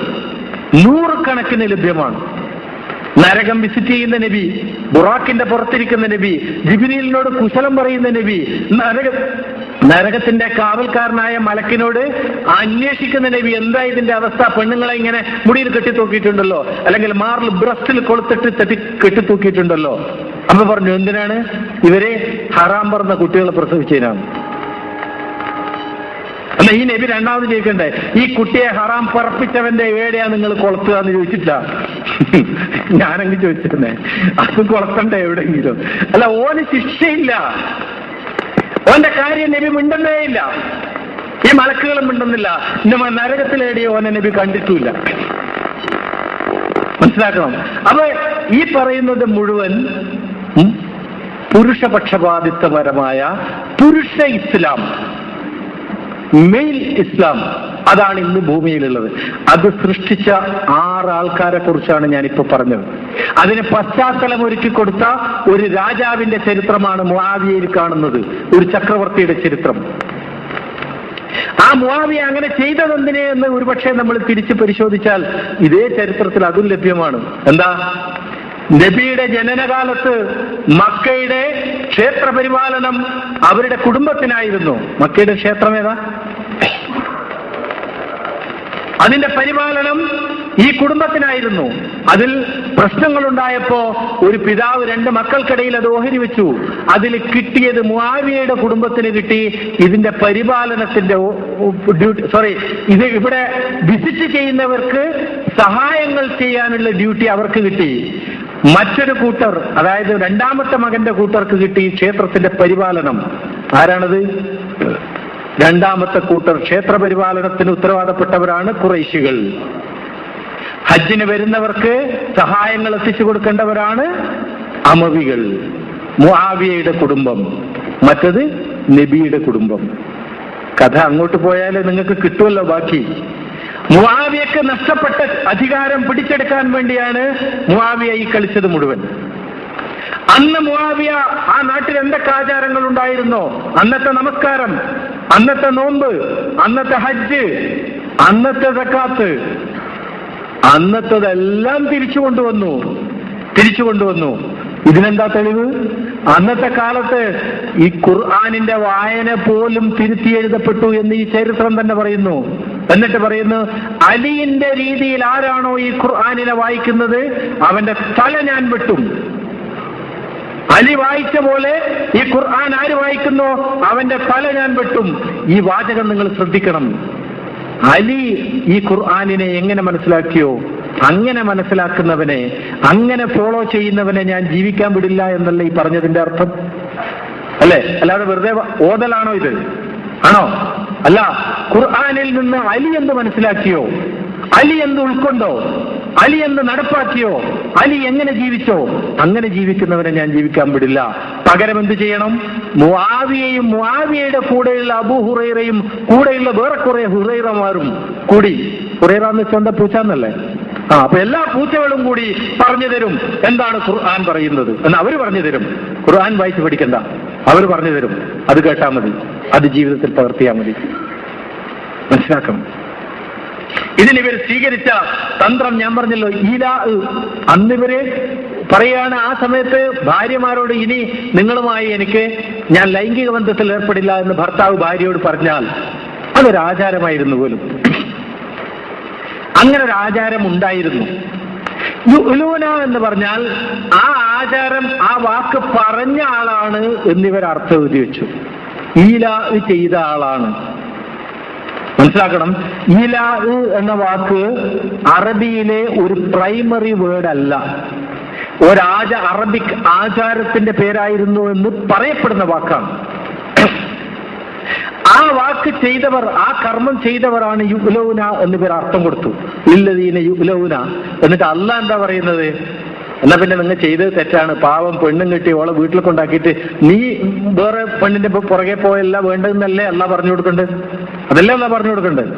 100 കണക്കിന് ലഭ്യമാണ്. നരകം വിസിറ്റ് ചെയ്യുന്ന നബി, ബുറാക്കിന്റെ പുറത്തിരിക്കുന്ന നബി, ജിബ്രീലിനോട് കുശലം പറയുന്ന നബി, നരകത്തിന്റെ കാവൽക്കാരനായ മലക്കിനോട് അന്വേഷിക്കുന്ന നബി. എന്താ ഇതിന്റെ അവസ്ഥ? പെണ്ണുങ്ങളെ ഇങ്ങനെ മുടിയിൽ കെട്ടിത്തൂക്കിയിട്ടുണ്ടല്ലോ, അല്ലെങ്കിൽ മാറിൽ ബ്രസ്റ്റിൽ കൊളുത്തിട്ട് കെട്ടിത്തൂക്കിയിട്ടുണ്ടല്ലോ. അപ്പൊ പറഞ്ഞു, എന്തിനാണ്? ഇവരെ ഹറാം പറഞ്ഞ കുട്ടികളെ പ്രസവിച്ചതിനാണ്. അല്ല, ഈ നബി രണ്ടാമത് ചോദിക്കണ്ടേ, ഈ കുട്ടിയെ ഹറാം പറപ്പിച്ചവന്റെ എവിടെയാ നിങ്ങൾ കൊളുത്തുക എന്ന് ചോദിച്ചിട്ടില്ല. ഞാനെങ്കിൽ ചോദിച്ചിരുന്നേ, അത് കൊളുത്തണ്ടേ എവിടെയെങ്കിലും? അല്ല, ഓന് ശിക്ഷയില്ല, ഓന്റെ കാര്യം നബി മിണ്ടുന്നേ ഇല്ല. ഈ മലക്കുകളും മിണ്ടുന്നില്ല. നരകത്തിലേടിയ ഓനെ നബി കണ്ടിട്ടില്ല. മനസ്സിലാക്കണം. അപ്പൊ ഈ പറയുന്നത് മുഴുവൻ പുരുഷപക്ഷപാതിത്വപരമായ പുരുഷ ഇസ്ലാം, മെയിൽ ഇസ്ലാം, അതാണ് ഇന്ന് ഭൂമിയിലുള്ളത്. അത് സൃഷ്ടിച്ച 6 ആൾക്കാരെ കുറിച്ചാണ് ഞാനിപ്പോ പറഞ്ഞത്. അതിന് പശ്ചാത്തലം ഒരുക്കി കൊടുത്ത ഒരു രാജാവിന്റെ ചരിത്രമാണ് മുആവിയയിൽ കാണുന്നത്, ഒരു ചക്രവർത്തിയുടെ ചരിത്രം. ആ മുആവിയ അങ്ങനെ ചെയ്തതെന്തിനെ എന്ന് ഒരുപക്ഷെ നമ്മൾ തിരിച്ച് പരിശോധിച്ചാൽ ഇതേ ചരിത്രത്തിൽ അതും ലഭ്യമാണ്. എന്താ? നബിയുടെ ജനനകാലത്ത് മക്കയുടെ ക്ഷേത്ര പരിപാലനം അവരുടെ കുടുംബത്തിനായിരുന്നു. മക്കയുടെ ക്ഷേത്രം ഏതാ? അതിന്റെ പരിപാലനം ഈ കുടുംബത്തിനായിരുന്നു. അതിൽ പ്രശ്നങ്ങളുണ്ടായപ്പോ ഒരു പിതാവ് 2 മക്കൾക്കിടയിൽ അത് ഓഹരി വെച്ചു. അതിൽ കിട്ടിയത് മുആവിയയുടെ കുടുംബത്തിന് കിട്ടി. ഇതിന്റെ പരിപാലനത്തിന്റെ ഇത് ഇവിടെ വിസിറ്റ് ചെയ്യുന്നവർക്ക് സഹായങ്ങൾ ചെയ്യാനുള്ള ഡ്യൂട്ടി അവർക്ക് കിട്ടി. മറ്റൊരു കൂട്ടർ, അതായത് 2ാമത്തെ മകന്റെ കൂട്ടർക്ക് കിട്ടി ക്ഷേത്രത്തിന്റെ പരിപാലനം. ആരാണത്? 2ാമത്തെ കൂട്ടർ ക്ഷേത്ര പരിപാലനത്തിന് ഉത്തരവാദപ്പെട്ടവരാണ് ഖുറൈശികൾ. ഹജ്ജിന് വരുന്നവർക്ക് സഹായങ്ങൾ എത്തിച്ചു കൊടുക്കേണ്ടവരാണ് അമവികൾ. മുആവിയയുടെ കുടുംബം, മറ്റത് നബിയുടെ കുടുംബം. കഥ അങ്ങോട്ട് പോയാലേ നിങ്ങൾക്ക് കിട്ടുമല്ലോ ബാക്കി. മുആവിയക്ക് നഷ്ടപ്പെട്ട അധികാരം പിടിച്ചെടുക്കാൻ വേണ്ടിയാണ് മുആവിയ ഈ കളിച്ചത് മുഴുവൻ. അന്ന് മുആവിയ ആ നാട്ടിൽ എന്തൊക്കെ ആചാരങ്ങൾ ഉണ്ടായിരുന്നോ, അന്നത്തെ നമസ്കാരം, അന്നത്തെ നോമ്പ്, അന്നത്തെ ഹജ്ജ്, അന്നത്തെ സക്കാത്ത്, അന്നത്തതെല്ലാം തിരിച്ചു കൊണ്ടുവന്നു. ഇതിനെന്താ തെളിവ്? അന്നത്തെ കാലത്ത് ഈ ഖുർആനിന്റെ വായന പോലും തിരുത്തി എഴുതപ്പെട്ടു എന്ന് ഈ ചരിത്രം തന്നെ പറയുന്നു. എന്നിട്ട് പറയുന്നു, അലിന്റെ രീതിയിൽ ആരാണോ ഈ ഖുർആനിനെ വായിക്കുന്നത് അവന്റെ തല ഞാൻ വെട്ടും. അലി വായിച്ച പോലെ ഈ ഖുർആൻ ആര് വായിക്കുന്നോ അവന്റെ തല ഞാൻ വെട്ടും. ഈ വാചകം നിങ്ങൾ ശ്രദ്ധിക്കണം. അലി ഈ ഖുർആനിനെ എങ്ങനെ മനസ്സിലാക്കിയോ അങ്ങനെ മനസ്സിലാക്കുന്നവനെ, അങ്ങനെ ഫോളോ ചെയ്യുന്നവനെ ഞാൻ ജീവിക്കാൻ വിടില്ല എന്നല്ല ഈ പറഞ്ഞതിന്റെ അർത്ഥം, അല്ലേ? അല്ലാതെ വെറുതെ ഓതലാണോ ഇത്? ആണോ? അല്ല. ഖുർആനിൽ നിന്ന് അലി എന്ത് മനസ്സിലാക്കിയോ, അലി എന്ത് ഉൾക്കൊണ്ടോ, അലി എന്ത് നടപ്പാക്കിയോ, അലി എങ്ങനെ ജീവിച്ചോ അങ്ങനെ ജീവിക്കുന്നവനെ ഞാൻ ജീവിക്കാൻ വിടില്ല. പകരം എന്ത് ചെയ്യണം? മുആവിയയും മുആവിയയുടെ കൂടെയുള്ള അബൂ ഹുറൈറയും കൂടെയുള്ള വേറെ കുറെ ഹുറൈറമാരും കൂടി, ഹുറൈറ എന്ന് വെച്ചാൽ എന്താ? പൂച്ച എന്നല്ലേ? അപ്പൊ എല്ലാ പൂച്ചകളും കൂടി പറഞ്ഞു തരും എന്താണ് ഖുർആൻ പറയുന്നത് എന്ന് അവർ പറഞ്ഞു തരും. ഖുർആൻ വായിച്ച് പഠിക്കണ്ട, അവർ പറഞ്ഞു തരും. അത് കേട്ടാൽ മതി, അത് ജീവിതത്തിൽ പകർത്തിയാൽ മതി. മനസ്സിലാക്കണം. ഇതിനിവർ സ്വീകരിച്ച തന്ത്രം ഞാൻ പറഞ്ഞല്ലോ, ഈലാ. അന്നിവര് പറയാണ് ആ സമയത്ത് ഭാര്യമാരോട്, ഇനി നിങ്ങളുമായി ഞാൻ ലൈംഗിക ബന്ധത്തിൽ ഏർപ്പെടില്ല എന്ന് ഭർത്താവ് ഭാര്യയോട് പറഞ്ഞാൽ അതൊരാചാരമായിരുന്നു പോലും. അങ്ങനെ ഒരു ആചാരം ഉണ്ടായിരുന്നു. യുലൂന എന്ന് പറഞ്ഞാൽ ആ ആചാരം, ആ വാക്ക് പറഞ്ഞ ആളാണ് എന്നിവർ അർത്ഥം എഴുതി വെച്ചു. ഈലാ ചെയ്ത ആളാണ്. മനസ്സിലാക്കണം. ഈലാ എന്ന വാക്ക് അറബിയിലെ ഒരു പ്രൈമറി വേർഡ് അല്ല, അറബിക് ആചാരത്തിന്റെ പേരായിരുന്നു എന്ന് പറയപ്പെടുന്ന വാക്കാണ്. ആ വാക്ക് ചെയ്തവർ, ആ കർമ്മം ചെയ്തവരാണ് യുലൗന എന്നിവർ അർത്ഥം കൊടുത്തു. ഇല്ലദീന യുലൗന. എന്നിട്ട് അല്ലാഹ് എന്താ പറയുന്നത്? എന്നാ പിന്നെ നിങ്ങൾ ചെയ്തത് തെറ്റാണ്, പാവം പെണ്ണും കിട്ടി ഓളെ വീട്ടിൽ കൊണ്ടാക്കിയിട്ട് നീ വേറെ പെണ്ണിന്റെ പുറകെ പോയല്ല വേണ്ടതെന്നല്ലേ അല്ലാഹ് പറഞ്ഞു കൊടുക്കണ്ടത്? അതല്ലേ അല്ലാഹ് പറഞ്ഞു കൊടുക്കണ്ടത്?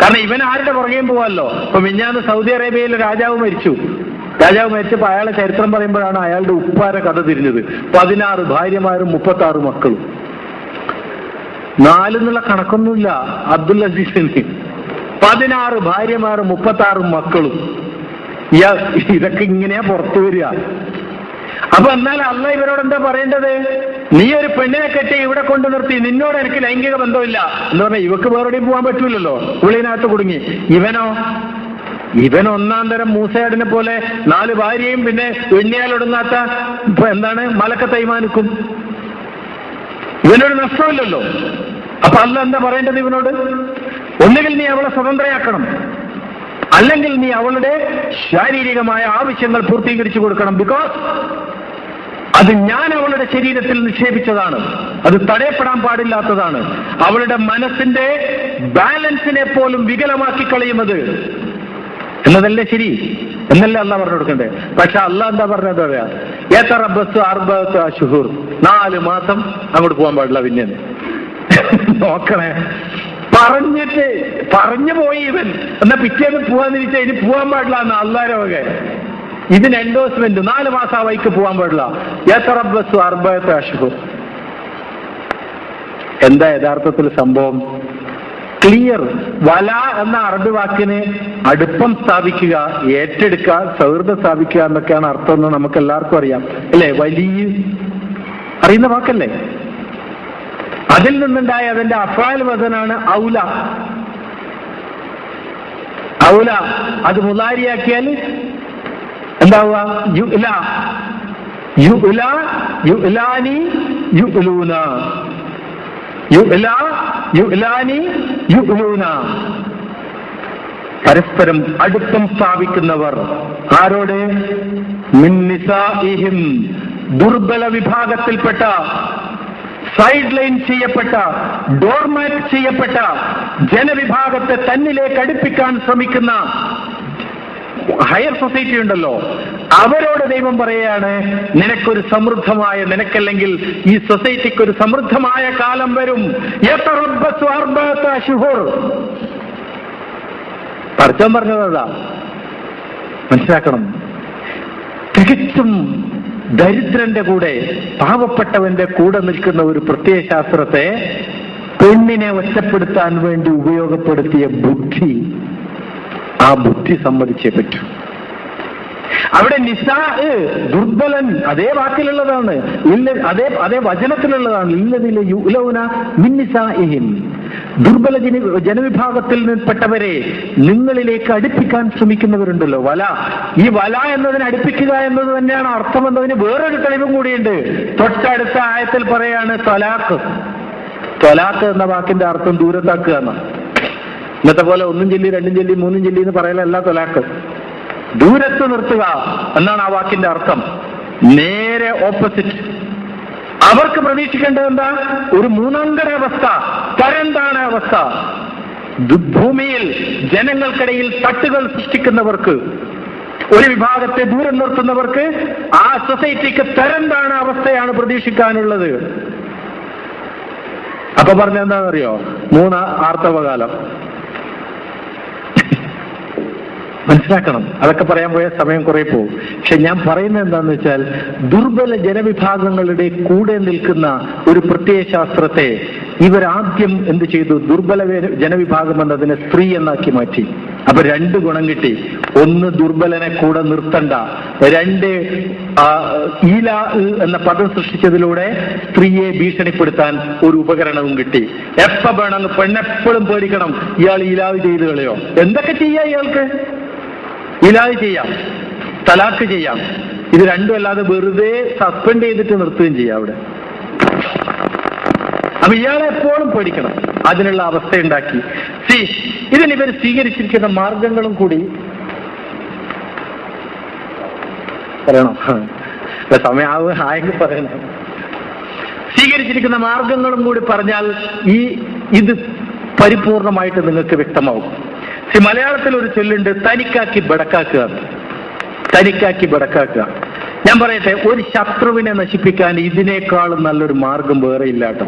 കാരണം ഇവൻ ആരുടെ പുറകെയും പോവാല്ലോ. ഇപ്പൊ മിഞ്ഞാന്ന് സൗദി അറേബ്യയിലെ രാജാവ് മരിച്ചപ്പോ അയാളെ ചരിത്രം പറയുമ്പോഴാണ് അയാളുടെ ഉപ്പാരെ കഥ തിരിഞ്ഞത്. 16 ഭാര്യമാരും 36 മക്കളും. 4 എന്നുള്ള കണക്കൊന്നുമില്ല അബ്ദുൽ അസീസിന്. 16 ഭാര്യമാരും 36 മക്കളും. ഇതൊക്കെ ഇങ്ങനെയാ പുറത്തു വരിക. അപ്പൊ എന്നാൽ അള്ളാഹ് ഇവരോട് എന്താ പറയേണ്ടത്? നീ ഒരു പെണ്ണിനെ കെട്ടി ഇവിടെ കൊണ്ടു നിർത്തി, നിന്നോട് എനിക്ക് ലൈംഗിക ബന്ധമില്ല എന്ന് പറഞ്ഞാൽ ഇവക്ക് വേറെയും പോകാൻ പറ്റൂലല്ലോ, ഉള്ളിനകത്ത് കുടുങ്ങി. ഇവൻ ഒന്നാം തരം മൂസയാടിനെ പോലെ 4 ഭാര്യയും പിന്നെ എണ്ണിയാലൊടുങ്ങാത്ത മലക്ക തൈമാനിക്കും. ഇവനൊരു നഷ്ടമില്ലല്ലോ. അപ്പൊ അള്ളാഹ് എന്താ പറയേണ്ടത് ഇവനോട്? ഒന്നുകിൽ നീ അവളെ സ്വതന്ത്രയാക്കണം, അല്ലെങ്കിൽ നീ അവളുടെ ശാരീരികമായ ആവശ്യങ്ങൾ പൂർത്തീകരിച്ചു കൊടുക്കണം. ബിക്കോസ് അത് ഞാൻ അവളുടെ ശരീരത്തിൽ നിക്ഷേപിച്ചതാണ്, അത് തടയപ്പെടാൻ പാടില്ലാത്തതാണ്. അവളുടെ മനസ്സിന്റെ ബാലൻസിനെ പോലും വികലമാക്കി കളയുന്നത് എന്നതല്ലേ ശരി, എന്നല്ലേ അള്ളാഹ് പറഞ്ഞു കൊടുക്കണ്ടേ? പക്ഷെ അള്ളാഹ് എന്താ പറഞ്ഞത്? പറയാ യതറബ്ബസു 4 അശ്ഹുർ, 4 മാസം അങ്ങോട്ട് പോകാൻ പാടില്ല. പിന്നെ നോക്കണേ, പറഞ്ഞു പോയി ഇവൻ. എന്നാ പിറ്റേന്ന് പോവാന്നിരിച്ചാൽ ഇനി പോകാൻ പാടില്ല എന്ന് അള്ളാഹുവിന്റെ വക. ഇതിന് എൻഡോഴ്സ്മെന്റ്. 4 മാസം ആ വൈക്ക് പോകാൻ പാടില്ല. യതറബ്ബസു 4 അശ്ഹുർ. എന്താ യഥാർത്ഥത്തിൽ സംഭവം? ക്ലിയർ. വല എന്ന അറബി വാക്കിന് അടുപ്പം സ്ഥാപിക്കുക, ഏറ്റെടുക്കുക, സൗഹൃദം സ്ഥാപിക്കുക എന്നൊക്കെയാണ് അർത്ഥം എന്ന് നമുക്ക് എല്ലാവർക്കും അറിയാം അല്ലേ? വലിയ അറിയുന്ന വാക്കല്ലേ? അതിൽ നിന്നുണ്ടായ അതിന്റെ അഫ്ആൽ വസനാണ് ഔല. ഔല അത് മുളാരിയാക്കിയാൽ എന്താവുക? യുഅല, യുഅല, യുഅലാനി, യുഅലൂന, യുഅല, യുഅലാനി, യുഅലൂന. പരസ്പരം അടുപ്പം സ്ഥാപിക്കുന്നവർ. ആരോട്? മിൻ നിസാഇഹിം, ദുർബല വിഭാഗത്തിൽപ്പെട്ട, സൈഡ് ലൈൻ ചെയ്യപ്പെട്ട, ഡോർമാറ്റ് ചെയ്യപ്പെട്ട ജനവിഭാഗത്തെ തന്നിലേക്ക് അടുപ്പിക്കാൻ ശ്രമിക്കുന്ന ഹയർ സൊസൈറ്റി ഉണ്ടല്ലോ, അവരോട് ദൈവം പറയുകയാണ്, നിനക്കൊരു സമൃദ്ധമായ, നിനക്കല്ലെങ്കിൽ ഈ സൊസൈറ്റിക്ക് ഒരു സമൃദ്ധമായ കാലം വരും. യതറബ്ബസു 4 അശ്ഹുർ. പടച്ചോൻ പറഞ്ഞതാ, മനസ്സിലാക്കണം. തികച്ചും ദരിദ്രന്റെ കൂടെ, പാവപ്പെട്ടവന്റെ കൂടെ നിൽക്കുന്ന ഒരു പ്രത്യയശാസ്ത്രത്തെ പെണ്ണിനെ ഒറ്റപ്പെടുത്താൻ വേണ്ടി ഉപയോഗപ്പെടുത്തിയ ബുദ്ധി, ആ ബുദ്ധി സമ്മതിച്ചേ പറ്റൂ. അവിടെ നിസാ ദുർബലൻ അതേ വാക്കിലുള്ളതാണ്, അതേ വചനത്തിലുള്ളതാണ്. ഇല്ലതിലെ യുലൗന മിൻ നിസാഇഹിം, ദുർബല ജനവിഭാഗത്തിൽ നിൽപ്പെട്ടവരെ നിങ്ങളിലേക്ക് അടുപ്പിക്കാൻ ശ്രമിക്കുന്നവരുണ്ടല്ലോ. വല, ഈ വല എന്നതിനെ അടുപ്പിക്കുക എന്നത് തന്നെയാണ് അർത്ഥം എന്നതിന് വേറൊരു തെളിവും കൂടിയുണ്ട്. തൊട്ടടുത്ത ആയത്തിൽ പറയാണ് ത്വലാഖ്. ത്വലാഖ് എന്ന വാക്കിന്റെ അർത്ഥം ദൂരത്താക്കുക എന്നാണ്. ഇന്നത്തെ പോലെ 1 ചൊല്ലി 2 ചൊല്ലി 3 ചൊല്ലി എന്ന് പറയലല്ല ത്വലാഖ്. ദൂരത്ത് നിർത്തുക എന്നാണ് ആ വാക്കിന്റെ അർത്ഥം. നേരെ ഓപ്പോസിറ്റ്. അവർക്ക് പ്രതീക്ഷിക്കേണ്ടത് എന്താ? ഒരു 3-അംഗ അവസ്ഥ, തരംതാണ അവസ്ഥ. ഭൂമിയിൽ ജനങ്ങൾക്കിടയിൽ തട്ടുകൾ സൃഷ്ടിക്കുന്നവർക്ക്, ഒരു വിഭാഗത്തെ ദൂരം നിർത്തുന്നവർക്ക് ആ സൊസൈറ്റിക്ക് തരംതാണ അവസ്ഥയാണ് പ്രതീക്ഷിക്കാനുള്ളത്. അപ്പൊ പറഞ്ഞെന്താണെന്നറിയോ? 3 ആർത്തവകാലം. മനസ്സിലാക്കണം. അതൊക്കെ പറയാൻ പോയ സമയം കുറെ പോകും. പക്ഷെ ഞാൻ പറയുന്നത് എന്താന്ന് വെച്ചാൽ, ദുർബല ജനവിഭാഗങ്ങളുടെ കൂടെ നിൽക്കുന്ന ഒരു പ്രത്യയശാസ്ത്രത്തെ ഇവരാദ്യം എന്ത് ചെയ്തു? ദുർബല ജനവിഭാഗം എന്നതിനെ സ്ത്രീ എന്നാക്കി മാറ്റി. അപ്പൊ 2 ഗുണം കിട്ടി. 1, ദുർബലനെ കൂടെ നിർത്തണ്ട. 2, ഈല എന്ന പദം സൃഷ്ടിച്ചതിലൂടെ സ്ത്രീയെ ഭീഷണിപ്പെടുത്താൻ ഒരു ഉപകരണവും കിട്ടി. എപ്പ വേണം? പെണ്ണെപ്പോഴും പേടിക്കണം, ഇയാൾ ഈലാവ് ചെയ്ത് കളയോ. എന്തൊക്കെ ചെയ്യാം ഇയാൾക്ക്? ഇലാഹ് ചെയ്യാം, തലാഖ് ചെയ്യാം. ഇത് രണ്ടും അല്ലാതെ വെറുതെ സസ്പെൻഡ് ചെയ്തിട്ട് നിർത്തുകയും ചെയ്യാം അവിടെ. അപ്പൊ ഇയാളെ എപ്പോഴും പേടിക്കണം. അതിനുള്ള അവസ്ഥ ഉണ്ടാക്കി. ഇതിനിവർ സ്വീകരിച്ചിരിക്കുന്ന മാർഗങ്ങളും കൂടി പറയണോ? സമയായെങ്കിൽ പറയണം. സ്വീകരിച്ചിരിക്കുന്ന മാർഗങ്ങളും കൂടി പറഞ്ഞാൽ ഇത് പരിപൂർണമായിട്ട് നിങ്ങൾക്ക് വ്യക്തമാവും. മലയാളത്തിൽ ഒരു ചൊല്ലുണ്ട്, തനിക്കാക്കി ബടക്കാക്കുക. തനിക്കാക്കി ബടക്കാക്കുക. ഞാൻ പറയട്ടെ, ഒരു ശത്രുവിനെ നശിപ്പിക്കാൻ ഇതിനേക്കാളും നല്ലൊരു മാർഗം വേറെ ഇല്ലാട്ടോ.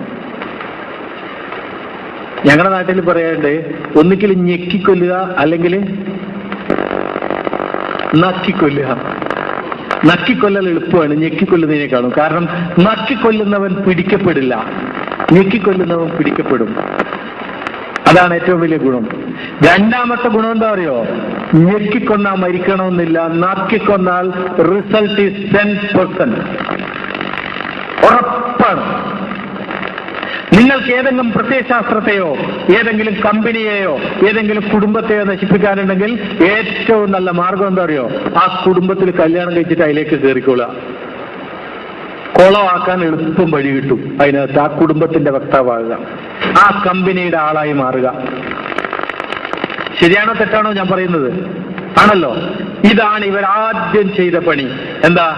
ഞങ്ങളുടെ നാട്ടിൽ പറയാണ്ട്, ഒന്നിക്കൽ ഞെക്കിക്കൊല്ലുക, അല്ലെങ്കിൽ നക്കിക്കൊല്ലുക. നക്കിക്കൊല്ലൽ എളുപ്പമാണ് ഞെക്കിക്കൊല്ലുന്നതിനേക്കാളും. കാരണം നക്കിക്കൊല്ലുന്നവൻ പിടിക്കപ്പെടില്ല, ഞെക്കിക്കൊല്ലുന്നവൻ പിടിക്കപ്പെടും. അതാണ് ഏറ്റവും വലിയ ഗുണം. രണ്ടാമത്തെ ഗുണം എന്താ അറിയോ? ഞെക്കിക്കൊന്നാൽ മരിക്കണമെന്നില്ല, നക്കിക്കൊന്നാൽ റിസൾട്ട് ഈസ് 10%. ഉറപ്പാണ്. നിങ്ങൾക്ക് ഏതെങ്കിലും പ്രത്യയശാസ്ത്രത്തെയോ ഏതെങ്കിലും കമ്പനിയെയോ ഏതെങ്കിലും കുടുംബത്തെയോ നശിപ്പിക്കാനുണ്ടെങ്കിൽ ഏറ്റവും നല്ല മാർഗം എന്താ അറിയോ? ആ കുടുംബത്തിൽ കല്യാണം കഴിച്ചിട്ട് അതിലേക്ക് കയറിക്കൊള്ളുക. കുളമാക്കാൻ എളുപ്പം വഴി കിട്ടും. അതിനകത്ത് ആ കുടുംബത്തിന്റെ വക്താവാകുക, ആ കമ്പനിയുടെ ആളായി മാറുക. ശരിയാണോ തെറ്റാണോ ഞാൻ പറയുന്നത്? ആണല്ലോ. ഇതാണ് ഇവർ ആദ്യം ചെയ്ത പണി. എന്താ?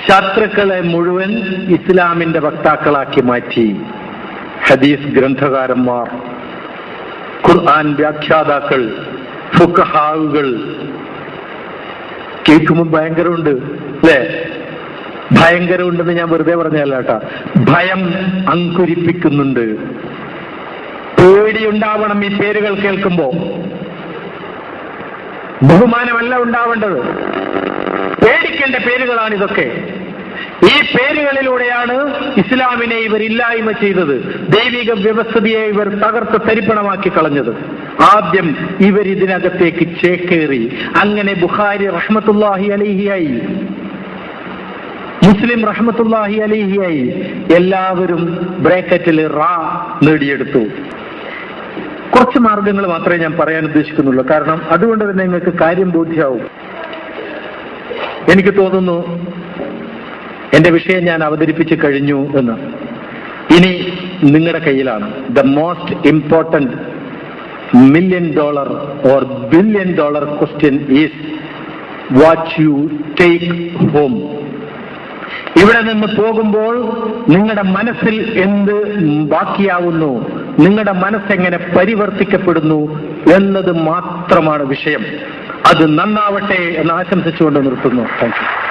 ശത്രുക്കളെ മുഴുവൻ ഇസ്ലാമിന്റെ വക്താക്കളാക്കി മാറ്റി. ഹദീസ് ഗ്രന്ഥകാരന്മാർ, ഖുർആൻ വ്യാഖ്യാതാക്കൾ, ഫുഖഹാവുകൾ. കേൾക്കുമ്പോൾ ഭയങ്കരമുണ്ട് അല്ലേ? ഭയങ്കരമുണ്ടെന്ന് ഞാൻ വെറുതെ പറഞ്ഞല്ല കേട്ടാ. ഭയം അങ്കുരിപ്പിക്കുന്നുണ്ട്. പേടിയുണ്ടാവണം ഈ പേരുകൾ കേൾക്കുമ്പോ. ബഹുമാനമല്ല ഉണ്ടാവേണ്ടത്, പേടിക്കേണ്ട പേരുകളാണിതൊക്കെ. ഈ പേരുകളിലൂടെയാണ് ഇസ്ലാമിനെ ഇവർ ഇല്ലായ്മ ചെയ്തത്. ദൈവിക വ്യവസ്ഥിതിയെ ഇവർ തകർത്ത് തരിപ്പണമാക്കി കളഞ്ഞത്. ആദ്യം ഇവർ ഇതിനകത്തേക്ക് ചേക്കേറി. അങ്ങനെ ബുഖാരി റഹ്മത്തുള്ളാഹി അലൈഹിയായി, മുസ്ലിം റഹ്മത്തുള്ളാഹി അലൈഹിയായി. എല്ലാവരും ബ്രാക്കറ്റിൽ റാ നേടിയെടുത്തു. കുറച്ച് മാർഗങ്ങൾ മാത്രമേ ഞാൻ പറയാൻ ഉദ്ദേശിക്കുന്നുള്ളൂ. കാരണം അതുകൊണ്ട് തന്നെ നിങ്ങൾക്ക് കാര്യം ബോധ്യമാവും. എനിക്ക് തോന്നുന്നു എന്റെ വിഷയം ഞാൻ അവതരിപ്പിച്ചു കഴിഞ്ഞു എന്ന്. ഇനി നിങ്ങളുടെ കയ്യിലാണ്. The most important $1 million or $1 billion question is what you take home. ഇവിടെ നിന്ന് പോകുമ്പോൾ നിങ്ങളുടെ മനസ്സിൽ എന്ത് ബാക്കിയാവുന്നു, നിങ്ങളുടെ മനസ്സെങ്ങനെ പരിവർത്തിക്കപ്പെടുന്നു എന്നത് മാത്രമാണ് വിഷയം. അത് നന്നാവട്ടെ എന്ന് ആശംസിച്ചുകൊണ്ട് നിർത്തുന്നു. Thank you.